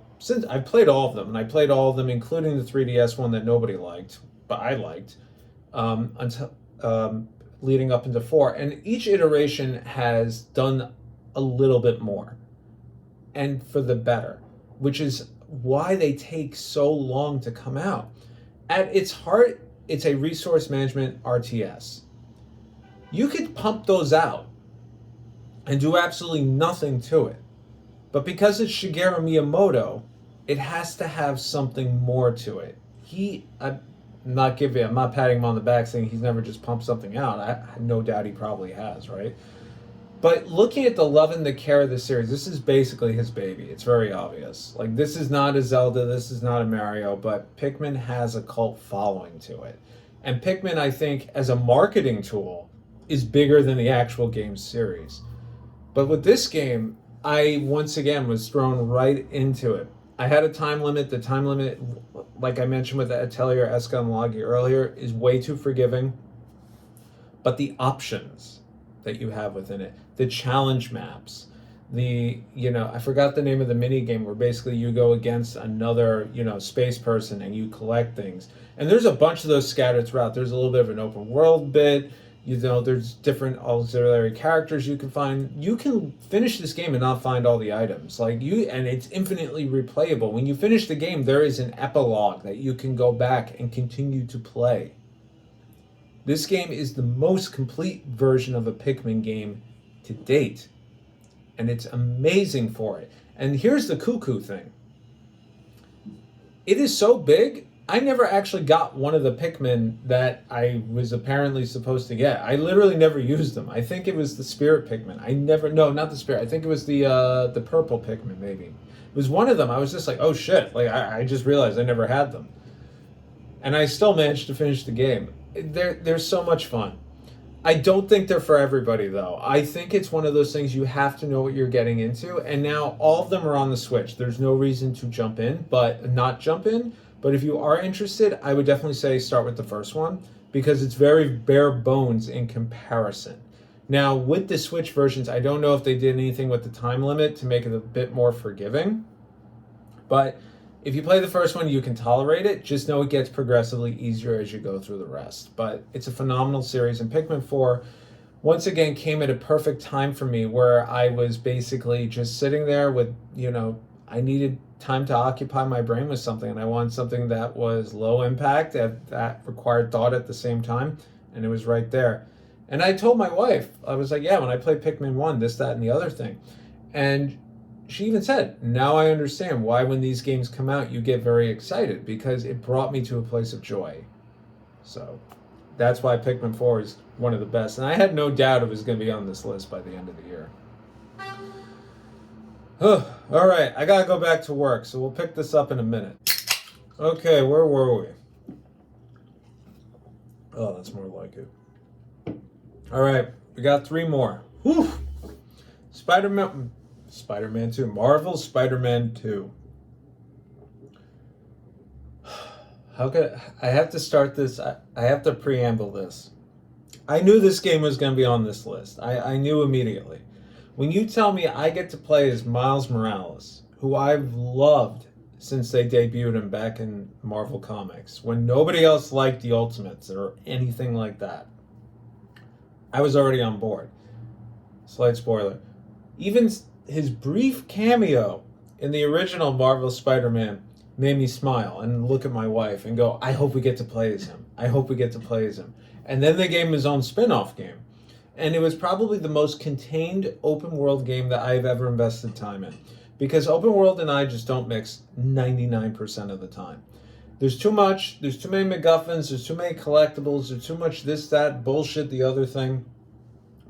played all of them, and I played all of them, including the 3DS one that nobody liked, but I liked, until leading up into 4. And each iteration has done a little bit more, and for the better, which is why they take so long to come out. At its heart, it's a resource management RTS. You could pump those out and do absolutely nothing to it. But because it's Shigeru Miyamoto, it has to have something more to it. I'm not patting him on the back saying he's never just pumped something out. I no doubt he probably has, right? But looking at the love and the care of the series, this is basically his baby. It's very obvious. Like, this is not a Zelda, this is not a Mario, but Pikmin has a cult following to it. And Pikmin, I think, as a marketing tool, is bigger than the actual game series. But with this game, I, once again, was thrown right into it. I had a time limit. The time limit, like I mentioned with Atelier Eska and Logi earlier, is way too forgiving. But the options that you have within it, the challenge maps, I forgot the name of the mini game where basically you go against another, space person and you collect things. And there's a bunch of those scattered throughout. There's a little bit of an open world bit. There's different auxiliary characters you can find. You can finish this game and not find all the items. And it's infinitely replayable. When you finish the game, there is an epilogue that you can go back and continue to play. This game is the most complete version of a Pikmin game to date. And it's amazing for it. And here's the cuckoo thing. It is so big, I never actually got one of the Pikmin that I was apparently supposed to get. I literally never used them. I think it was the Spirit Pikmin. No, not the Spirit. I think it was the purple Pikmin, maybe. It was one of them. I was just like, oh shit. Like, I just realized I never had them. And I still managed to finish the game. They're so much fun. I don't think they're for everybody, though. I think it's one of those things you have to know what you're getting into. And now all of them are on the Switch. There's no reason to not jump in. But if you are interested, I would definitely say start with the first one because it's very bare bones in comparison. Now, with the Switch versions, I don't know if they did anything with the time limit to make it a bit more forgiving. But if you play the first one, you can tolerate it. Just know it gets progressively easier as you go through the rest. But it's a phenomenal series. And Pikmin 4 once again came at a perfect time for me where I was basically just sitting there with, I needed time to occupy my brain with something, and I wanted something that was low impact, that required thought at the same time, and it was right there. And I told my wife, I was like, yeah, when I played Pikmin 1, this, that, and the other thing. And she even said, now I understand why when these games come out, you get very excited, because it brought me to a place of joy. So that's why Pikmin 4 is one of the best. And I had no doubt it was going to be on this list by the end of the year. All right, I gotta go back to work, so we'll pick this up in a minute. Okay, where were we? Oh, that's more like it. All right, we got 3 more. Whew. Spider-Man 2, Marvel Spider-Man 2. How could I have to start this? I have to preamble this. I knew this game was going to be on this list. I knew immediately. When you tell me I get to play as Miles Morales, who I've loved since they debuted him back in Marvel Comics, when nobody else liked the Ultimates or anything like that, I was already on board. Slight spoiler. Even his brief cameo in the original Marvel Spider-Man made me smile and look at my wife and go, I hope we get to play as him. I hope we get to play as him. And then they gave him his own spin-off game. And it was probably the most contained open world game that I've ever invested time in. Because open world and I just don't mix 99% of the time. There's too much, there's too many MacGuffins, there's too many collectibles, there's too much this, that, bullshit, the other thing.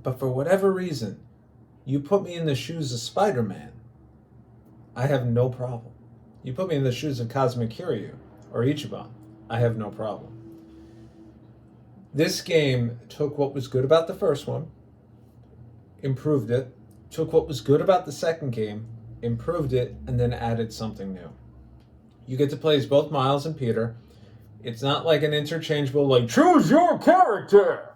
But for whatever reason, you put me in the shoes of Spider-Man, I have no problem. You put me in the shoes of Cosmic Kiryu or Ichiban, I have no problem. This game took what was good about the first one, improved it, took what was good about the second game, improved it, and then added something new. You get to play as both Miles and Peter. It's not like an interchangeable, like, choose your character.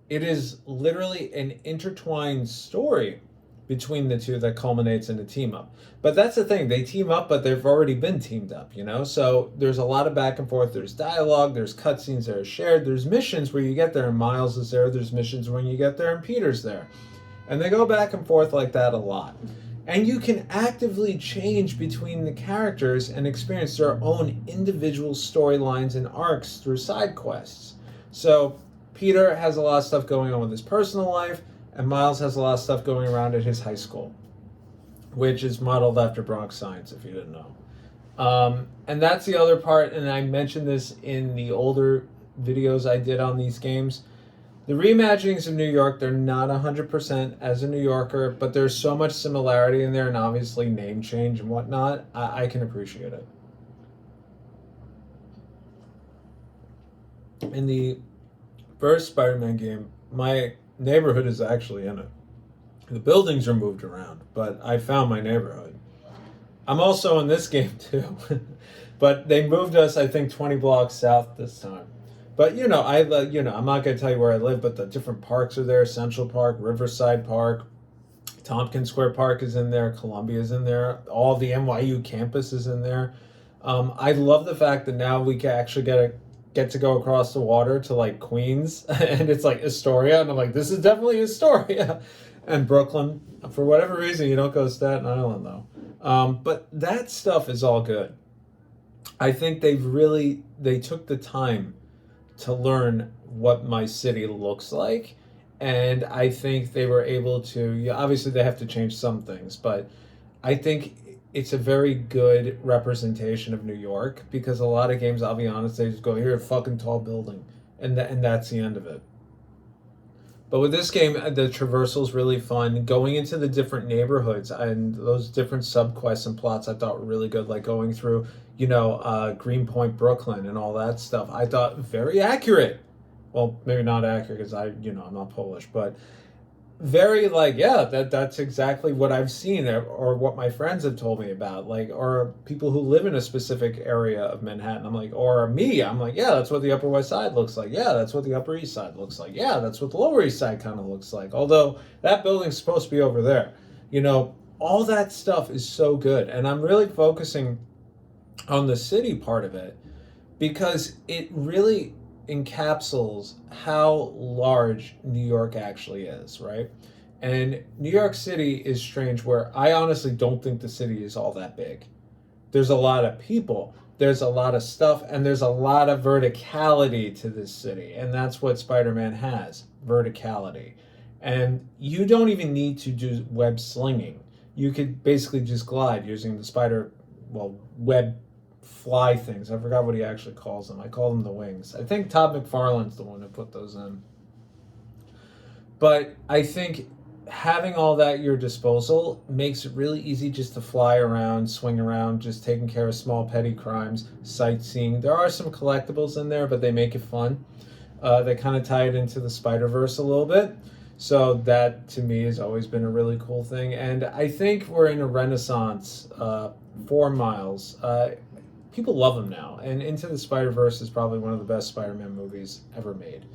It is literally an intertwined story between the two that culminates in a team up. But that's the thing, they team up, but they've already been teamed up, So there's a lot of back and forth. There's dialogue, there's cutscenes that are shared, there's missions where you get there and Miles is there, there's missions when you get there and Peter's there. And they go back and forth like that a lot. And you can actively change between the characters and experience their own individual storylines and arcs through side quests. So Peter has a lot of stuff going on with his personal life, and Miles has a lot of stuff going around at his high school, which is modeled after Bronx Science, if you didn't know. And that's the other part, and I mentioned this in the older videos I did on these games. The reimaginings of New York, they're not 100% as a New Yorker, but there's so much similarity in there, and obviously name change and whatnot, I can appreciate it. In the first Spider-Man game, my neighborhood is actually in it. The buildings are moved around, but I found my neighborhood. I'm also in this game too, but they moved us, I think, 20 blocks south this time. But I'm not going to tell you where I live, but the different parks are there. Central Park, Riverside Park, Tompkins Square Park is in there, Columbia is in there, all the NYU campus is in there. I love the fact that now we can actually get to go across the water to like Queens, and it's like Astoria, and I'm like, this is definitely Astoria. And Brooklyn, for whatever reason, you don't go to Staten Island though. But that stuff is all good. I think they took the time to learn what my city looks like, and I think they were able to, obviously they have to change some things, but I think it's a very good representation of New York, because a lot of games, I'll be honest, they just go, here, a fucking tall building, and that's the end of it. But with this game, the traversal is really fun. Going into the different neighborhoods and those different subquests and plots I thought were really good, like going through, Greenpoint, Brooklyn, and all that stuff. I thought very accurate. Well, maybe not accurate because I'm not Polish, but very that's exactly what I've seen or what my friends have told me about, or people who live in a specific area of Manhattan. I'm like, yeah, that's what the Upper West Side looks like. Yeah, that's what the Upper East Side looks like. Yeah, that's what the Lower East Side kind of looks like. Although that building's supposed to be over there. All that stuff is so good. And I'm really focusing on the city part of it because it really encapsulates how large New York actually is, right? And New York City is strange, where I honestly don't think the city is all that big. There's a lot of people, there's a lot of stuff, and there's a lot of verticality to this city. And that's what Spider-Man has, verticality. And you don't even need to do web slinging. You could basically just glide using the web fly things. I forgot what he actually calls them. I call them the wings. I think Todd McFarlane's the one who put those in. But I think having all that at your disposal makes it really easy just to fly around, swing around, just taking care of small petty crimes, sightseeing. There are some collectibles in there, but they make it fun. They kind of tie it into the Spider-Verse a little bit. So that, to me, has always been a really cool thing. And I think we're in a renaissance for Miles. People love him now. And Into the Spider-Verse is probably one of the best Spider-Man movies ever made.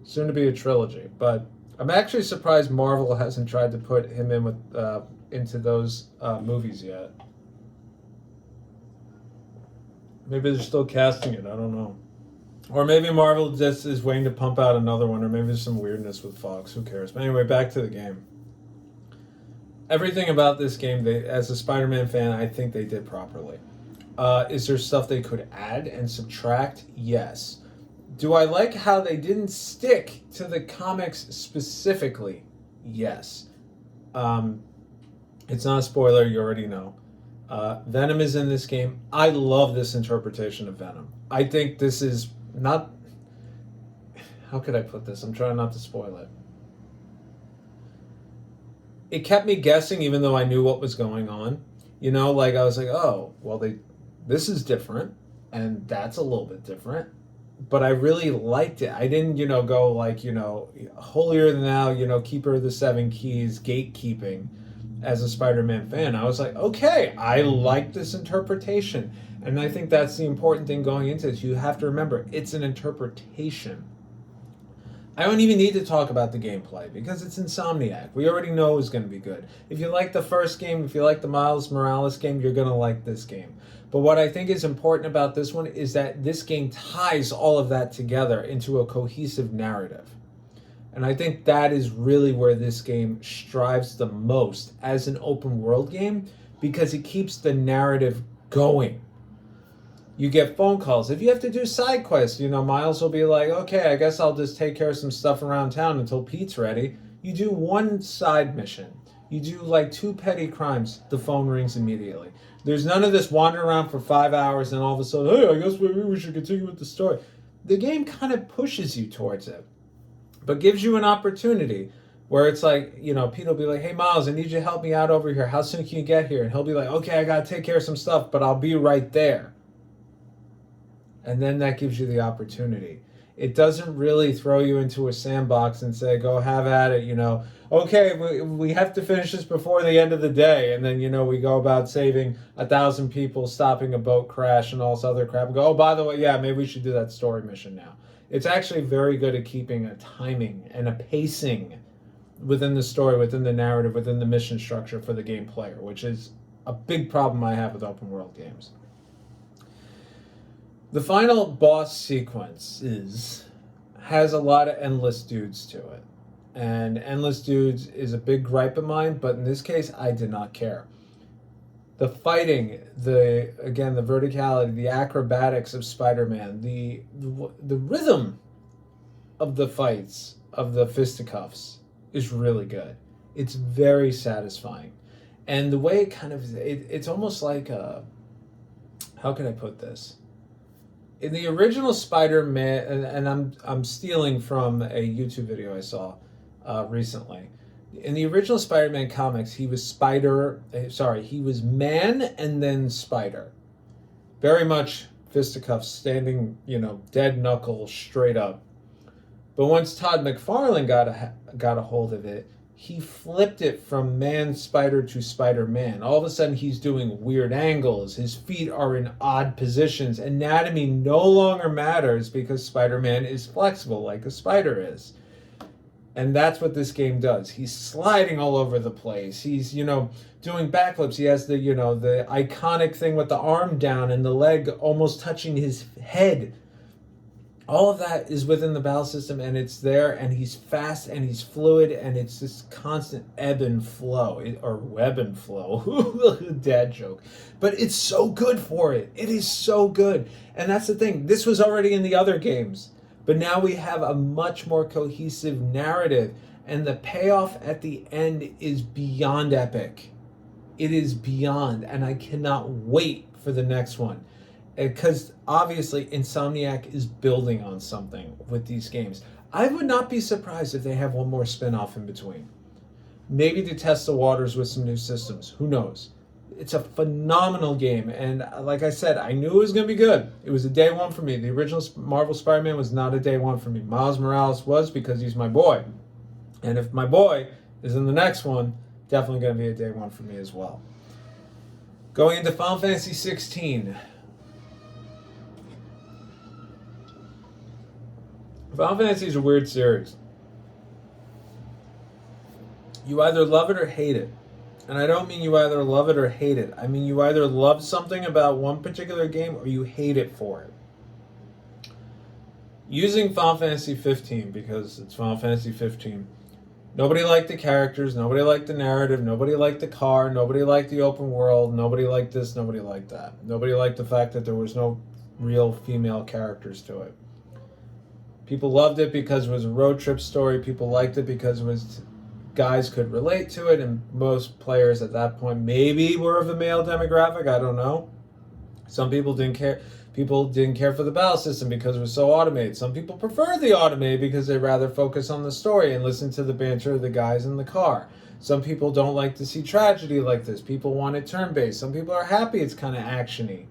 Soon to be a trilogy. But I'm actually surprised Marvel hasn't tried to put him in with into those movies yet. Maybe they're still casting it. I don't know. Or maybe Marvel just is waiting to pump out another one, or maybe there's some weirdness with Fox. Who cares? But anyway, back to the game. Everything about this game, as a Spider-Man fan, I think they did properly. Is there stuff they could add and subtract? Yes. Do I like how they didn't stick to the comics specifically? Yes. It's not a spoiler, you already know. Venom is in this game. I love this interpretation of Venom. I think this is not... How could I put this? I'm trying not to spoil it. It kept me guessing even though I knew what was going on. You know, like I was like, oh, well, this is different, and that's a little bit different. But I really liked it. I didn't, go like, holier than thou, keeper of the seven keys, gatekeeping as a Spider-Man fan. I was like, okay, I like this interpretation. And I think that's the important thing going into this. You have to remember, it's an interpretation. I don't even need to talk about the gameplay because it's Insomniac. We already know it's going to be good. If you like the first game, if you like the Miles Morales game, you're going to like this game. But what I think is important about this one is that this game ties all of that together into a cohesive narrative. And I think that is really where this game strives the most as an open world game, because it keeps the narrative going. You get phone calls. If you have to do side quests, Miles will be like, okay, I guess I'll just take care of some stuff around town until Pete's ready. You do one side mission. You do like 2 petty crimes. The phone rings immediately. There's none of this wandering around for 5 hours and all of a sudden, hey, I guess maybe we should continue with the story. The game kind of pushes you towards it, but gives you an opportunity where it's like, Pete will be like, hey, Miles, I need you to help me out over here. How soon can you get here? And he'll be like, okay, I got to take care of some stuff, but I'll be right there. And then that gives you the opportunity. It doesn't really throw you into a sandbox and say, go have at it, Okay, we have to finish this before the end of the day. And then, we go about saving 1,000 people, stopping a boat crash and all this other crap. And go, oh, by the way, yeah, maybe we should do that story mission now. It's actually very good at keeping a timing and a pacing within the story, within the narrative, within the mission structure for the game player, which is a big problem I have with open world games. The final boss sequence has a lot of endless dudes to it. And endless dudes is a big gripe of mine, but in this case, I did not care. The fighting, the verticality, the acrobatics of Spider-Man, the rhythm of the fights, of the fisticuffs, is really good. It's very satisfying. And the way it's almost like how can I put this? In the original Spider-Man, and I'm stealing from a YouTube video I saw recently. In the original Spider-Man comics, he was man and then Spider. Very much fisticuffs, standing, dead knuckle straight up. But once Todd McFarlane got a hold of it, he flipped it from man-spider to Spider-Man. All of a sudden, he's doing weird angles. His feet are in odd positions. Anatomy no longer matters because Spider-Man is flexible like a spider is. And that's what this game does. He's sliding all over the place. He's, doing backflips. He has the iconic thing with the arm down and the leg almost touching his head. All of that is within the battle system, and it's there, and he's fast and he's fluid, and it's this constant ebb and flow, or web and flow. Dad joke. But it's so good for it. It is so good. And that's the thing. This was already in the other games, but now we have a much more cohesive narrative, and the payoff at the end is beyond epic. It is beyond, and I cannot wait for the next one. Because obviously Insomniac is building on something with these games. I would not be surprised if they have one more spin-off in between. Maybe to test the waters with some new systems. Who knows? It's a phenomenal game, and like I said, I knew it was going to be good. It was a day one for me. The original Marvel Spider-Man was not a day one for me. Miles Morales was, because he's my boy. And if my boy is in the next one, definitely going to be a day one for me as well. Going into Final Fantasy 16. Final Fantasy is a weird series. You either love it or hate it. And I don't mean you either love it or hate it. I mean you either love something about one particular game or you hate it for it. Using Final Fantasy 15, because it's Final Fantasy 15, nobody liked the characters, nobody liked the narrative, nobody liked the car, nobody liked the open world, nobody liked this, nobody liked that. Nobody liked the fact that there was no real female characters to it. People loved it because it was a road trip story. People liked it because it was guys could relate to it, and most players at that point maybe were of the male demographic. I don't know. Some people didn't care. People didn't care for the battle system because it was so automated. Some people preferred the automated because they'd rather focus on the story and listen to the banter of the guys in the car. Some people don't like to see tragedy like this. People want it turn-based. Some people are happy it's kind of action-y.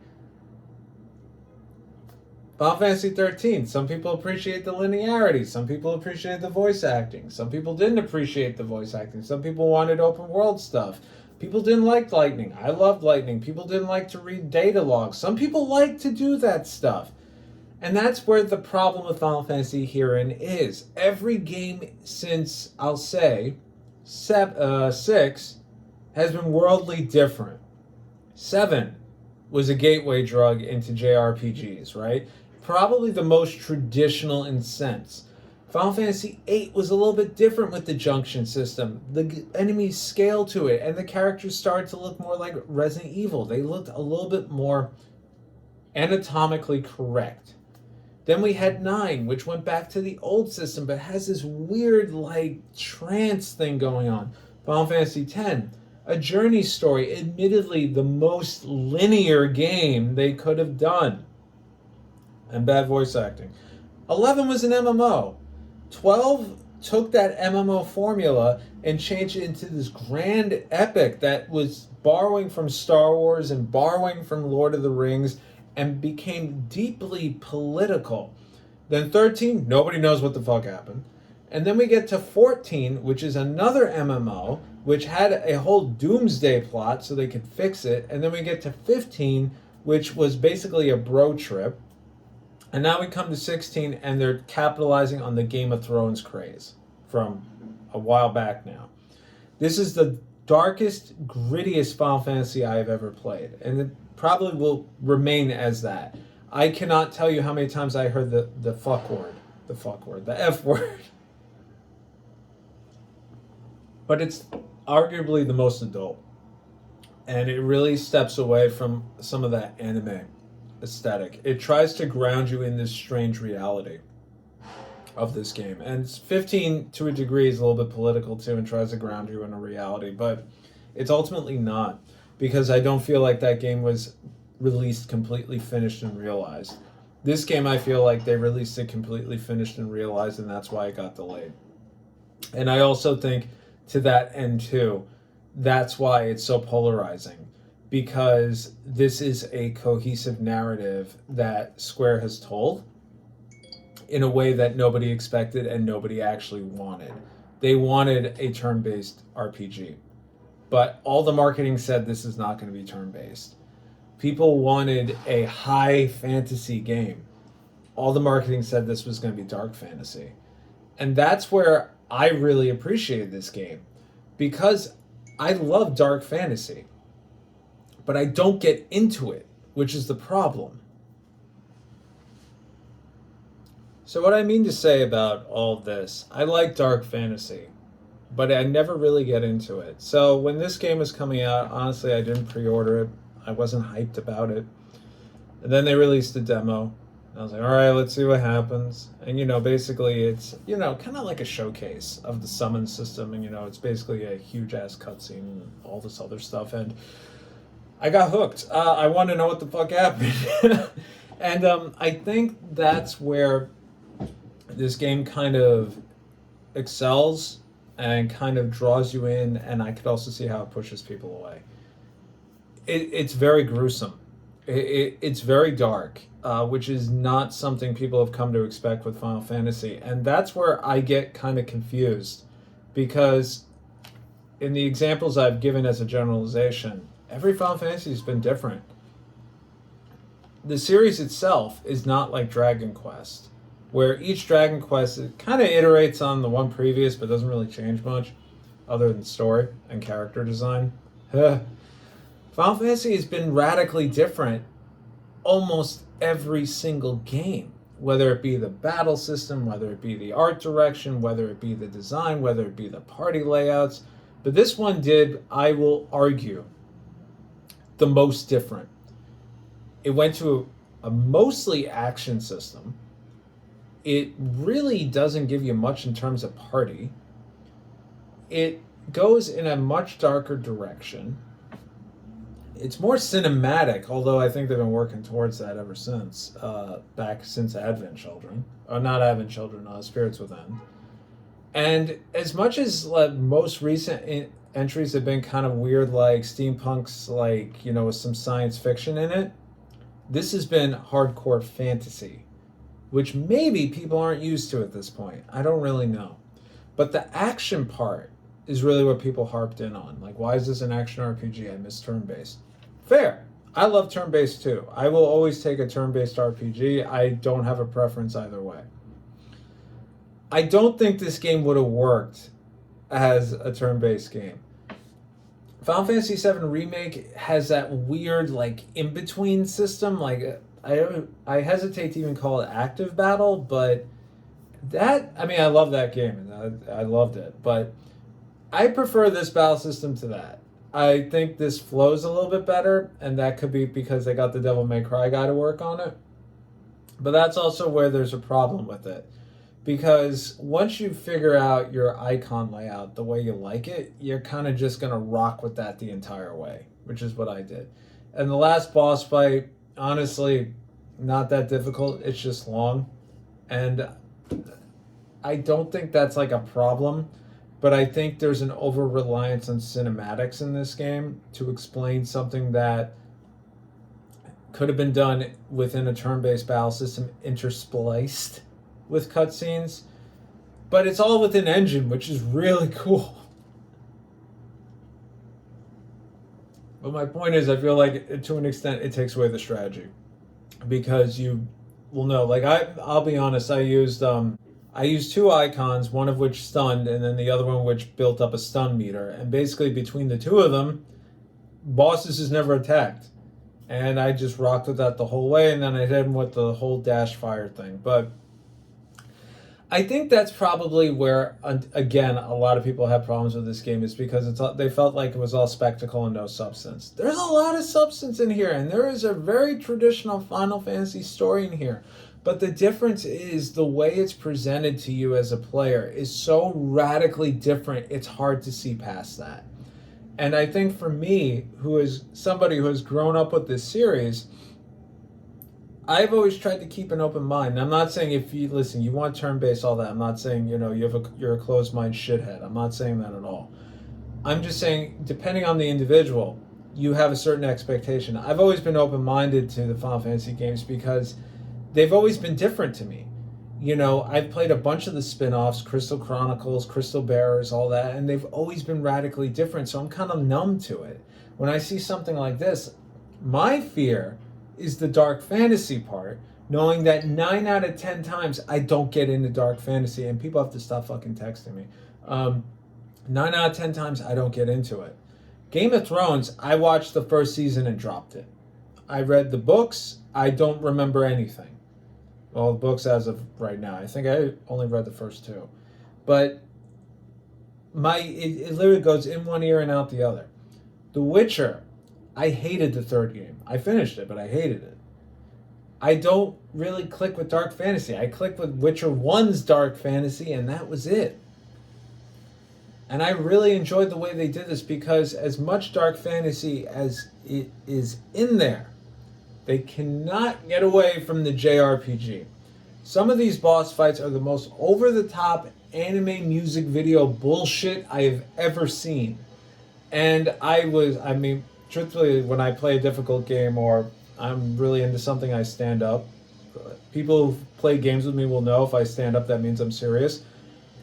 Final Fantasy 13, some people appreciate the linearity, some people appreciate the voice acting, some people didn't appreciate the voice acting, some people wanted open world stuff. People didn't like Lightning. I loved Lightning. People didn't like to read data logs. Some people like to do that stuff. And that's where the problem with Final Fantasy herein is. Every game since, I'll say, 6 has been worldly different. 7 was a gateway drug into JRPGs, right? Probably the most traditional in sense. Final Fantasy VIII was a little bit different with the junction system. The enemies scaled to it, and the characters started to look more like Resident Evil. They looked a little bit more anatomically correct. Then we had 9, which went back to the old system, but has this weird, like, trance thing going on. Final Fantasy X, a journey story, admittedly the most linear game they could have done. And bad voice acting. 11 was an MMO. 12 took that MMO formula and changed it into this grand epic that was borrowing from Star Wars and borrowing from Lord of the Rings and became deeply political. Then 13, nobody knows what the fuck happened. And then we get to 14, which is another MMO, which had a whole doomsday plot so they could fix it. And then we get to 15, which was basically a bro trip. And now we come to 16, and they're capitalizing on the Game of Thrones craze from a while back now. This is the darkest, grittiest Final Fantasy I have ever played, and it probably will remain as that. I cannot tell you how many times I heard the fuck word, the F word. But it's arguably the most adult, and it really steps away from some of that anime aesthetic. It tries to ground you in this strange reality of this game. And 15, to a degree, is a little bit political too and tries to ground you in a reality, but it's ultimately not, because I don't feel like that game was released completely finished and realized. This game, I feel like they released it completely finished and realized, and that's why it got delayed. And I also think, to that end too, that's why it's so polarizing. Because this is a cohesive narrative that Square has told in a way that nobody expected and nobody actually wanted. They wanted a turn-based RPG, but all the marketing said this is not going to be turn-based. People wanted a high fantasy game. All the marketing said this was going to be dark fantasy. And that's where I really appreciated this game, because I love dark fantasy. But I don't get into it, which is the problem. So what I mean to say about all this, I like dark fantasy, but I never really get into it. So when this game was coming out, honestly, I didn't pre-order it. I wasn't hyped about it. And then they released a demo. I was like, all right, let's see what happens. And, basically it's, kind of like a showcase of the summon system. And, it's basically a huge ass cutscene and all this other stuff. And I got hooked. I want to know what the fuck happened. And I think that's where this game kind of excels and kind of draws you in. And I could also see how it pushes people away. It's very gruesome. It's very dark, which is not something people have come to expect with Final Fantasy. And that's where I get kind of confused, because in the examples I've given as a generalization, every Final Fantasy has been different. The series itself is not like Dragon Quest, where each Dragon Quest kind of iterates on the one previous but doesn't really change much other than story and character design. Final Fantasy has been radically different almost every single game, whether it be the battle system, whether it be the art direction, whether it be the design, whether it be the party layouts. But this one did, I will argue, the most different. It went to a mostly action system. It really doesn't give you much in terms of party. It goes in a much darker direction. It's more cinematic, although I think they've been working towards that ever since, back since Advent Children. Or not Advent Children, Spirits Within. And as much as most recent entries have been kind of weird, like steampunks, with some science fiction in it, this has been hardcore fantasy, which maybe people aren't used to at this point. I don't really know. But the action part is really what people harped in on. Like, why is this an action RPG? I miss turn-based. Fair. I love turn-based too. I will always take a turn-based RPG. I don't have a preference either way. I don't think this game would have worked as a turn-based game. Final Fantasy VII Remake has that weird, in-between system. I hesitate to even call it active battle, but I love that game, and I loved it. But I prefer this battle system to that. I think this flows a little bit better, and that could be because they got the Devil May Cry guy to work on it. But that's also where there's a problem with it. Because once you figure out your icon layout the way you like it, you're kind of just going to rock with that the entire way, which is what I did. And the last boss fight, honestly, not that difficult. It's just long. And I don't think that's a problem. But I think there's an over-reliance on cinematics in this game to explain something that could have been done within a turn-based battle system interspliced with cutscenes. But it's all within engine, which is really cool. But my point is, I feel like to an extent it takes away the strategy. Because you will know, I'll be honest, I used two icons, one of which stunned, and then the other one which built up a stun meter. And basically between the two of them, bosses is never attacked. And I just rocked with that the whole way, and then I hit him with the whole dash fire thing. But I think that's probably where, again, a lot of people have problems with this game, is because they felt like it was all spectacle and no substance. There's a lot of substance in here, and there is a very traditional Final Fantasy story in here. But the difference is the way it's presented to you as a player is so radically different, it's hard to see past that. And I think for me, who is somebody who has grown up with this series, I've always tried to keep an open mind. And I'm not saying if you want turn-based, all that. I'm not saying, you're a closed-mind shithead. I'm not saying that at all. I'm just saying, depending on the individual, you have a certain expectation. I've always been open-minded to the Final Fantasy games because they've always been different to me. I've played a bunch of the spin-offs, Crystal Chronicles, Crystal Bearers, all that, and they've always been radically different, so I'm kind of numb to it. When I see something like this, my fear is the dark fantasy part, knowing that 9 out of 10 times I don't get into dark fantasy, and people have to stop fucking texting me. 9 out of 10 times I don't get into it. Game of Thrones, I watched the first season and dropped it. I read the books, I don't remember anything. Well, the books as of right now. I think I only read the first two. But it literally goes in one ear and out the other. The Witcher, I hated the third game. I finished it, but I hated it. I don't really click with dark fantasy. I click with Witcher 1's dark fantasy, and that was it. And I really enjoyed the way they did this because as much dark fantasy as it is in there, they cannot get away from the JRPG. Some of these boss fights are the most over-the-top anime music video bullshit I have ever seen. And truthfully, when I play a difficult game or I'm really into something, I stand up. People who play games with me will know if I stand up, that means I'm serious.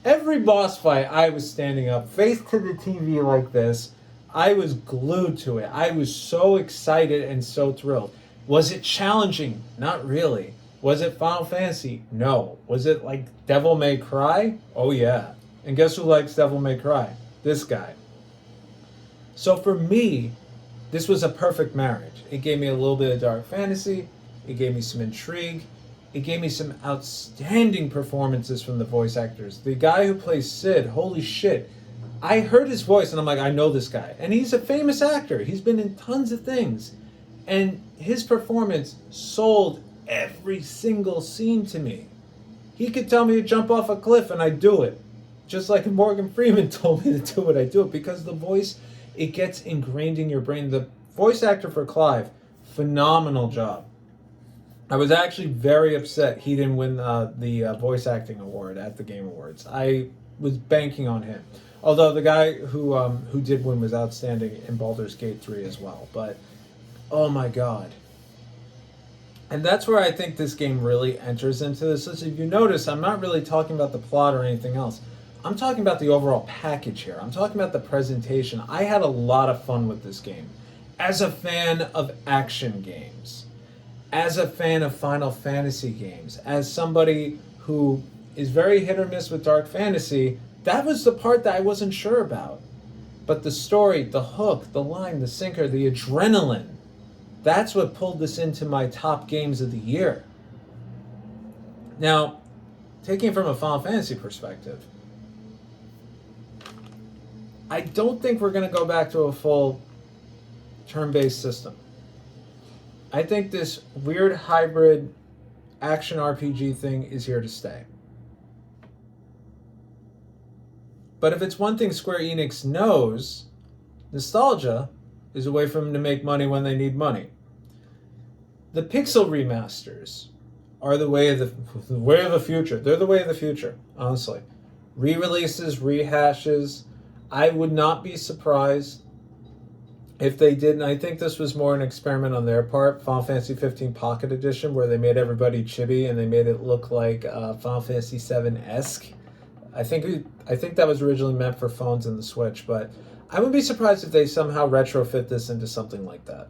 Every boss fight, I was standing up, face to the TV like this. I was glued to it. I was so excited and so thrilled. Was it challenging? Not really. Was it Final Fantasy? No. Was it like Devil May Cry? Oh yeah. And guess who likes Devil May Cry? This guy. So for me, this was a perfect marriage. It gave me a little bit of dark fantasy. It gave me some intrigue. It gave me some outstanding performances from the voice actors. The guy who plays Sid, holy shit. I heard his voice and I'm like, I know this guy. And he's a famous actor. He's been in tons of things. And his performance sold every single scene to me. He could tell me to jump off a cliff and I'd do it. Just like Morgan Freeman told me to do it, I'd do it. Because the voice, it gets ingrained in your brain. The voice actor for Clive, phenomenal job. I was actually very upset he didn't win the voice acting award at the Game Awards. I was banking on him. Although the guy who did win was outstanding in Baldur's Gate 3 as well. But, oh my god. And that's where I think this game really enters into this. So if you notice, I'm not really talking about the plot or anything else. I'm talking about the overall package here. I'm talking about the presentation. I had a lot of fun with this game. As a fan of action games, as a fan of Final Fantasy games, as somebody who is very hit or miss with dark fantasy, that was the part that I wasn't sure about. But the story, the hook, the line, the sinker, the adrenaline, that's what pulled this into my top games of the year. Now, taking it from a Final Fantasy perspective, I don't think we're going to go back to a full turn-based system. I think this weird hybrid action RPG thing is here to stay. But if it's one thing Square Enix knows, nostalgia is a way for them to make money when they need money. The pixel remasters are the way of the future. They're the way of the future, honestly. Re-releases, rehashes. I would not be surprised if they didn't. I think this was more an experiment on their part. Final Fantasy 15 Pocket Edition, where they made everybody chibi and they made it look like Final Fantasy 7-esque. I think that was originally meant for phones and the Switch, but I wouldn't be surprised if they somehow retrofit this into something like that.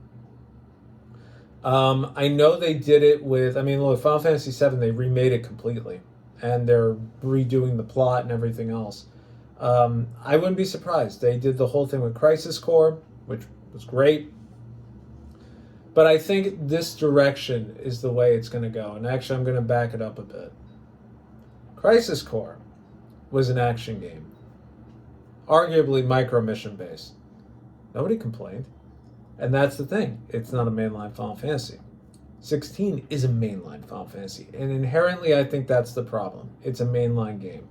I know they did it with, look, Final Fantasy 7, they remade it completely, and they're redoing the plot and everything else. I wouldn't be surprised. They did the whole thing with Crisis Core, which was great. But I think this direction is the way it's going to go. And actually, I'm going to back it up a bit. Crisis Core was an action game. Arguably micro-mission based. Nobody complained. And that's the thing. It's not a mainline Final Fantasy. 16 is a mainline Final Fantasy. And inherently, I think that's the problem. It's a mainline game.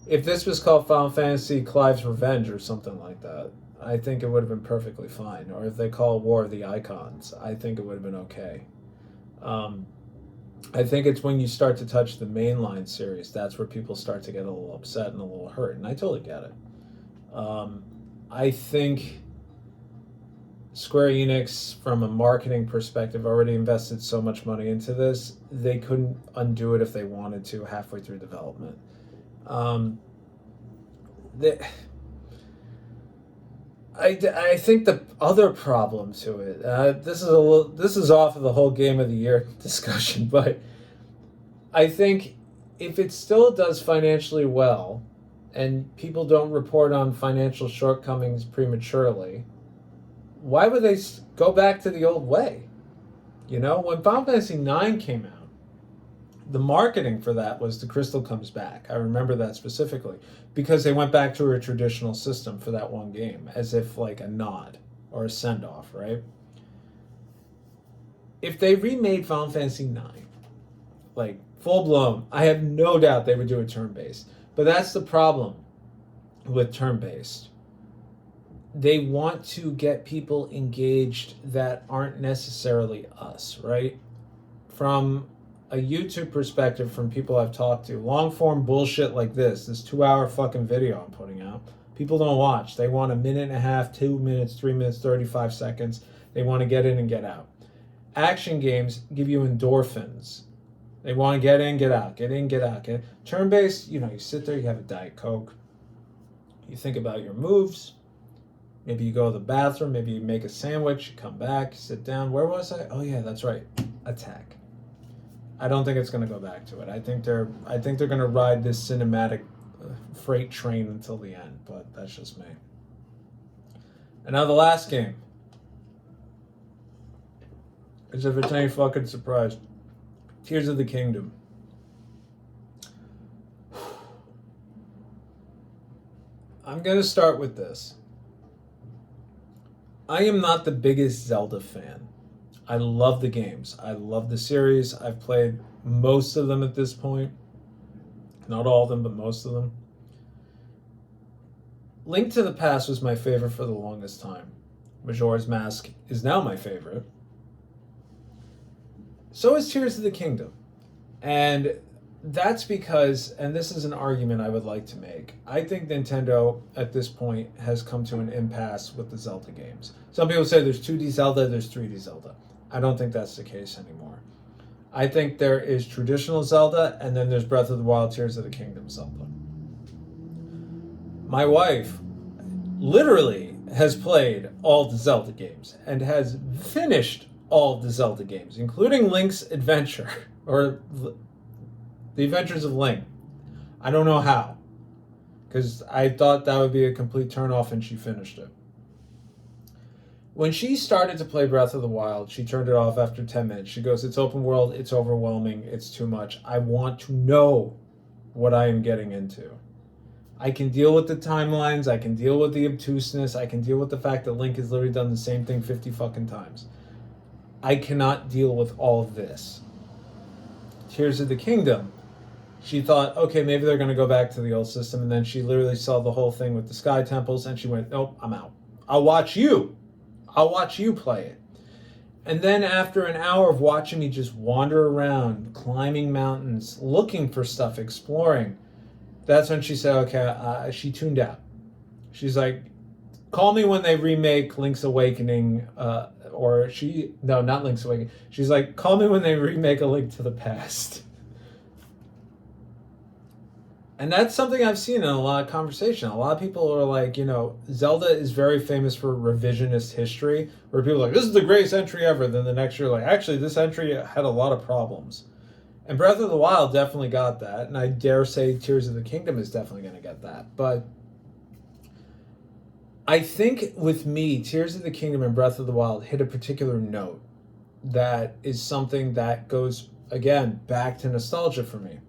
If this was called Final Fantasy Clive's Revenge or something like that, I think it would have been perfectly fine. Or if they call it War of the Icons, I think it would have been okay. I think it's when you start to touch the mainline series, that's where people start to get a little upset and a little hurt. And I totally get it. I think Square Enix, from a marketing perspective, already invested so much money into this, they couldn't undo it if they wanted to halfway through development. I think the other problem to it, this is off of the whole Game of the Year discussion, but I think if it still does financially well, and people don't report on financial shortcomings prematurely, why would they go back to the old way? You know, when Final Fantasy IX came out, the marketing for that was the crystal comes back. I remember that specifically because they went back to a traditional system for that one game, as if like a nod or a send off, right? If they remade Final Fantasy IX, like full blown, I have no doubt they would do a turn based. But that's the problem with turn based. They want to get people engaged that aren't necessarily us, right? From a YouTube perspective, from people I've talked to, long form bullshit like this 2-hour fucking video I'm putting out, people don't watch. They want a minute and a half, 2 minutes, 3 minutes, 35 seconds. They want to get in and get out. Action games give you endorphins. They want to get in, get out, get in, get out. Turn-based, you sit there, you have a Diet Coke. You think about your moves. Maybe you go to the bathroom, maybe you make a sandwich, you come back, you sit down. Where was I? Oh yeah, that's right. Attack. I don't think it's going to go back to it. I think they're going to ride this cinematic freight train until the end, but that's just me. And now the last game. As if it's any fucking surprise. Tears of the Kingdom. I'm going to start with this. I am not the biggest Zelda fan. I love the games. I love the series. I've played most of them at this point. Not all of them, but most of them. Link to the Past was my favorite for the longest time. Majora's Mask is now my favorite. So is Tears of the Kingdom. And that's because, and this is an argument I would like to make, I think Nintendo at this point has come to an impasse with the Zelda games. Some people say there's 2D Zelda, there's 3D Zelda. I don't think that's the case anymore. I think there is traditional Zelda, and then there's Breath of the Wild, Tears of the Kingdom Zelda. My wife literally has played all the Zelda games and has finished all the Zelda games, including Link's Adventure, or The Adventures of Link. I don't know how, because I thought that would be a complete turnoff, and she finished it. When she started to play Breath of the Wild, she turned it off after 10 minutes. She goes, it's open world, it's overwhelming, it's too much. I want to know what I am getting into. I can deal with the timelines, I can deal with the obtuseness, I can deal with the fact that Link has literally done the same thing 50 fucking times. I cannot deal with all of this. Tears of the Kingdom. She thought, okay, maybe they're going to go back to the old system, and then she literally saw the whole thing with the Sky Temples, and she went, nope, I'm out. I'll watch you play it. And then after an hour of watching me just wander around, climbing mountains, looking for stuff, exploring, that's when she said, okay, she tuned out. She's like, call me when they remake Link's Awakening, not Link's Awakening. She's like, call me when they remake A Link to the Past. And that's something I've seen in a lot of conversation. A lot of people are like, Zelda is very famous for revisionist history, where people are like, this is the greatest entry ever. Then the next year, like, actually, this entry had a lot of problems. And Breath of the Wild definitely got that. And I dare say Tears of the Kingdom is definitely going to get that. But I think with me, Tears of the Kingdom and Breath of the Wild hit a particular note that is something that goes, again, back to nostalgia for me.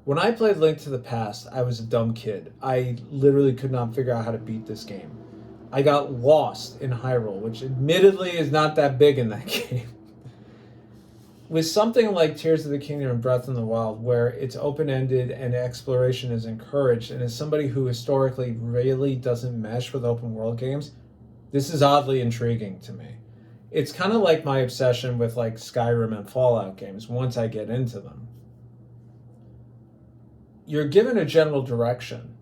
When I played Link to the Past, I was a dumb kid. I literally could not figure out how to beat this game. I got lost in Hyrule, which admittedly is not that big in that game. With something like Tears of the Kingdom and Breath of the Wild, where it's open-ended and exploration is encouraged, and as somebody who historically really doesn't mesh with open-world games, this is oddly intriguing to me. It's kind of like my obsession with like Skyrim and Fallout games once I get into them. You're given a general direction,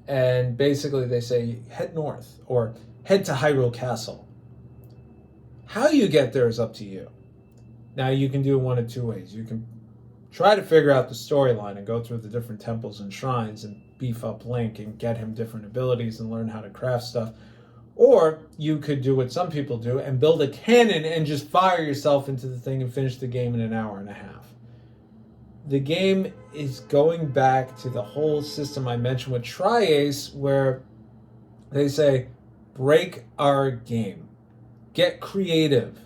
and basically they say, head north, or head to Hyrule Castle. How you get there is up to you. Now, you can do it one of two ways. You can try to figure out the storyline and go through the different temples and shrines and beef up Link and get him different abilities and learn how to craft stuff. Or you could do what some people do and build a cannon and just fire yourself into the thing and finish the game in an hour and a half. The game is going back to the whole system I mentioned with Tri-Ace, where they say, break our game. Get creative.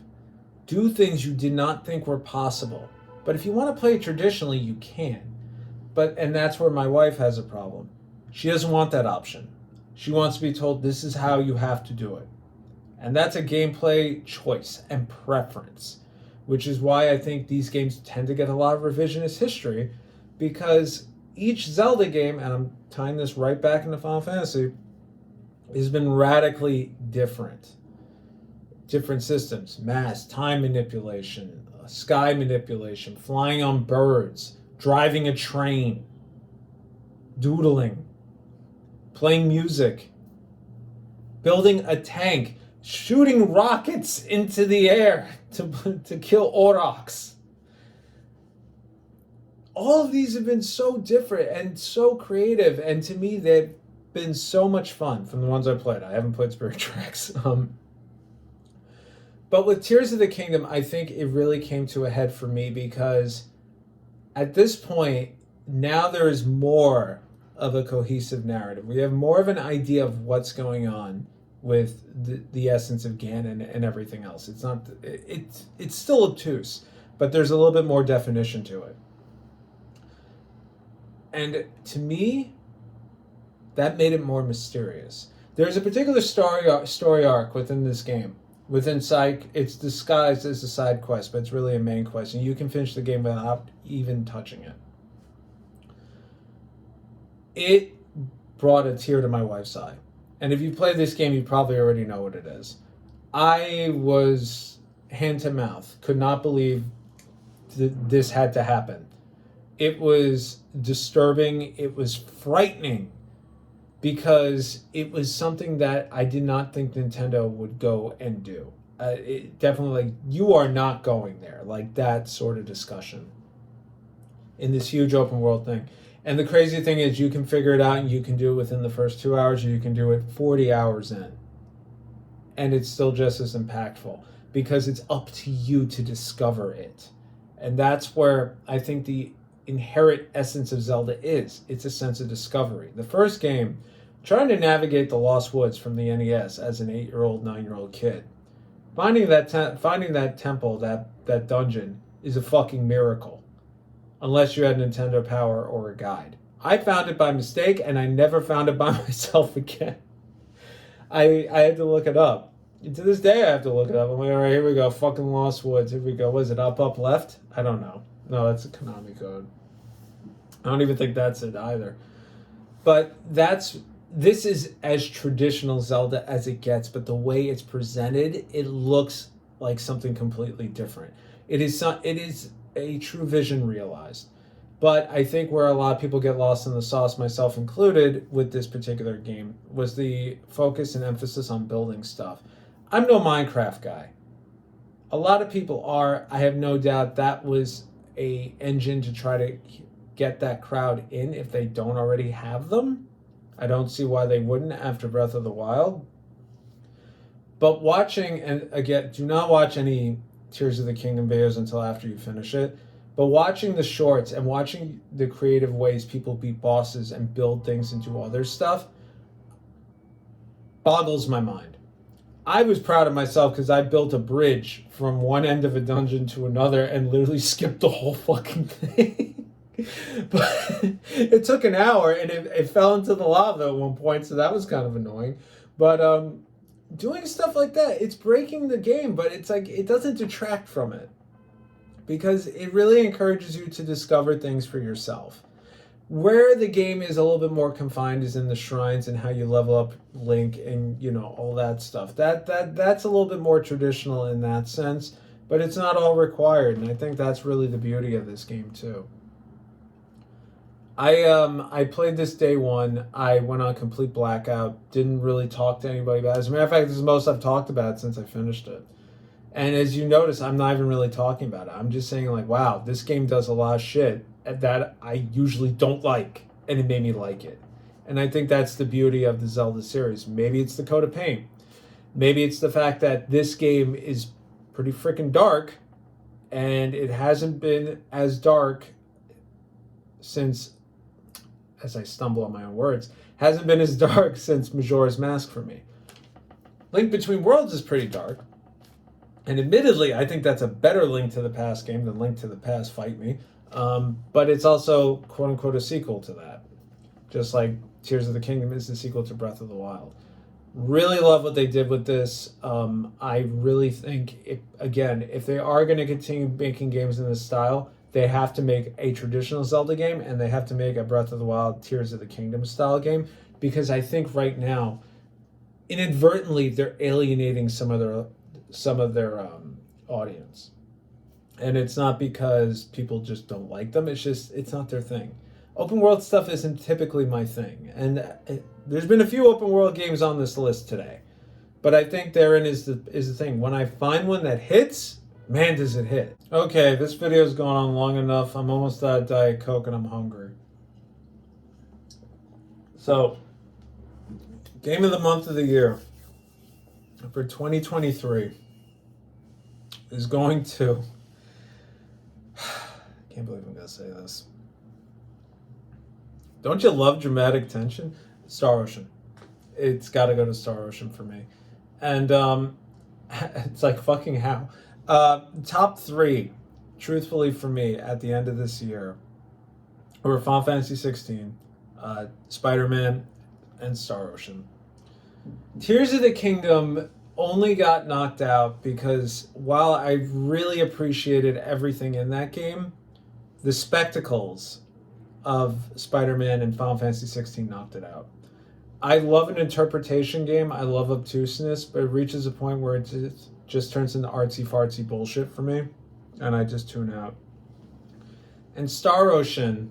Do things you did not think were possible. But if you want to play it traditionally, you can. And that's where my wife has a problem. She doesn't want that option. She wants to be told this is how you have to do it. And that's a gameplay choice and preference, which is why I think these games tend to get a lot of revisionist history, because each Zelda game, and I'm tying this right back into Final Fantasy, has been radically different. Different systems, mass, time manipulation, sky manipulation, flying on birds, driving a train, doodling, playing music, building a tank, shooting rockets into the air to kill Aurochs. All of these have been so different and so creative, and to me they've been so much fun from the ones I played. I haven't played Spirit Tracks. But with Tears of the Kingdom, I think it really came to a head for me because at this point, now there is more of a cohesive narrative. We have more of an idea of what's going on with the essence of Ganon and everything else. It's still obtuse, but there's a little bit more definition to it. And to me, that made it more mysterious. There's a particular story arc within this game. Within Psych, it's disguised as a side quest, but it's really a main quest, and you can finish the game without even touching it. It brought a tear to my wife's eye. And if you play this game, you probably already know what it is. I was hand to mouth, could not believe this had to happen. It was disturbing, it was frightening, because it was something that I did not think Nintendo would go and do. It definitely, like, you are not going there, like that sort of discussion in this huge open world thing. And the crazy thing is, you can figure it out and you can do it within the first 2 hours, or you can do it 40 hours in. And it's still just as impactful, because it's up to you to discover it. And that's where I think the inherent essence of Zelda is. It's a sense of discovery. The first game, trying to navigate the Lost Woods from the NES as an 8-year-old, 9-year-old kid, finding that temple, that dungeon, is a fucking miracle, unless you had Nintendo Power or a guide. I found it by mistake, and I never found it by myself again. I had to look it up. And to this day, I have to look it up. I'm like, all right, here we go, fucking Lost Woods. Here we go. Was it up, left? I don't know. No, that's a Konami code. I don't even think that's it either. But this is as traditional Zelda as it gets, but the way it's presented, it looks like something completely different. It is a true vision realized. But I think where a lot of people get lost in the sauce, myself included, with this particular game, was the focus and emphasis on building stuff. I'm no Minecraft guy. A lot of people are. I have no doubt that was a engine to try to get that crowd in if they don't already have them. I don't see why they wouldn't after Breath of the Wild. But watching, and again, do not watch any Tears of the Kingdom videos until after you finish it. But watching the shorts and watching the creative ways people beat bosses and build things and do other stuff boggles my mind. I was proud of myself because I built a bridge from one end of a dungeon to another and literally skipped the whole fucking thing. But it took an hour, and it fell into the lava at one point, so that was kind of annoying. But doing stuff like that, it's breaking the game, but it's like it doesn't detract from it, because it really encourages you to discover things for yourself. Where the game is a little bit more confined is in the shrines and how you level up Link and, all that stuff. That's a little bit more traditional in that sense, but it's not all required, and I think that's really the beauty of this game too. I played this day one. I went on complete blackout, didn't really talk to anybody about it. As a matter of fact, this is the most I've talked about it since I finished it. And as you notice, I'm not even really talking about it. I'm just saying, like, wow, this game does a lot of shit that I usually don't like, and it made me like it. And I think that's the beauty of the Zelda series. Maybe it's the coat of paint. Maybe it's the fact that this game is pretty freaking dark, and it hasn't been as dark since, as I stumble on my own words, hasn't been as dark since Majora's Mask for me. Link Between Worlds is pretty dark. And admittedly, I think that's a better Link to the Past game than Link to the Past Fight Me. But it's also, quote unquote, a sequel to that. Just like Tears of the Kingdom is the sequel to Breath of the Wild. Really love what they did with this. I really think, if they are going to continue making games in this style, they have to make a traditional Zelda game and they have to make a Breath of the Wild, Tears of the Kingdom style game. Because I think right now, inadvertently, they're alienating some of their audience. And it's not because people just don't like them. It's not their thing. Open world stuff isn't typically my thing. And there's been a few open world games on this list today. But I think therein is the thing. When I find one that hits, man, does it hit. Okay, this video's gone on long enough. I'm almost out of Diet Coke and I'm hungry. So, game of the month of the year for 2023 is going to... I can't believe I'm going to say this. Don't you love dramatic tension? Star Ocean. It's got to go to Star Ocean for me. And it's like, fucking how? Top 3, truthfully for me, at the end of this year, were Final Fantasy 16, Spider-Man, and Star Ocean. Tears of the Kingdom only got knocked out because while I really appreciated everything in that game, the spectacles of Spider-Man and Final Fantasy 16 knocked it out. I love an interpretation game. I love obtuseness, but it reaches a point where it just turns into artsy-fartsy bullshit for me, and I just tune out. And Star Ocean,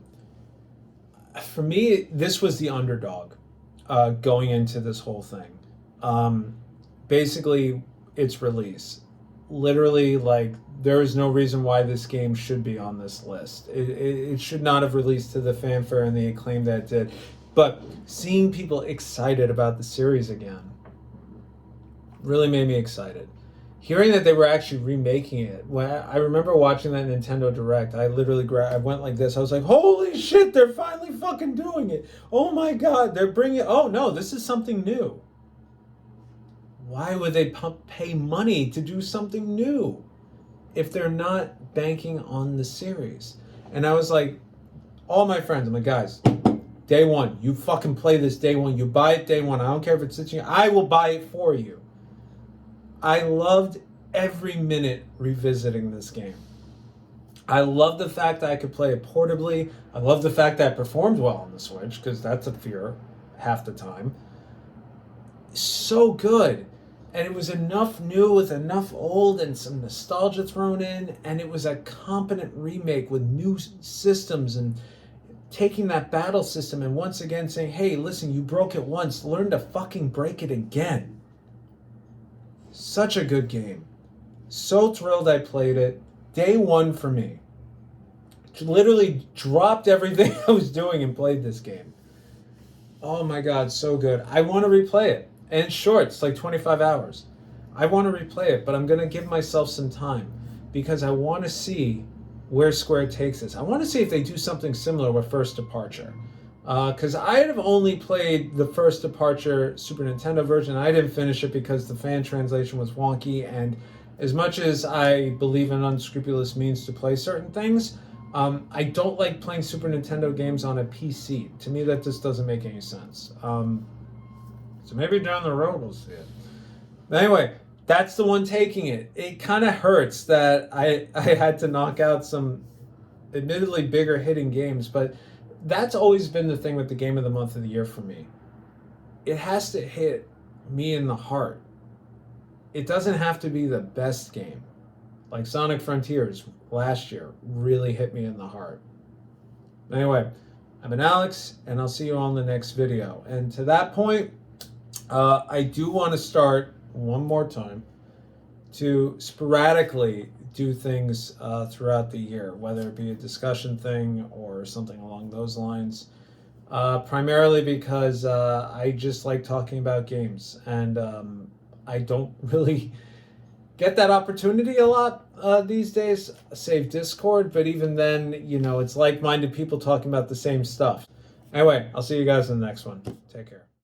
for me, this was the underdog going into this whole thing. Basically, its release. Literally, like, there is no reason why this game should be on this list. It should not have released to the fanfare and the acclaim that it did. But seeing people excited about the series again really made me excited. Hearing that they were actually remaking it, when I remember watching that Nintendo Direct, I literally I went like this. I was like, holy shit, they're finally fucking doing it. Oh my God, they're bringing, oh no, this is something new. Why would they pay money to do something new if they're not banking on the series? And I was like, all my friends, I'm like, guys, day one, you fucking play this day one. You buy it day one. I don't care if it's sitting. I will buy it for you. I loved every minute revisiting this game. I love the fact that I could play it portably. I love the fact that it performed well on the Switch, because that's a fear half the time. So good. And it was enough new with enough old and some nostalgia thrown in, and it was a competent remake with new systems and taking that battle system and once again saying, hey, listen, you broke it once, learn to fucking break it again. Such a good game. So thrilled I played it. Day one for me. Literally dropped everything I was doing and played this game. Oh my God, so good. I want to replay it. And it's short, it's like 25 hours. I want to replay it, but I'm going to give myself some time because I want to see where Square takes this. I want to see if they do something similar with First Departure. Because I have only played the First Departure Super Nintendo version. I didn't finish it because the fan translation was wonky, and as much as I believe in unscrupulous means to play certain things, I don't like playing Super Nintendo games on a PC. To me, that just doesn't make any sense. So maybe down the road we'll see it. But anyway, that's the one taking it. It kind of hurts that I had to knock out some admittedly bigger hitting games, but that's always been the thing with the game of the month of the year for me. It has to hit me in the heart. It doesn't have to be the best game. Like Sonic Frontiers last year really hit me in the heart. Anyway, I've been Alex, and I'll see you on the next video. And to that point, I do want to start one more time to sporadically do things throughout the year, whether it be a discussion thing or something along those lines. Primarily because I just like talking about games, and I don't really get that opportunity a lot these days, save Discord, but even then, you know, it's like-minded people talking about the same stuff. Anyway, I'll see you guys in the next one. Take care.